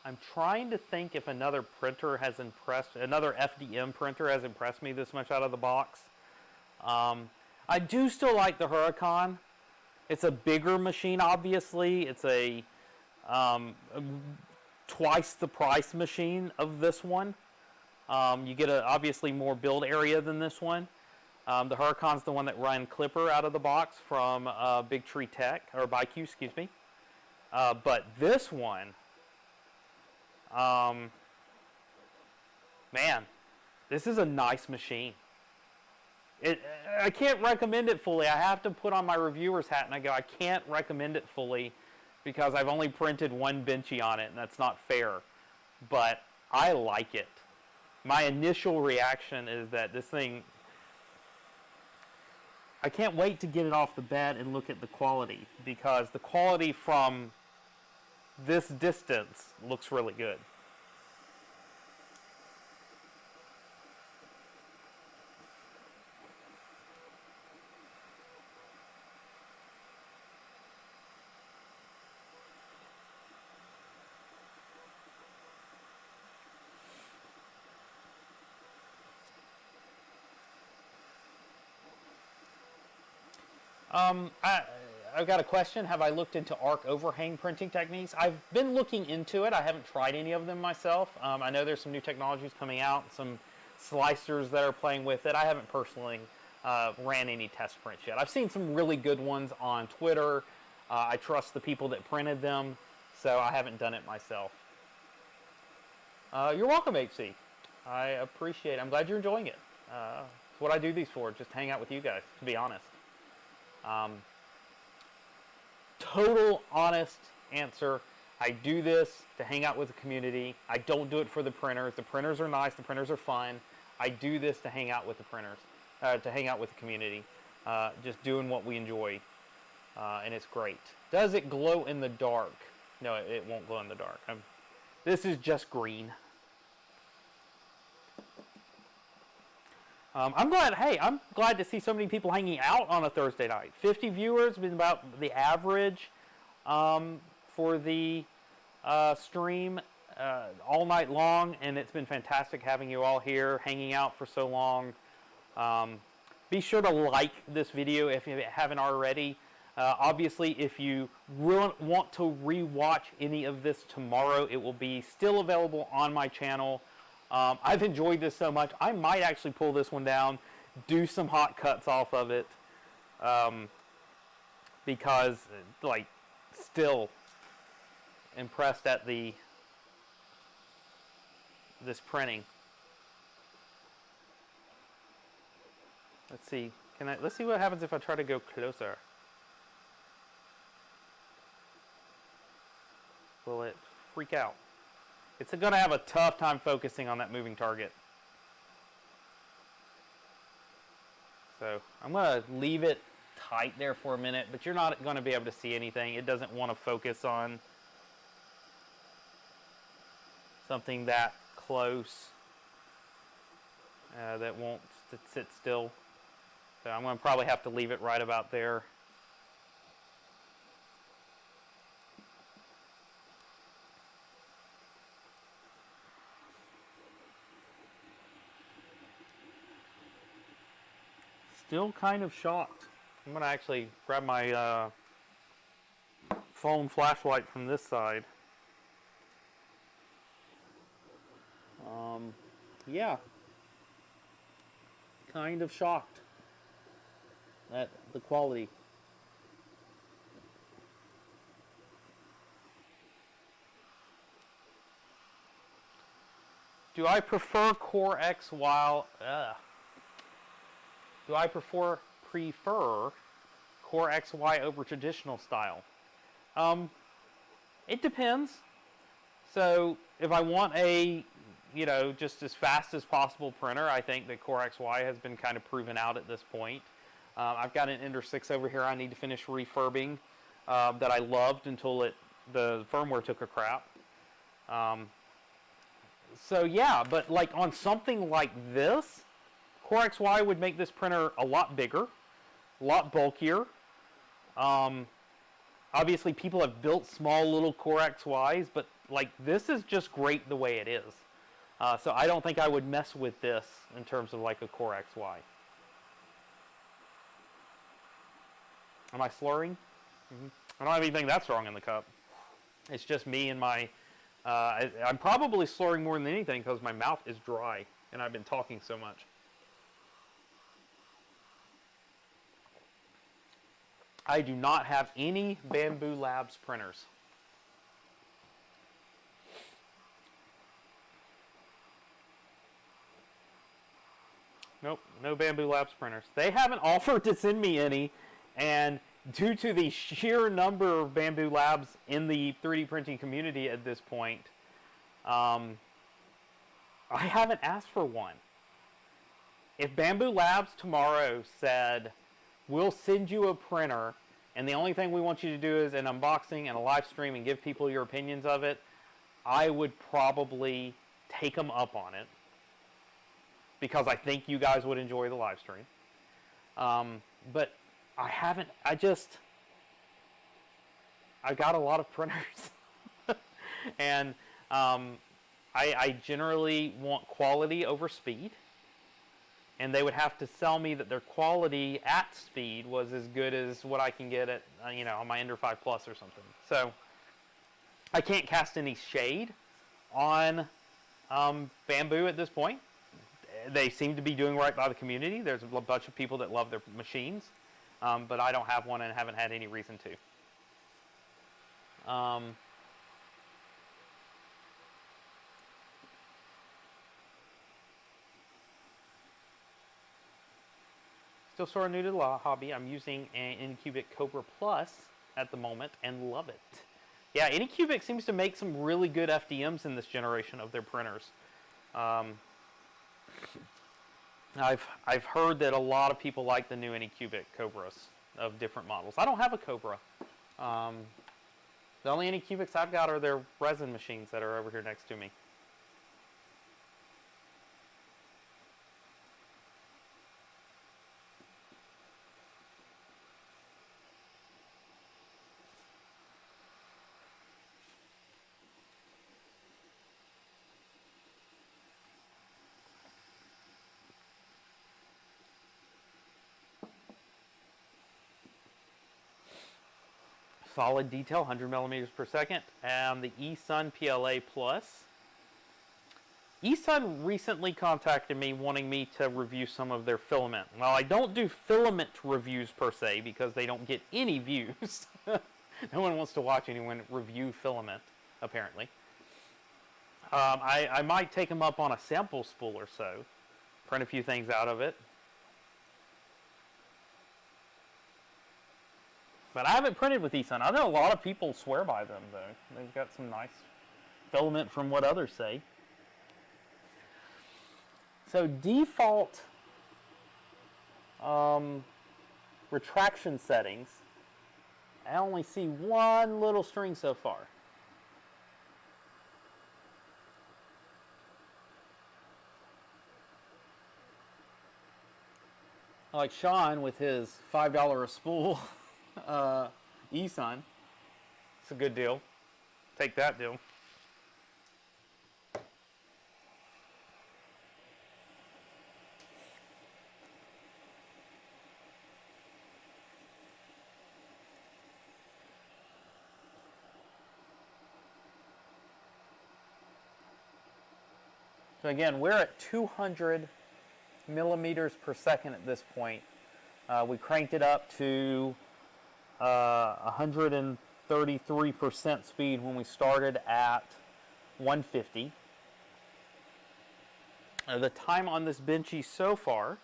A: I'm trying to think if another FDM printer has impressed me this much out of the box. I do still like the Huracan. It's a bigger machine, obviously. It's a twice the price machine of this one. You get obviously more build area than this one. The Huracan's the one that ran Clipper out of the box from Big Tree Tech, or ByQ, excuse me. But this one, man, this is a nice machine. I can't recommend it fully. I have to put on my reviewer's hat and I go, I can't recommend it fully because I've only printed one benchy on it, and that's not fair. But I like it. My initial reaction is that this thing, I can't wait to get it off the bed and look at the quality, because the quality from this distance looks really good. I've got a question. Have I looked into arc overhang printing techniques? I've been looking into it. I haven't tried any of them myself. I know there's some new technologies coming out, some slicers that are playing with it. I haven't personally ran any test prints yet. I've seen some really good ones on Twitter. I trust the people that printed them, so I haven't done it myself. You're welcome, HC. I appreciate it. I'm glad you're enjoying it. That's what I do these for, just hang out with you guys, to be honest. Total honest answer. I do this to hang out with the community. I don't do it for the printers. The printers are nice. The printers are fun. I do this to hang out with the printers, to hang out with the community. Just doing what we enjoy, and it's great. Does it glow in the dark? No, it won't glow in the dark. This is just green. I'm glad to see so many people hanging out on a Thursday night. 50 viewers, been about the average for the stream all night long, and it's been fantastic having you all here, hanging out for so long. Be sure to like this video if you haven't already. Obviously, if you want to re-watch any of this tomorrow, it will be still available on my channel. I've enjoyed this so much, I might actually pull this one down, do some hot cuts off of it, because, like, still impressed at this printing. Let's see. Let's see what happens if I try to go closer. Will it freak out? It's going to have a tough time focusing on that moving target. So I'm going to leave it tight there for a minute, but you're not going to be able to see anything. It doesn't want to focus on something that close that won't sit still. So I'm going to probably have to leave it right about there. Still kind of shocked. I'm going to actually grab my phone flashlight from this side. Yeah. Kind of shocked at the quality. Do I prefer Core X while... Do I prefer Core XY over traditional style? It depends. So if I want a, just as fast as possible printer, I think that Core XY has been kind of proven out at this point. I've got an Ender 6 over here I need to finish refurbing that I loved until the firmware took a crap. So yeah, but like on something like this, Core XY would make this printer a lot bigger, a lot bulkier. Obviously, people have built small little Core XYs, but like this is just great the way it is. So I don't think I would mess with this in terms of like a Core XY. Am I slurring? I don't have anything that's wrong in the cup. It's just me and my... I'm probably slurring more than anything because my mouth is dry and I've been talking so much. I do not have any Bamboo Labs printers. Nope, no Bamboo Labs printers. They haven't offered to send me any, and due to the sheer number of Bamboo Labs in the 3D printing community at this point, I haven't asked for one. If Bamboo Labs tomorrow said, we'll send you a printer, and the only thing we want you to do is an unboxing and a live stream and give people your opinions of it, I would probably take them up on it because I think you guys would enjoy the live stream. But I haven't, I've got a lot of printers. And I generally want quality over speed. And they would have to sell me that their quality at speed was as good as what I can get at, on my Ender 5 Plus or something. So I can't cast any shade on Bamboo at this point. They seem to be doing right by the community. There's a bunch of people that love their machines, but I don't have one and haven't had any reason to. still sort of new to the hobby. I'm using an Anycubic Cobra Plus at the moment and love it. Yeah, Anycubic seems to make some really good FDMs in this generation of their printers. I've heard that a lot of people like the new Anycubic Cobras of different models. I don't have a Cobra. The only Anycubics I've got are their resin machines that are over here next to me. Solid detail, 100 millimeters per second, and the eSun PLA Plus. eSun recently contacted me wanting me to review some of their filament. Well, I don't do filament reviews per se because they don't get any views. No one wants to watch anyone review filament, apparently. I might take them up on a sample spool or so, print a few things out of it. But I haven't printed with eSun. I know a lot of people swear by them, though. They've got some nice filament from what others say. So default retraction settings, I only see one little string so far. Like Sean with his $5 a spool eSun. It's a good deal. Take that deal. So again, we're at 200 millimeters per second at this point. We cranked it up to 133% speed when we started at 150. The time on this Benchy so far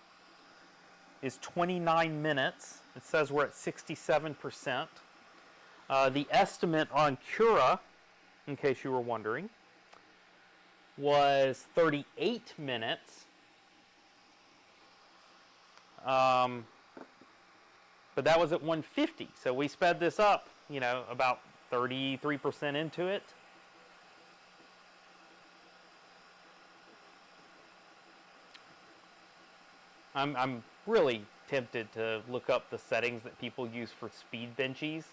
A: is 29 minutes. It says we're at 67%. The estimate on Cura, in case you were wondering, was 38 minutes. But that was at 150, so we sped this up, you know, about 33% into it. I'm really tempted to look up the settings that people use for speed benchies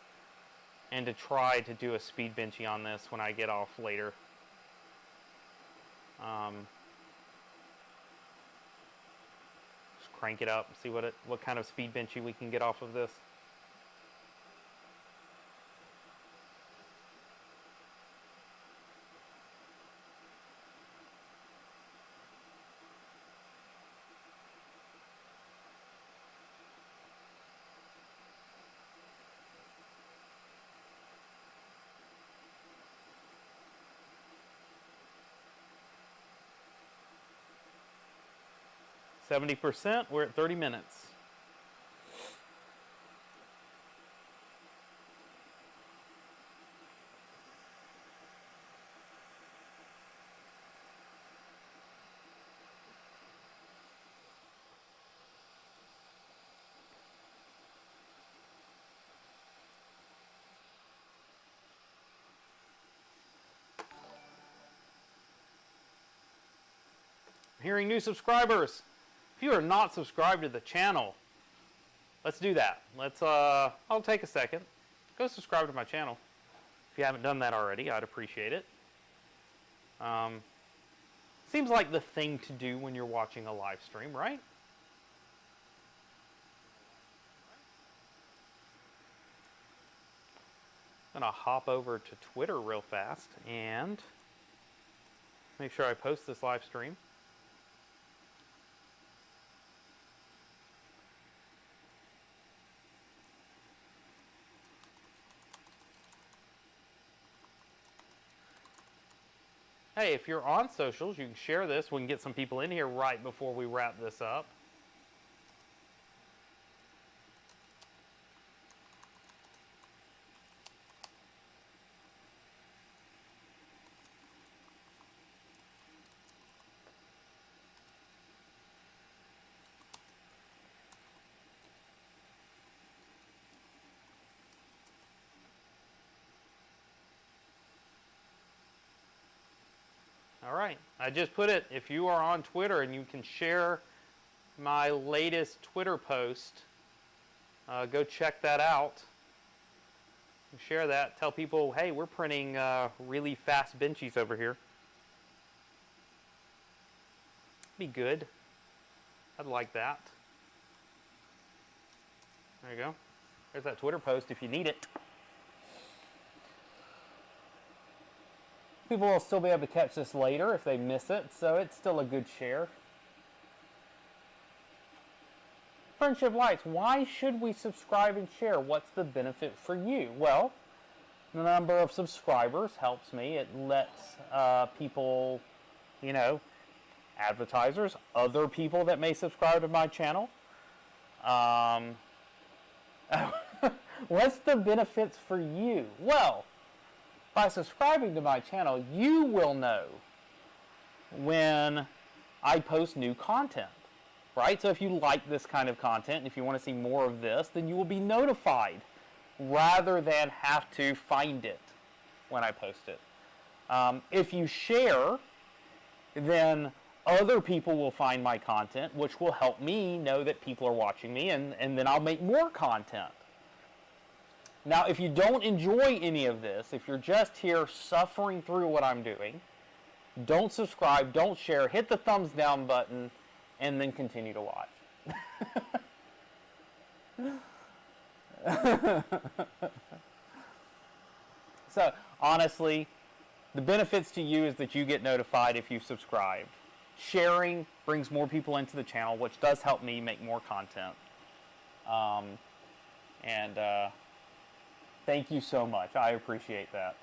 A: and to try to do a speed benchy on this when I get off later. Crank it up, see what kind of speed benchy we can get off of this. %, we're at 30 minutes. Hearing new subscribers. If you are not subscribed to the channel, let's do that. I'll take a second. Go subscribe to my channel. If you haven't done that already, I'd appreciate it. Seems like the thing to do when you're watching a live stream, right? I'm gonna hop over to Twitter real fast and make sure I post this live stream. Hey, if you're on socials, you can share this. We can get some people in here right before we wrap this up. All right. I just put it, if you are on Twitter and you can share my latest Twitter post, go check that out. Share that. Tell people, hey, we're printing really fast benchies over here. Be good. I'd like that. There you go. There's that Twitter post if you need it. People will still be able to catch this later if they miss it, so it's still a good share. Friendship Lights, why should we subscribe and share? What's the benefit for you? Well, the number of subscribers helps me. It lets people, you know, advertisers, other people that may subscribe to my channel. What's the benefits for you? Well, by subscribing to my channel, you will know when I post new content, right? So if you like this kind of content, and if you want to see more of this, then you will be notified rather than have to find it when I post it. If you share, then other people will find my content, which will help me know that people are watching me, and then I'll make more content. Now, if you don't enjoy any of this, if you're just here suffering through what I'm doing, don't subscribe, don't share, hit the thumbs down button, and then continue to watch. So, honestly, the benefits to you is that you get notified if you subscribe. Sharing brings more people into the channel, which does help me make more content. Thank you so much. I appreciate that.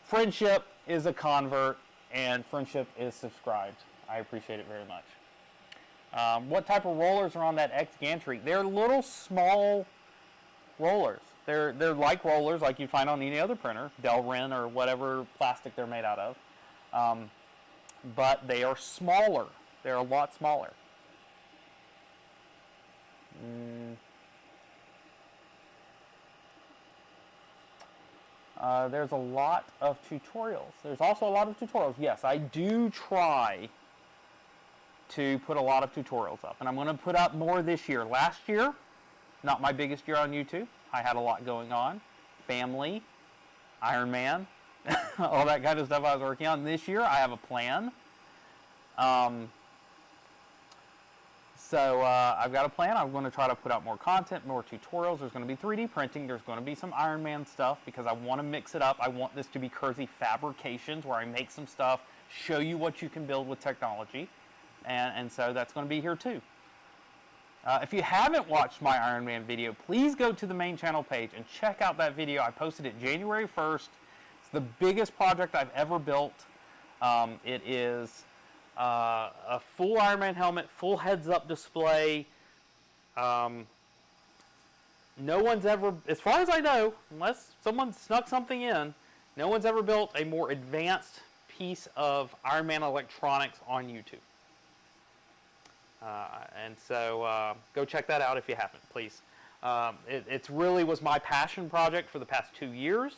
A: Friendship is a convert, and Friendship is subscribed. I appreciate it very much. What type of rollers are on that X gantry? They're little small rollers. They're like rollers like you'd find on any other printer, Delrin or whatever plastic they're made out of. But they are smaller. They're a lot smaller. There's a lot of tutorials. There's also a lot of tutorials. Yes, I do try to put a lot of tutorials up. And I'm going to put up more this year. Last year, not my biggest year on YouTube. I had a lot going on. Family, Iron Man, all that kind of stuff I was working on. This year, I have a plan. So I've got a plan. I'm going to try to put out more content, more tutorials. There's going to be 3D printing. There's going to be some Iron Man stuff because I want to mix it up. I want this to be Kersey Fabrications where I make some stuff, show you what you can build with technology. And so that's going to be here too. If you haven't watched my Iron Man video, please go to the main channel page and check out that video. I posted it January 1st. It's the biggest project I've ever built. It is a full Iron Man helmet, full heads-up display. No one's ever, as far as I know, unless someone snuck something in, no one's ever built a more advanced piece of Iron Man electronics on YouTube. And so go check that out if you haven't, please. It really was my passion project for the past 2 years.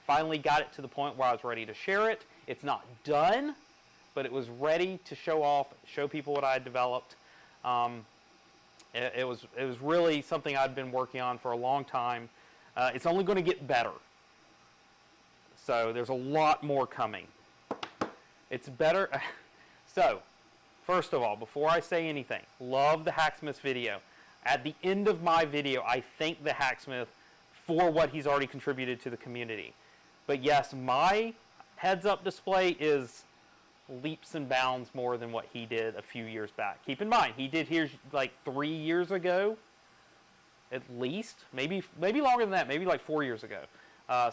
A: Finally got it to the point where I was ready to share it. It's not done, but it was ready to show off, show people what I had developed. It was really something I'd been working on for a long time. It's only going to get better. So there's a lot more coming. It's better. So, first of all, before I say anything, love the Hacksmith video. At the end of my video, I thank the Hacksmith for what he's already contributed to the community. But yes, my heads-up display is leaps and bounds more than what he did a few years back. Keep in mind, he did his like 3 years ago, at least. Maybe longer than that, maybe like 4 years ago.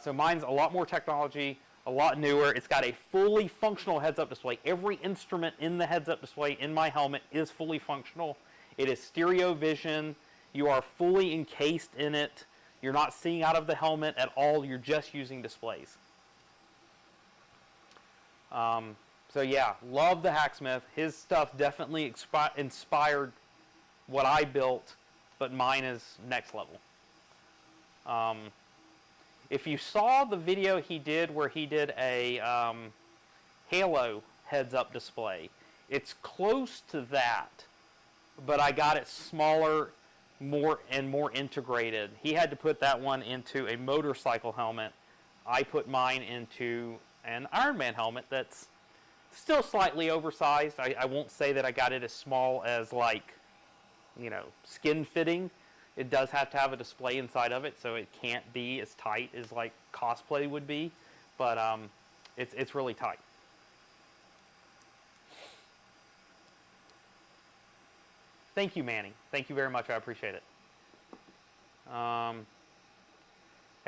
A: So mine's a lot more technology, a lot newer. It's got a fully functional heads-up display. Every instrument in the heads-up display in my helmet is fully functional. It is stereo vision. You are fully encased in it. You're not seeing out of the helmet at all. You're just using displays. So yeah, love the Hacksmith. His stuff definitely inspired what I built, but mine is next level. If you saw the video he did where he did a Halo heads-up display. It's close to that, but I got it smaller, more integrated. He had to put that one into a motorcycle helmet. I put mine into an Iron Man helmet that's still slightly oversized. I won't say that I got it as small as, like, you know, skin fitting. It does have to have a display inside of it, so it can't be as tight as, like, cosplay would be, but it's really tight. Thank you, Manny. Thank you very much. I appreciate it. Have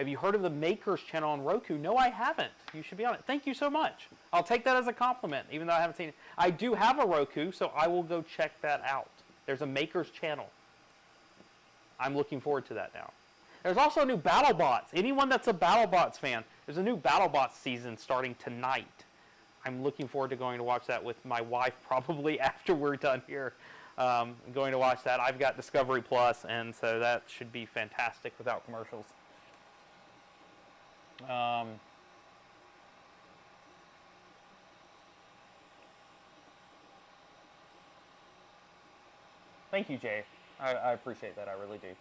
A: you heard of the Makers channel on Roku? No, I haven't. You should be on it. Thank you so much. I'll take that as a compliment, even though I haven't seen it. I do have a Roku, so I will go check that out. There's a Makers channel. I'm looking forward to that now. There's also new BattleBots. Anyone that's a BattleBots fan, there's a new BattleBots season starting tonight. I'm looking forward to going to watch that with my wife probably after we're done here. Going to watch that. I've got Discovery Plus, and so that should be fantastic without commercials. Thank you, Jay. I appreciate that. I really do.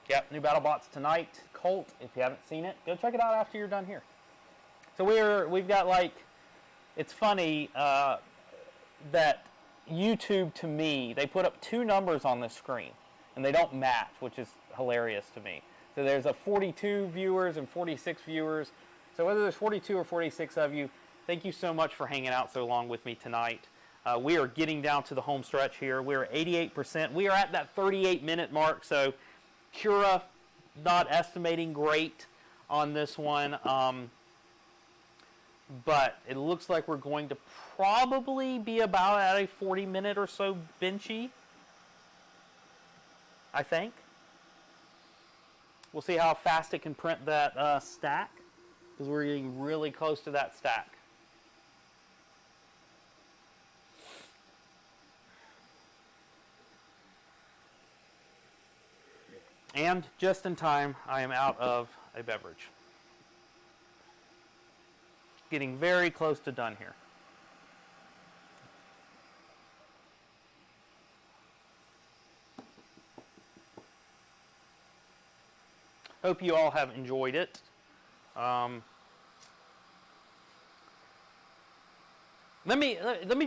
A: Yep, new BattleBots tonight. Colt, if you haven't seen it, go check it out after you're done here. So we've got, like, it's funny that YouTube, to me, they put up two numbers on this screen, and they don't match, which is hilarious to me. So there's a 42 viewers and 46 viewers. So whether there's 42 or 46 of you, thank you so much for hanging out so long with me tonight. We are getting down to the home stretch here. We're at 88%. We are at that 38-minute mark, so Cura not estimating great on this one. But it looks like we're going to probably be about at a 40-minute or so benchy, I think. We'll see how fast it can print that stack, because we're getting really close to that stack. And just in time, I am out of a beverage. Getting very close to done here. Hope you all have enjoyed it. Let me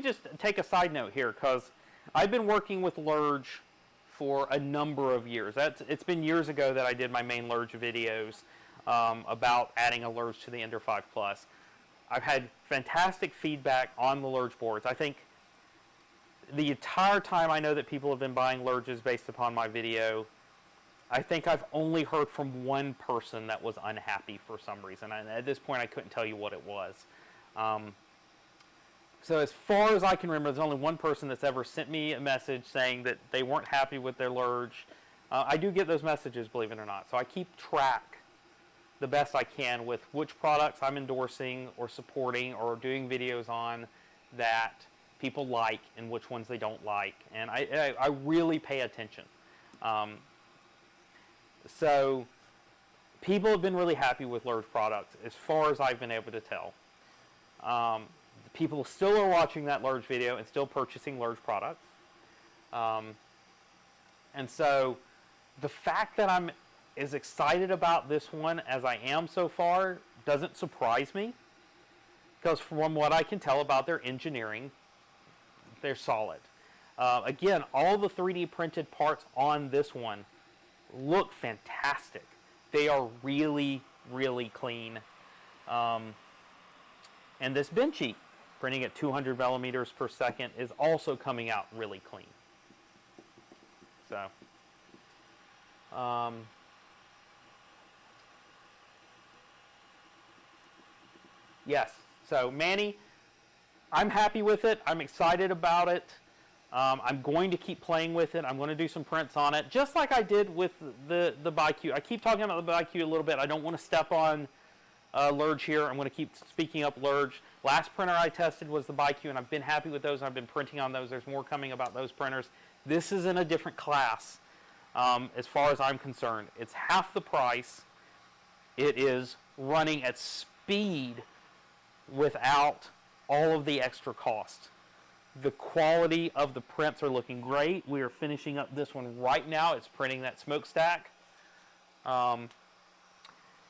A: just take a side note here, because I've been working with Lerdge for a number of years. It's been years ago that I did my main Lerdge videos about adding a Lerdge to the Ender 5 Plus. I've had fantastic feedback on the Lerdge boards. I think the entire time I know that people have been buying Lerdges based upon my video, I think I've only heard from one person that was unhappy for some reason. And at this point, I couldn't tell you what it was. So as far as I can remember, there's only one person that's ever sent me a message saying that they weren't happy with their Lerdge. I do get those messages, believe it or not. So I keep track the best I can with which products I'm endorsing or supporting or doing videos on that people like and which ones they don't like. And I really pay attention. So people have been really happy with Lerdge products as far as I've been able to tell. People still are watching that Lerdge video and still purchasing Lerdge products. And so the fact that I'm as excited about this one as I am so far doesn't surprise me, because from what I can tell about their engineering, they're solid. Again, all the 3D printed parts on this one look fantastic. They are really, really clean. And this benchy, printing at 200 millimeters per second, is also coming out really clean. So, yes. So Manny, I'm happy with it. I'm excited about it. I'm going to keep playing with it. I'm going to do some prints on it, just like I did with the BiQ. I keep talking about the BiQ a little bit. I don't want to step on Lerdge here. I'm going to keep speaking up Lerdge. Last printer I tested was the BiQ, and I've been happy with those. I've been printing on those. There's more coming about those printers. This is in a different class as far as I'm concerned. It's half the price. It is running at speed without all of the extra cost. The quality of the prints are looking great. We are finishing up this one right now. It's printing that smokestack. And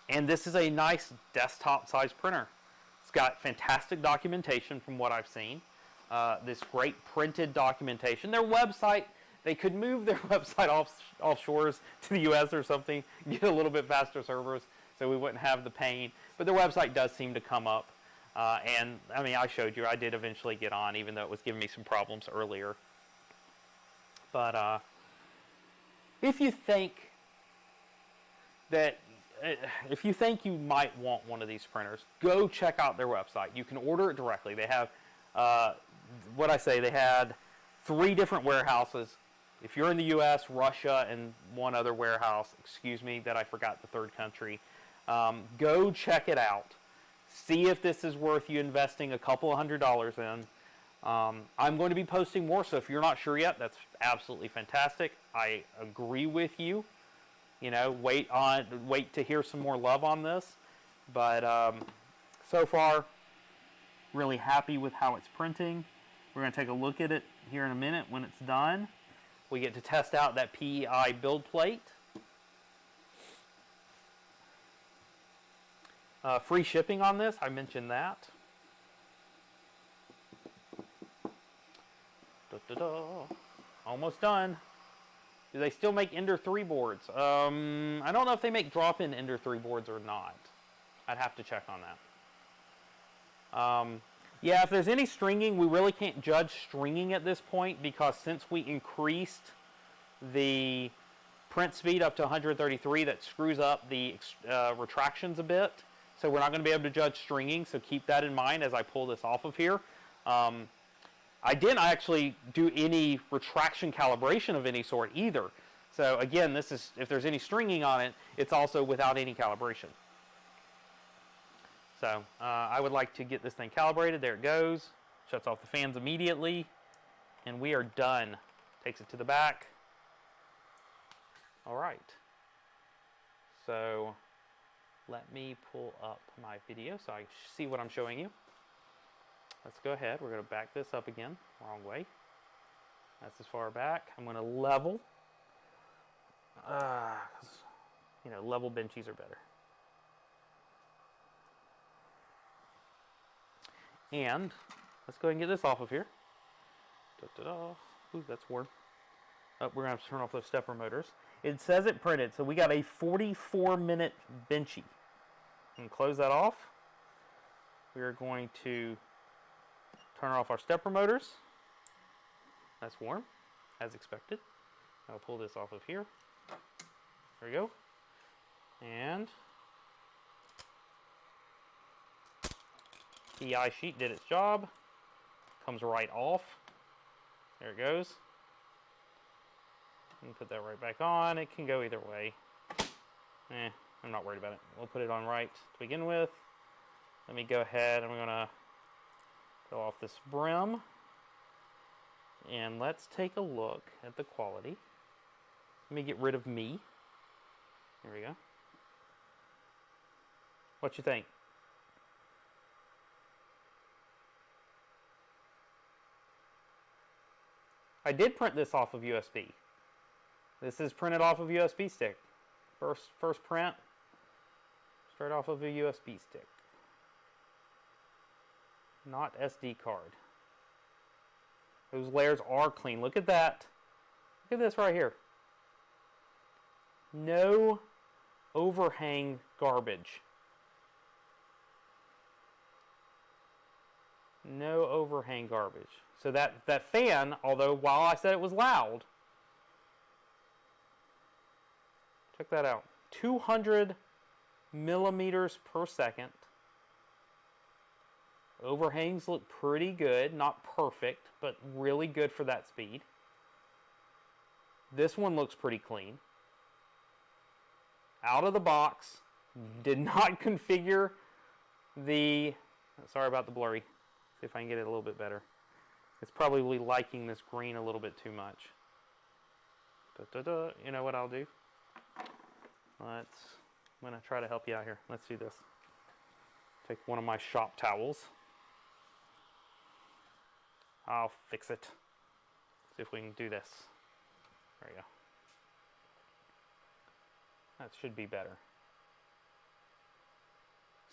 A: this is a nice desktop size printer. It's got fantastic documentation from what I've seen. This great printed documentation. Their website, they could move their website offshores to the US or something, get a little bit faster servers so we wouldn't have the pain. But their website does seem to come up. And I mean, I showed you, I did eventually get on, even though it was giving me some problems earlier. But if you think you might want one of these printers, go check out their website. You can order it directly. They have, they had 3 different warehouses. If you're in the US, Russia, and one other warehouse, excuse me that I forgot the third country, go check it out. See if this is worth you investing a couple of $100s in. I'm going to be posting more, so if you're not sure yet, that's absolutely fantastic. I agree with you. You know, wait to hear some more love on this. But so far, really happy with how it's printing. We're going to take a look at it here in a minute when it's done. We get to test out that PEI build plate. Free shipping on this, I mentioned that. Almost done. Do they still make Ender 3 boards? I don't know if they make drop-in Ender 3 boards or not. I'd have to check on that. Yeah, if there's any stringing, we really can't judge stringing at this point because since we increased the print speed up to 133, that screws up the retractions a bit. So we're not going to be able to judge stringing, so keep that in mind as I pull this off of here. I didn't actually do any retraction calibration of any sort either. So again, this is, if there's any stringing on it, it's also without any calibration. So I would like to get this thing calibrated. There it goes. Shuts off the fans immediately. And we are done. Takes it to the back. All right. So let me pull up my video so I see what I'm showing you. Let's go ahead. We're going to back this up again. Wrong way. That's as far back. I'm going to level. You know, level benchies are better. And let's go ahead and get this off of here. Ooh, that's warm. Oh, we're going to have to turn off those stepper motors. It says it printed, so we got a 44-minute benchy. And close that off. We are going to turn off our stepper motors. That's warm, as expected. I'll pull this off of here. There we go. And the eye sheet did its job. Comes right off. There it goes. And put that right back on. It can go either way. I'm not worried about it. We'll put it on right to begin with. Let me go ahead. I'm going to go off this brim. And let's take a look at the quality. Let me get rid of me. Here we go. What you think? I did print this off of USB. This is printed off of USB stick. First print, straight off of a USB stick. Not SD card. Those layers are clean. Look at that. Look at this right here. No overhang garbage. No overhang garbage. So that fan, although while I said it was loud, check that out. 200 millimeters per second. Overhangs look pretty good. Not perfect, but really good for that speed. This one looks pretty clean. Out of the box. Did not configure the... Sorry about the blurry. See if I can get it a little bit better. It's probably liking this green a little bit too much. You know what I'll do? I'm going to try to help you out here. Let's do this. Take one of my shop towels. I'll fix it. See if we can do this. There you go. That should be better.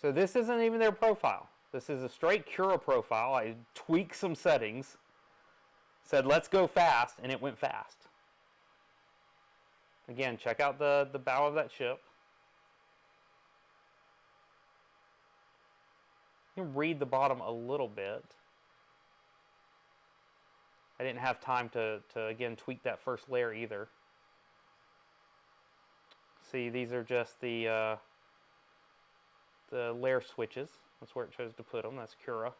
A: So this isn't even their profile. This is a straight Cura profile. I tweaked some settings. Said let's go fast, and it went fast. Again, check out the bow of that ship. You can read the bottom a little bit. I didn't have time to again tweak that first layer either. See, these are just the layer switches. That's where it chose to put them. That's Cura.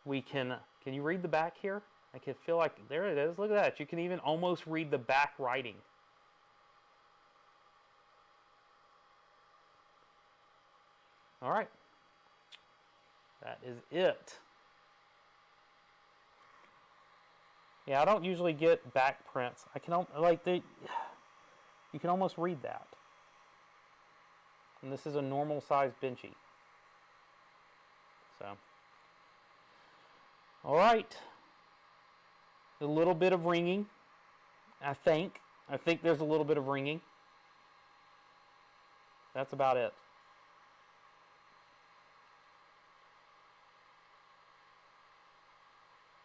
A: We can you read the back here? I can feel like, there it is. Look at that. You can even almost read the back writing. All right. That is it. Yeah, I don't usually get back prints. I can you can almost read that. And this is a normal size Benchy. So, all right. A little bit of ringing, I think. I think there's a little bit of ringing. That's about it.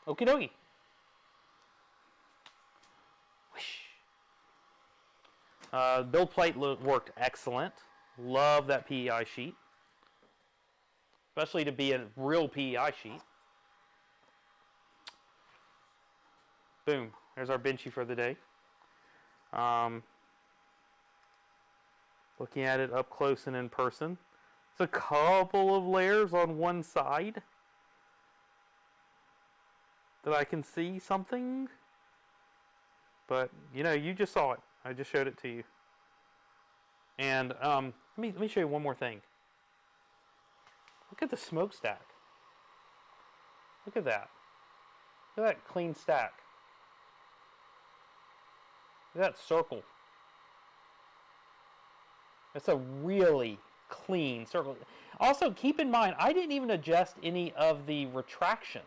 A: Okie dokie. Build plate worked excellent. Love that PEI sheet. Especially to be a real PEI sheet. Boom. There's our Benchy for the day. Looking at it up close and in person. There's a couple of layers on one side that I can see something. But, you know, you just saw it. I just showed it to you. And let me show you one more thing. Look at the smokestack. Look at that. Look at that clean stack. Look at that circle. It's a really clean circle. Also, keep in mind, I didn't even adjust any of the retraction.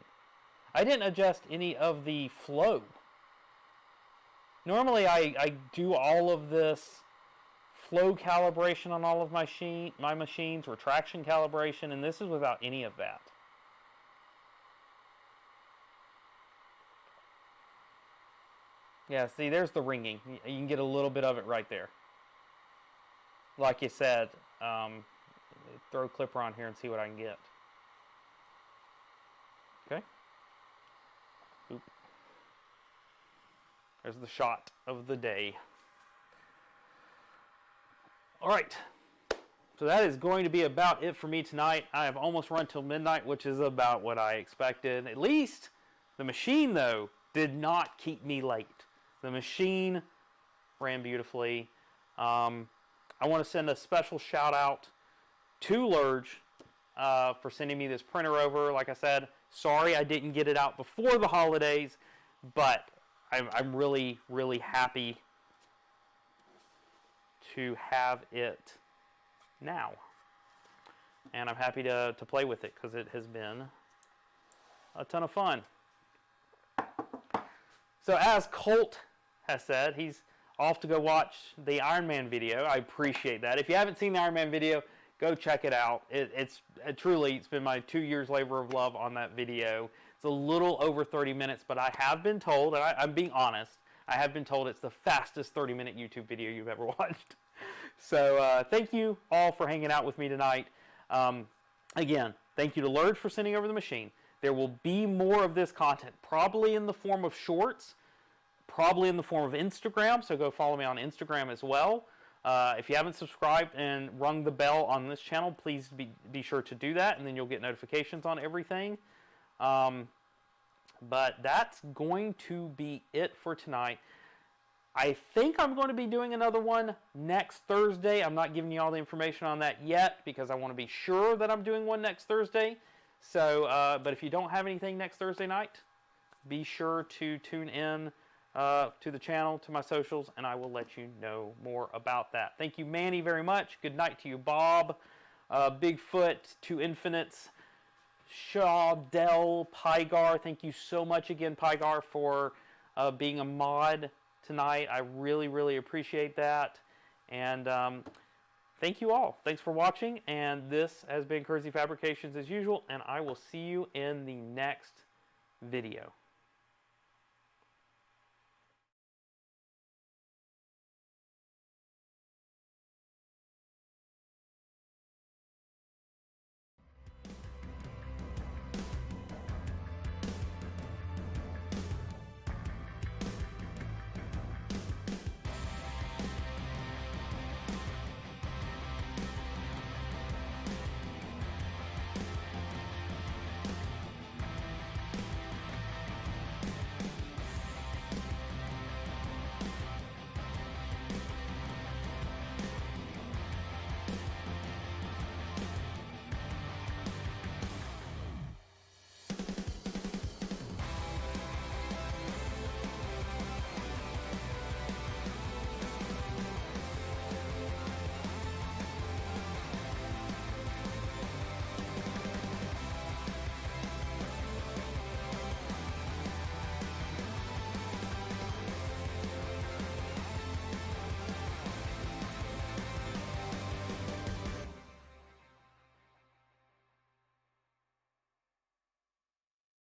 A: I didn't adjust any of the flow. Normally, I do all of this flow calibration on all of my machines, retraction calibration, and this is without any of that. Yeah, see, there's the ringing. You can get a little bit of it right there. Like you said, throw a clipper on here and see what I can get. Okay. Oop. There's the shot of the day. All right. So that is going to be about it for me tonight. I have almost run till midnight, which is about what I expected. At least the machine, though, did not keep me late. The machine ran beautifully. I want to send a special shout out to Lerdge for sending me this printer over. Like I said, sorry I didn't get it out before the holidays, but I'm really, really happy to have it now. And I'm happy to play with it because it has been a ton of fun. So as Colt has said, he's off to go watch the Iron Man video. I appreciate that. If you haven't seen the Iron Man video, go check it out. It's been my 2 years labor of love on that video. It's a little over 30 minutes, but I have been told, and I'm being honest, I have been told it's the fastest 30-minute YouTube video you've ever watched. So thank you all for hanging out with me tonight. Again, thank you to Lerdge for sending over the machine. There will be more of this content, probably in the form of shorts, probably in the form of Instagram, so go follow me on Instagram as well. If you haven't subscribed and rung the bell on this channel, please be sure to do that, and then you'll get notifications on everything. But that's going to be it for tonight. I think I'm going to be doing another one next Thursday. I'm not giving you all the information on that yet because I want to be sure that I'm doing one next Thursday. So, but if you don't have anything next Thursday night, be sure to tune in to the channel, to my socials, and I will let you know more about that. Thank you, Manny, very much. Good night to you, Bob. Bigfoot to Infinites, Shaw, Dell, Pygar. Thank you so much again, Pygar, for being a mod tonight. I really, really appreciate that. And thank you all. Thanks for watching. And this has been Kersey Fabrications as usual. And I will see you in the next video.